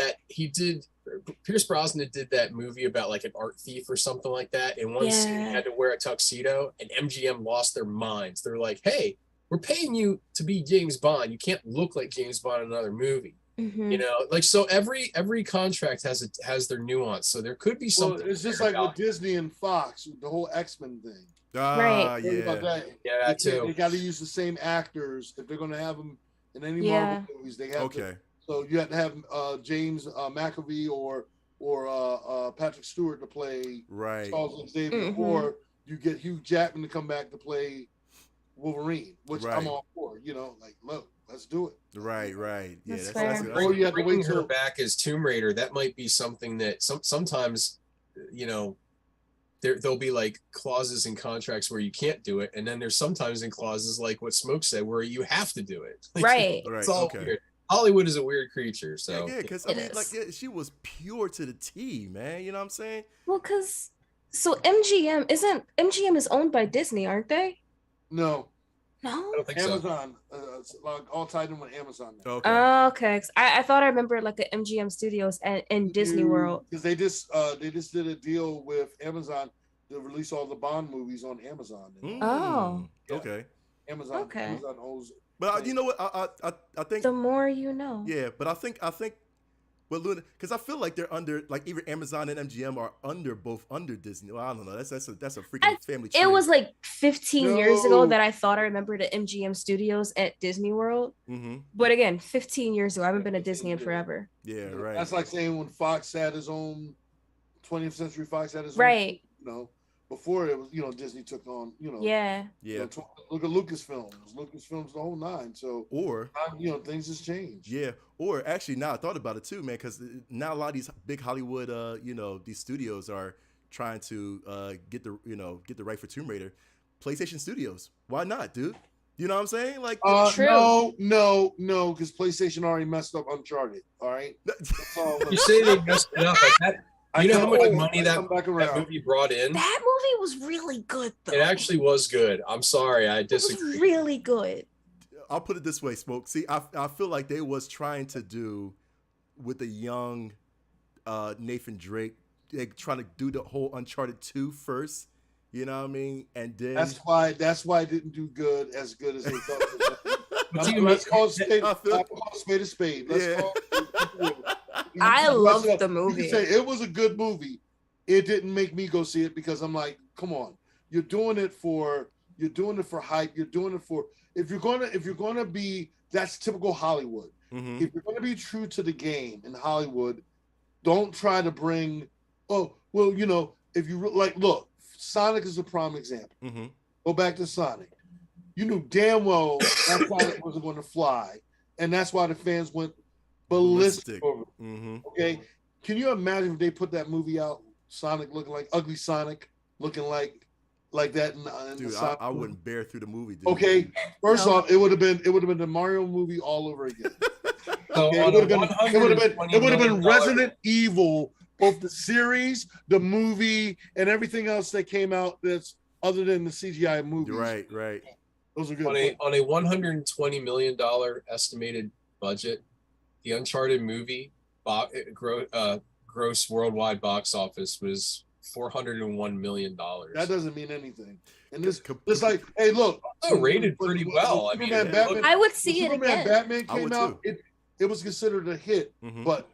Speaker 3: Pierce Brosnan did that movie about like an art thief or something like that. And one scene he
Speaker 2: Yeah.
Speaker 3: had to wear a tuxedo and MGM lost their minds. They're like, hey, we're paying you to be James Bond. You can't look like James Bond in another movie.
Speaker 2: Mhm.
Speaker 3: You know, like so every contract has their nuance. So there could be
Speaker 1: Well,
Speaker 3: something.
Speaker 1: it's just
Speaker 3: there
Speaker 1: like with
Speaker 3: about-
Speaker 1: Disney and Fox, the whole X-Men thing.
Speaker 2: Right.
Speaker 1: Think about
Speaker 5: Yeah.
Speaker 1: that.
Speaker 3: Yeah, that
Speaker 1: They
Speaker 3: too.
Speaker 1: got to use the same actors if they're going to have them in any
Speaker 2: Yeah.
Speaker 1: Marvel movies. They have to,
Speaker 5: Okay.
Speaker 1: so you have to have James McAvee or Patrick Stewart to play
Speaker 5: Right.
Speaker 1: Charles Xavier,
Speaker 2: Mhm.
Speaker 1: or you get Hugh Jackman to come back to play Wolverine, which
Speaker 5: Right.
Speaker 1: I'm all for. You know, like look, let's do it.
Speaker 5: Right. Right. Yeah.
Speaker 2: That's
Speaker 5: That's
Speaker 2: fair.
Speaker 5: good.
Speaker 1: Or you have to
Speaker 3: Bringing
Speaker 1: wait
Speaker 3: her
Speaker 1: till
Speaker 3: back as Tomb Raider, that might be something that sometimes, you know, there'll be like clauses in contracts where you can't do it, and then there's sometimes in clauses like what Smoke said where you have to do it. Like,
Speaker 2: Right.
Speaker 5: Right.
Speaker 3: It's all
Speaker 5: Okay.
Speaker 3: weird. Hollywood is a weird creature, so
Speaker 5: Yeah, because I
Speaker 2: It
Speaker 5: mean,
Speaker 2: is.
Speaker 5: like, yeah, she was pure to the T, man. You know what I'm saying?
Speaker 2: Well, because MGM is owned by Disney, aren't they?
Speaker 1: no
Speaker 3: I
Speaker 2: No.
Speaker 3: don't think so.
Speaker 1: Amazon. It's like all tied in with Amazon now.
Speaker 5: Okay.
Speaker 2: Okay. 'Cause I thought I remember like the MGM Studios and Disney World.
Speaker 1: Because they just did a deal with Amazon to release all the Bond movies on Amazon.
Speaker 5: Mm,
Speaker 2: Oh.
Speaker 5: Okay.
Speaker 1: Amazon.
Speaker 2: Okay.
Speaker 1: Amazon owns.
Speaker 5: But you know what? I think.
Speaker 2: The more you know.
Speaker 5: Yeah, but I think. Well, Luna, because I feel like they're under, like either Amazon and MGM are both under Disney. Well, I don't know. That's a freaking family tree.
Speaker 2: It was like 15 years ago
Speaker 1: No.
Speaker 2: that I thought I remembered the MGM Studios at Disney World.
Speaker 5: Mm-hmm.
Speaker 2: But again, 15 years ago. I haven't been a Disney in
Speaker 1: 15 years.
Speaker 2: forever.
Speaker 5: Yeah. Right.
Speaker 1: That's like saying when Fox had his own 20th Century Fox had his own.
Speaker 2: Right.
Speaker 1: You know, before it was, Disney took on.
Speaker 2: Yeah.
Speaker 5: Yeah.
Speaker 1: Look at Lucasfilms. Lucasfilms the whole nine. So
Speaker 5: Or.
Speaker 1: things has changed.
Speaker 5: Yeah, or actually, now I thought about it too, man, because now a lot of these big Hollywood, these studios are trying to get the right for Tomb Raider. PlayStation Studios, why not, dude? You know what I'm saying? Like,
Speaker 2: True.
Speaker 1: No, because PlayStation already messed up Uncharted. All right. That's all.
Speaker 3: You say they messed it up, but you know how much money that
Speaker 1: back around.
Speaker 3: movie brought in?
Speaker 2: That movie was really good, though.
Speaker 3: It actually was good. I'm sorry, I
Speaker 2: It was
Speaker 3: disagree.
Speaker 2: really good.
Speaker 5: I'll put it this way, Smoke. See, I feel like they was trying to do with the young Nathan Drake. They trying to do the whole Uncharted 2 first. You know what I mean? And then
Speaker 1: That's why it didn't do as good as they thought. It was.
Speaker 3: But you
Speaker 1: Let's call it
Speaker 5: I feel-
Speaker 1: a spade. Let's
Speaker 5: Yeah.
Speaker 1: call it.
Speaker 2: I loved the
Speaker 1: You
Speaker 2: movie.
Speaker 1: can say it was a good movie. It didn't make me go see it because I'm like, come on, you're doing it for hype. You're doing it for. if you're gonna be, that's typical Hollywood.
Speaker 5: Mm-hmm.
Speaker 1: If you're gonna be true to the game in Hollywood, don't try to bring, oh, well, you know, if you look, Sonic is a prime example.
Speaker 5: Mm-hmm.
Speaker 1: Go back to Sonic. You knew damn well that Sonic wasn't going to fly, and that's why the fans went ballistic over it.
Speaker 5: Mm-hmm.
Speaker 1: Okay, can you imagine if they put that movie out, Sonic looking like ugly Sonic, looking like that?
Speaker 5: Dude, I wouldn't bear through the movie, dude.
Speaker 1: Okay, first off, it would have been the Mario movie all over again.
Speaker 3: So
Speaker 1: Okay, it would have been Resident Evil, both the series, the movie, and everything else that came out that's other than the CGI movies.
Speaker 5: Right.
Speaker 1: Those are good.
Speaker 3: On a $120 million estimated budget, the Uncharted movie gross worldwide box office was $401 million.
Speaker 1: That doesn't mean anything. And this, it's like, hey, look,
Speaker 3: rated pretty well. I mean,
Speaker 2: I would see it again.
Speaker 1: Batman came out, it was considered a hit, but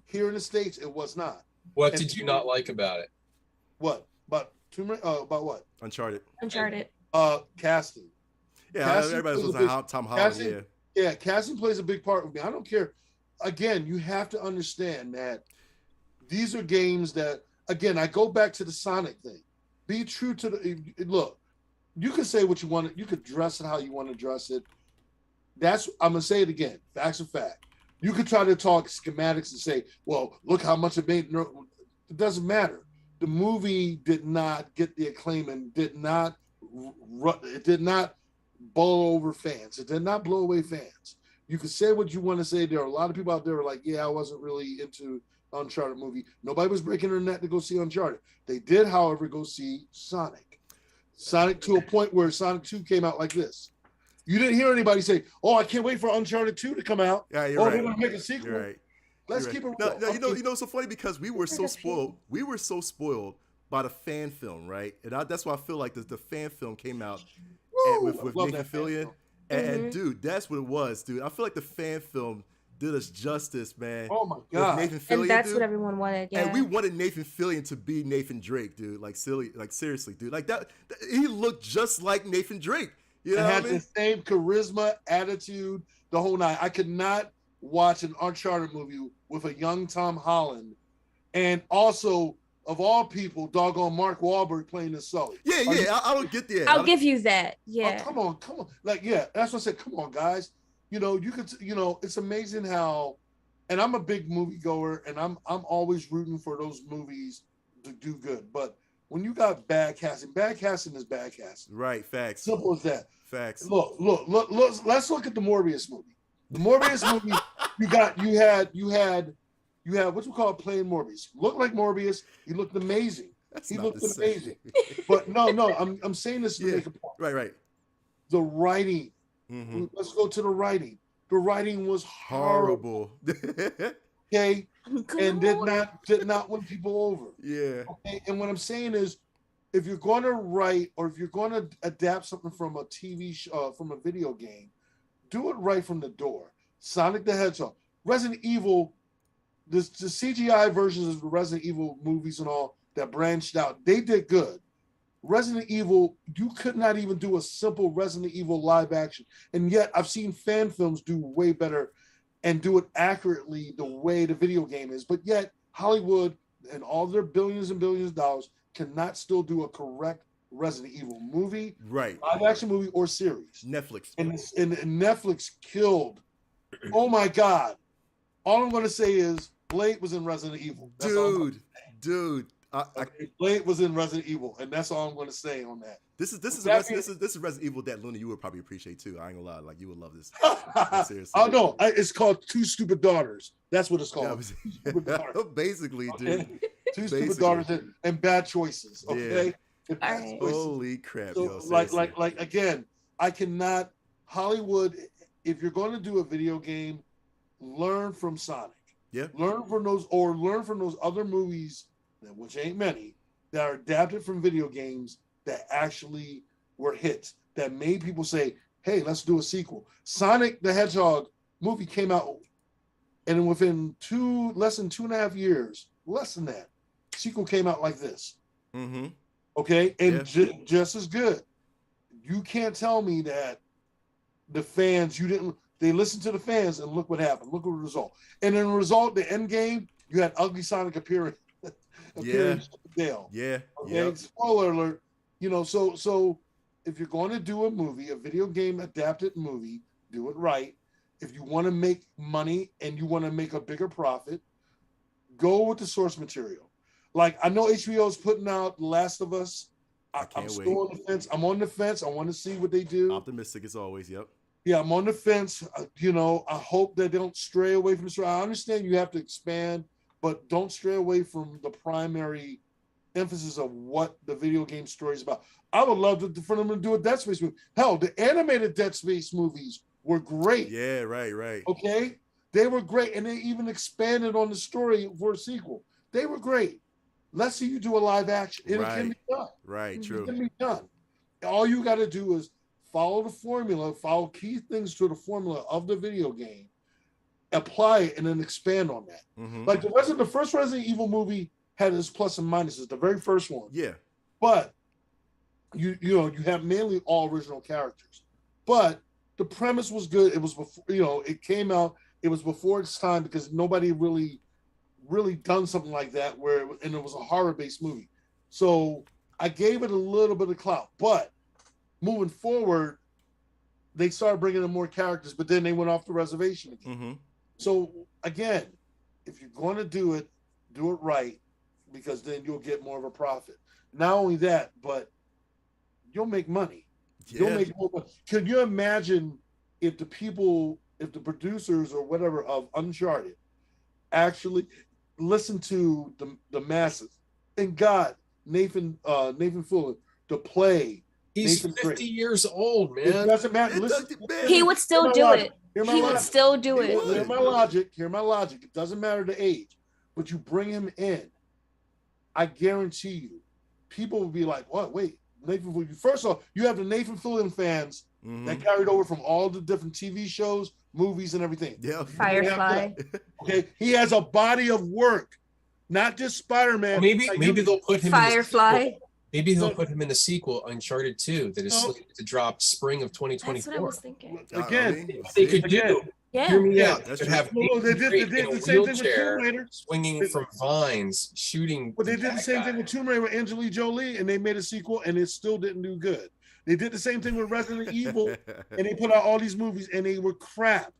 Speaker 1: here in the States, it was not.
Speaker 3: What did you not like about it?
Speaker 1: What? About what?
Speaker 5: Uncharted.
Speaker 1: Casting.
Speaker 5: Yeah,
Speaker 1: casting
Speaker 5: everybody was like Tom Holland.
Speaker 1: Yeah, casting plays a big part with me. I don't care. Again, you have to understand that these are games that, again, I go back to the Sonic thing. Be true to look. You can say what you want. You could dress it how you want to dress it. I'm gonna say it again. Facts are fact. You could try to talk schematics and say, well, look how much it made. No, it doesn't matter. The movie did not get the acclaim and did not blow over fans. It did not blow away fans. You could say what you want to say. There are a lot of people out there who are like, yeah, I wasn't really into Uncharted movie. Nobody was breaking their neck to go see Uncharted. They did, however, go see Sonic. Sonic to a point where Sonic 2 came out like this. You didn't hear anybody say, oh, I can't wait for Uncharted 2 to come out.
Speaker 5: Yeah, you're right.
Speaker 1: They're going to make a sequel.
Speaker 5: You're right.
Speaker 1: Let's keep it real.
Speaker 5: No, you know, it's so funny because we were so spoiled. We were so spoiled by the fan film, right? And that's why I feel like the fan film came out with Nathan Fillion. And dude, that's what it was, dude. I feel like the fan film did us justice, man.
Speaker 1: Oh my god!
Speaker 5: Nathan Fillion,
Speaker 2: and that's
Speaker 5: dude.
Speaker 2: what everyone wanted. Yeah,
Speaker 5: and we wanted Nathan Fillion to be Nathan Drake, dude. Like seriously, dude. Like that, he looked just like Nathan Drake. You know,
Speaker 1: had the same charisma, attitude, the whole night. I could not watch an Uncharted movie with a young Tom Holland, and also of all people, doggone Mark Wahlberg playing the Sully.
Speaker 5: Yeah. I don't get that.
Speaker 2: I'll give you that. Yeah.
Speaker 1: Oh, come on. Like, yeah, that's what I said. Come on, guys. You know, it's amazing how, and I'm a big movie goer, and I'm always rooting for those movies to do good. But when you got bad casting is bad casting.
Speaker 5: Right. Facts.
Speaker 1: Simple as that.
Speaker 5: Facts.
Speaker 1: Look. Let's look at the Morbius movie. The Morbius movie, you had what you call playing Morbius. Looked like Morbius. He looked amazing. He looked amazing. But no, I'm saying this to make a point.
Speaker 5: Right.
Speaker 1: The writing.
Speaker 5: Mm-hmm.
Speaker 1: Let's go to the writing. The writing was horrible. Okay, and did not win people over.
Speaker 5: Yeah.
Speaker 1: Okay, and what I'm saying is, if you're going to write or if you're going to adapt something from a TV show, from a video game, do it right from the door. Sonic the Hedgehog, Resident Evil, the CGI versions of the Resident Evil movies and all that branched out, they did good. Resident Evil, you could not even do a simple Resident Evil live action. And yet I've seen fan films do way better and do it accurately the way the video game is. But yet Hollywood and all their billions and billions of dollars cannot still do a correct Resident Evil movie,
Speaker 5: right?
Speaker 1: Live action movie or series.
Speaker 5: Netflix.
Speaker 1: And Netflix killed. Oh my God. All I'm going to say is Blade was in Resident Evil. That's
Speaker 5: Dude.
Speaker 1: Blade was in Resident Evil, and that's all I'm going to say on that.
Speaker 5: This is Resident Evil that Luna you would probably appreciate too. I ain't gonna lie, like you would love this. Seriously.
Speaker 1: Oh no, it's called Two Stupid Daughters. That's what it's called.
Speaker 5: Yeah, basically, dude.
Speaker 1: Two Stupid Daughters and Bad Choices. Okay.
Speaker 5: Yeah. Holy crap!
Speaker 1: So,
Speaker 5: yo,
Speaker 1: like again, I cannot Hollywood. If you're going to do a video game, learn from Sonic.
Speaker 5: Yeah.
Speaker 1: Learn from those other movies, which ain't many, that are adapted from video games that actually were hits that made people say, hey, let's do a sequel. Sonic the Hedgehog movie came out, and within less than 2.5 years, less than that, sequel came out like this.
Speaker 5: Mm-hmm.
Speaker 1: Okay, and just as good. You can't tell me that the fans, they listened to the fans, and look what happened. Look at the result. And in the result, the end game, you had ugly Sonic appearing Dale.
Speaker 5: Yeah.
Speaker 1: Okay.
Speaker 5: Yep.
Speaker 1: Spoiler alert. So if you're going to do a movie, a video game adapted movie, do it right. If you want to make money and you want to make a bigger profit, go with the source material. Like, I know HBO is putting out The Last of Us. I'm still on the fence. I'm on the fence. I want to see what they do.
Speaker 5: Optimistic as always. Yep.
Speaker 1: Yeah, I'm on the fence. I hope that they don't stray away from the story. I understand you have to expand, but don't stray away from the primary emphasis of what the video game story is about. I would love for them to do a Dead Space movie. Hell, the animated Dead Space movies were great.
Speaker 5: Yeah, right.
Speaker 1: Okay? They were great, and they even expanded on the story for a sequel. They were great. Let's see you do a live action. It can be done.
Speaker 5: Right, true.
Speaker 1: It can be done. All you got to do is follow the formula, follow key things to the formula of the video game, apply it, and then expand on that.
Speaker 5: Mm-hmm.
Speaker 1: Like the first Resident Evil movie had its plus and minuses, the very first one.
Speaker 5: Yeah.
Speaker 1: But you have mainly all original characters. But the premise was good. It was before, it came out, it was before its time because nobody really done something like that and it was a horror-based movie. So I gave it a little bit of clout, but moving forward, they started bringing in more characters, but then they went off the reservation again.
Speaker 5: Mm-hmm.
Speaker 1: So again, if you're going to do it right, because then you'll get more of a profit. Not only that, but you'll make money.
Speaker 5: Yeah.
Speaker 1: You'll make more money. Can you imagine if the producers or whatever of Uncharted actually listen to the masses? And God, Nathan Fillion, to play.
Speaker 3: He's
Speaker 1: Nathan
Speaker 3: 50
Speaker 1: Drake.
Speaker 3: years old, man.
Speaker 1: It doesn't matter.
Speaker 2: He would still do it. He would still do it.
Speaker 1: Hear my logic. It doesn't matter the age, but you bring him in. I guarantee you, people will be like, "What? Wait, Nathan Fillion." First of all, you have the Nathan Fillion fans that carried over from all the different TV shows, movies, and everything.
Speaker 5: Yeah,
Speaker 2: Firefly.
Speaker 1: Okay, he has a body of work, not just Spider-Man.
Speaker 3: Well, maybe they'll put him
Speaker 2: Firefly.
Speaker 3: Maybe they'll put him in the sequel, Uncharted 2, that is slated to drop spring of 2024.
Speaker 2: That's what I was thinking.
Speaker 1: Again,
Speaker 3: they could do.
Speaker 2: Yeah.
Speaker 3: Hear me out.
Speaker 5: That's
Speaker 3: They could
Speaker 5: true.
Speaker 3: have
Speaker 1: No, they did the same thing with Tomb Raider.
Speaker 3: swinging from vines, shooting.
Speaker 1: But they did the same thing with Tomb Raider with Angelina Jolie, and they made a sequel, and it still didn't do good. They did the same thing with Resident Evil, and they put out all these movies, and they were crap.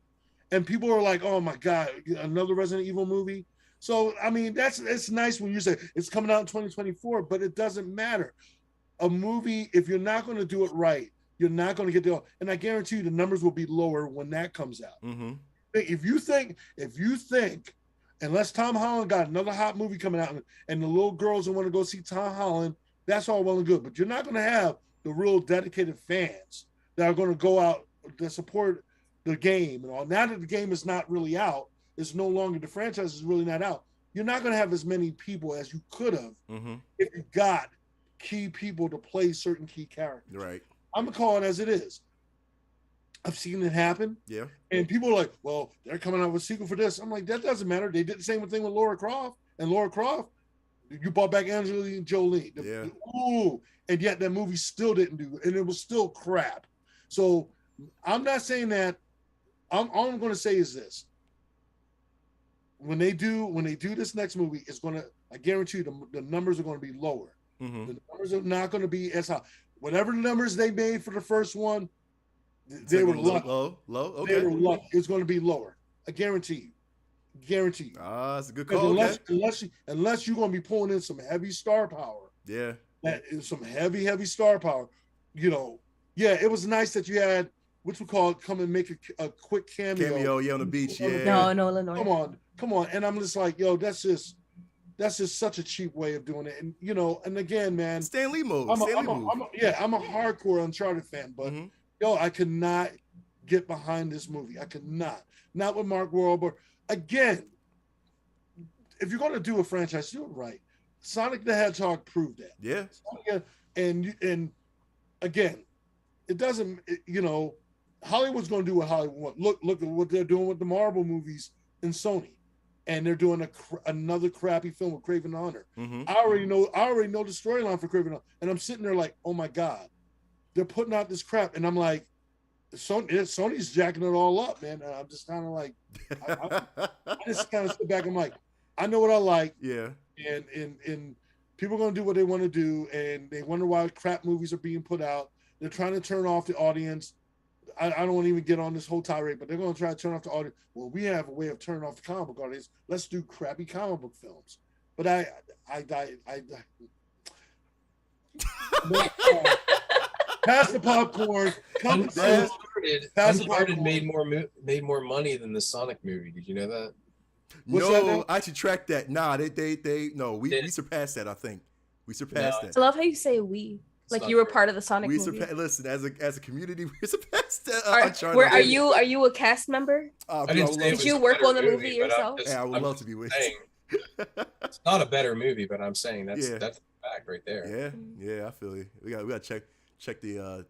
Speaker 1: And people were like, "Oh my God, another Resident Evil movie." So I mean, it's nice when you say it's coming out in 2024, but it doesn't matter. A movie, if you're not going to do it right, you're not going to get the. And I guarantee you, the numbers will be lower when that comes out.
Speaker 5: Mm-hmm.
Speaker 1: If you think, unless Tom Holland got another hot movie coming out, and the little girls want to go see Tom Holland, that's all well and good. But you're not going to have the real dedicated fans that are going to go out to support the game and all. Now that the game is not really out, it's no longer, the franchise is really not out. You're not going to have as many people as you could have if you got key people to play certain key characters.
Speaker 5: Right.
Speaker 1: I'm gonna call it as it is. I've seen it happen.
Speaker 5: Yeah.
Speaker 1: And people are like, "Well, they're coming out with a sequel for this." I'm like, that doesn't matter. They did the same thing with Lara Croft. And Lara Croft, you brought back Angelina Jolie. And yet that movie still didn't do it, and it was still crap. So I'm not saying that. All I'm going to say is this: when they do this next movie, I guarantee you the numbers are going to be lower.
Speaker 5: Mm-hmm.
Speaker 1: The numbers are not going to be as high. Whatever the numbers they made for the first one, they were lucky.
Speaker 5: Low. Okay.
Speaker 1: They were lucky. It's going to be lower. I guarantee you.
Speaker 5: Ah, that's a good call.
Speaker 1: Unless you're going to be pulling in some heavy star power.
Speaker 5: Yeah.
Speaker 1: That is some heavy star power. Yeah, it was nice that you had what we call it, come and make a quick cameo.
Speaker 5: On the beach. Yeah.
Speaker 2: No, Illinois.
Speaker 1: Come on. And I'm just like, yo, that's just such a cheap way of doing it. And and again, man,
Speaker 5: Stan Lee mode.
Speaker 1: I'm a hardcore Uncharted fan, but I could not get behind this movie. I could not with Mark Wahlberg. Again, if you're going to do a franchise, do it right. Sonic the Hedgehog proved that.
Speaker 5: Yeah.
Speaker 1: And again, it doesn't. Hollywood's going to do what Hollywood wants. Look at what they're doing with the Marvel movies in Sony. And they're doing another crappy film with Kraven the Hunter.
Speaker 5: Mm-hmm.
Speaker 1: I already know the storyline for Kraven the Hunter, and I'm sitting there like, oh my God, they're putting out this crap, and I'm like, Sony's jacking it all up, man. And I'm just kind of like, I just kind of sit back. I'm like, I know what I like.
Speaker 5: Yeah.
Speaker 1: And people are gonna do what they want to do, and they wonder why crap movies are being put out. They're trying to turn off the audience. I don't want to even get on this whole tirade, but they're going to try to turn off the audience. Well, we have a way of turning off the comic book audience. Let's do crappy comic book films. But pass the popcorn.
Speaker 3: Uncharted made more money than the Sonic movie. Did you know that?
Speaker 5: No, I should track that. Nah, we surpassed that. I think we surpassed that.
Speaker 2: I love how you say we. Like you were part of the Sonic movie.
Speaker 5: Listen, as a community, we surpassed that.
Speaker 2: Are you a cast member? Did you work on the movie yourself?
Speaker 5: Yeah, I would love to be with you.
Speaker 3: It's not a better movie, but I'm saying that's a fact right there.
Speaker 5: Yeah, I feel you. We got to check the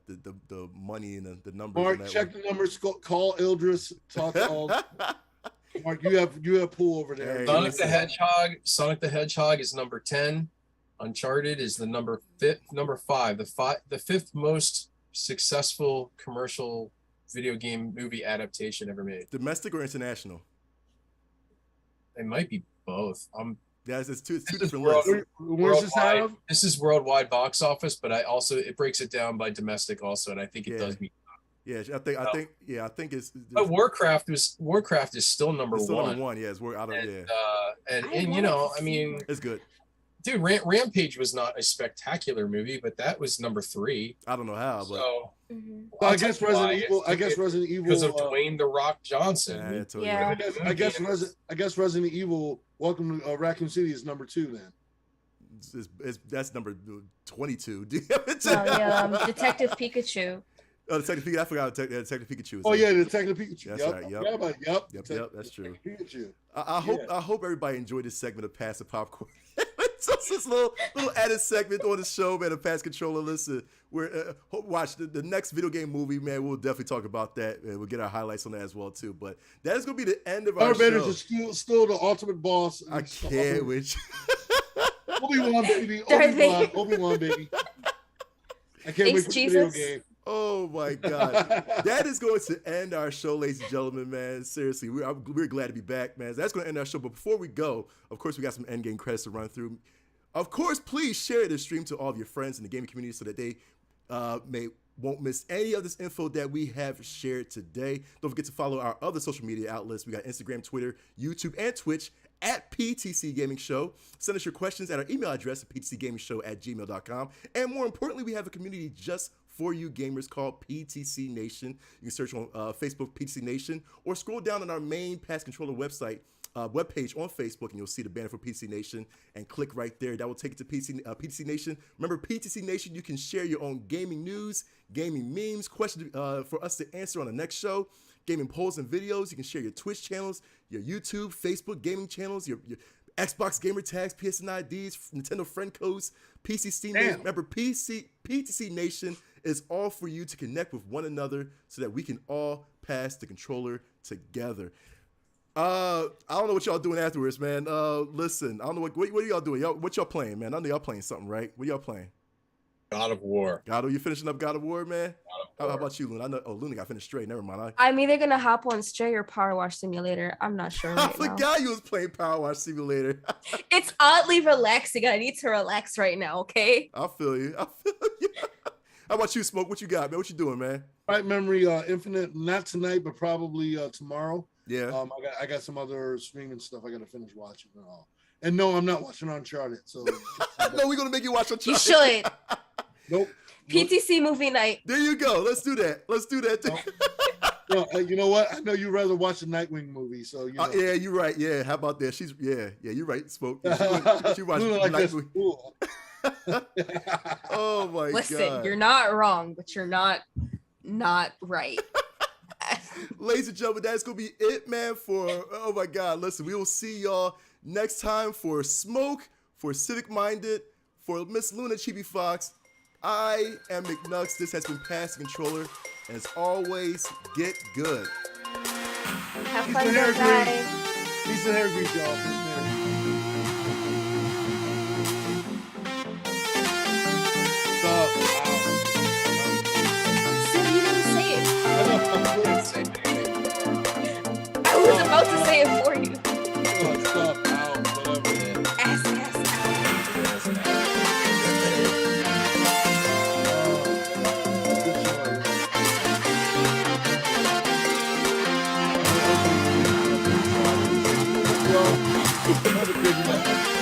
Speaker 5: money and the numbers.
Speaker 1: Mark, check the numbers. Call Ildris. Talk to all. Mark, you have pool over there.
Speaker 3: Hey, Sonic the Hedgehog is number 10. Uncharted is the number 5, the fifth most successful commercial video game movie adaptation ever made.
Speaker 5: Domestic or international?
Speaker 3: It might be both.
Speaker 5: It's two different lists.
Speaker 1: Where's this out of?
Speaker 3: This is worldwide box office, but it breaks it down by domestic also, and I think it does mean.
Speaker 5: Yeah, I think it's.
Speaker 3: But Warcraft is still number one.
Speaker 5: Number one, yeah. It's out of
Speaker 3: and you know, I mean,
Speaker 5: it's good.
Speaker 3: Dude, Rampage was not a spectacular movie, but that was number 3.
Speaker 5: I don't know how, but
Speaker 3: so
Speaker 1: I guess Resident Evil
Speaker 3: because of Dwayne the Rock Johnson.
Speaker 2: Yeah.
Speaker 1: I guess Resident Evil Welcome to Raccoon City is number 2 then.
Speaker 5: That's number 22.
Speaker 2: Detective Pikachu.
Speaker 5: Oh, Detective Pikachu. I forgot Detective Pikachu.
Speaker 1: Oh yeah, Detective Pikachu.
Speaker 5: That's right. Yep. That's true.
Speaker 1: Pikachu.
Speaker 5: I hope everybody enjoyed this segment of Pass the Popcorn. So this little added segment on the show, man. Of Pass Controller. Listen, we're watch the next video game movie, man. We'll definitely talk about that, and we'll get our highlights on that as well too. But that is gonna be the end of our show.
Speaker 1: Darth Vader's still the ultimate boss.
Speaker 5: I can't wait.
Speaker 1: Obi-Wan baby. Obi-Wan baby. I can't wait for the video game.
Speaker 5: Oh my God. That is going to end our show, ladies and gentlemen, man. Seriously, we're glad to be back, man. That's going to end our show. But before we go, of course, we got some endgame credits to run through. Of course, please share this stream to all of your friends in the gaming community so that they won't miss any of this info that we have shared today. Don't forget to follow our other social media outlets. We got Instagram, Twitter, YouTube, and Twitch at PTCGamingShow. Send us your questions at our email address at ptcgamingshow@gmail.com. And more importantly, we have a community just for you gamers called PTC Nation. You can search on Facebook PTC Nation or scroll down on our main Pass Controller website webpage on Facebook, and you'll see the banner for PTC Nation, and click right there. That will take you to PTC Nation. Remember, PTC Nation, you can share your own gaming news, gaming memes, questions for us to answer on the next show, gaming polls and videos. You can share your Twitch channels, your YouTube, Facebook gaming channels, your Xbox gamer tags, PSN IDs, Nintendo friend codes, PC Steam. Remember, PTC Nation is all for you to connect with one another so that we can all pass the controller together. I don't know what y'all doing afterwards, man. Listen, I don't know what are y'all doing. What y'all playing, man? I know y'all playing something, right? What y'all playing?
Speaker 3: God of War.
Speaker 5: You finishing up God of War, man? How about you, Luna? I know. Oh, Luna got finished straight. Never mind.
Speaker 2: I'm either gonna hop on Stray or Power Wash Simulator. I'm not sure.
Speaker 5: I forgot you was playing Power Wash Simulator.
Speaker 2: It's oddly relaxing. I need to relax right now. Okay.
Speaker 5: I feel you. How about you, Smoke? What you got, man? What you doing, man?
Speaker 1: Right Memory Infinite, not tonight, but probably tomorrow.
Speaker 5: Yeah.
Speaker 1: I got some other streaming stuff I got to finish watching and all. And no, I'm not watching Uncharted. So
Speaker 5: no, we're gonna make you watch Uncharted.
Speaker 2: You should.
Speaker 1: Nope.
Speaker 2: PTC movie night.
Speaker 5: There you go. Let's do that.
Speaker 1: Well, you know what? I know you'd rather watch the Nightwing movie, so you know.
Speaker 5: Yeah, you're right. Yeah, how about that? She's you're right. Smoke. She watched Nightwing.
Speaker 1: Cool.
Speaker 5: Oh my God.
Speaker 2: Listen, you're not wrong, but you're not right.
Speaker 5: Ladies and gentlemen, that's gonna be it, man. Oh my God. Listen, we will see y'all next time for Smoke, for Civic Minded, for Miss Luna Chibi Fox. I am McNux. This has been Pass the Controller. And as always, get good.
Speaker 2: Have fun, guys.
Speaker 1: Peace and hair grease, y'all.
Speaker 2: See, you didn't say it. about to say it for you.
Speaker 1: Stuff out, whatever.
Speaker 2: Ass out.
Speaker 1: Have a good night.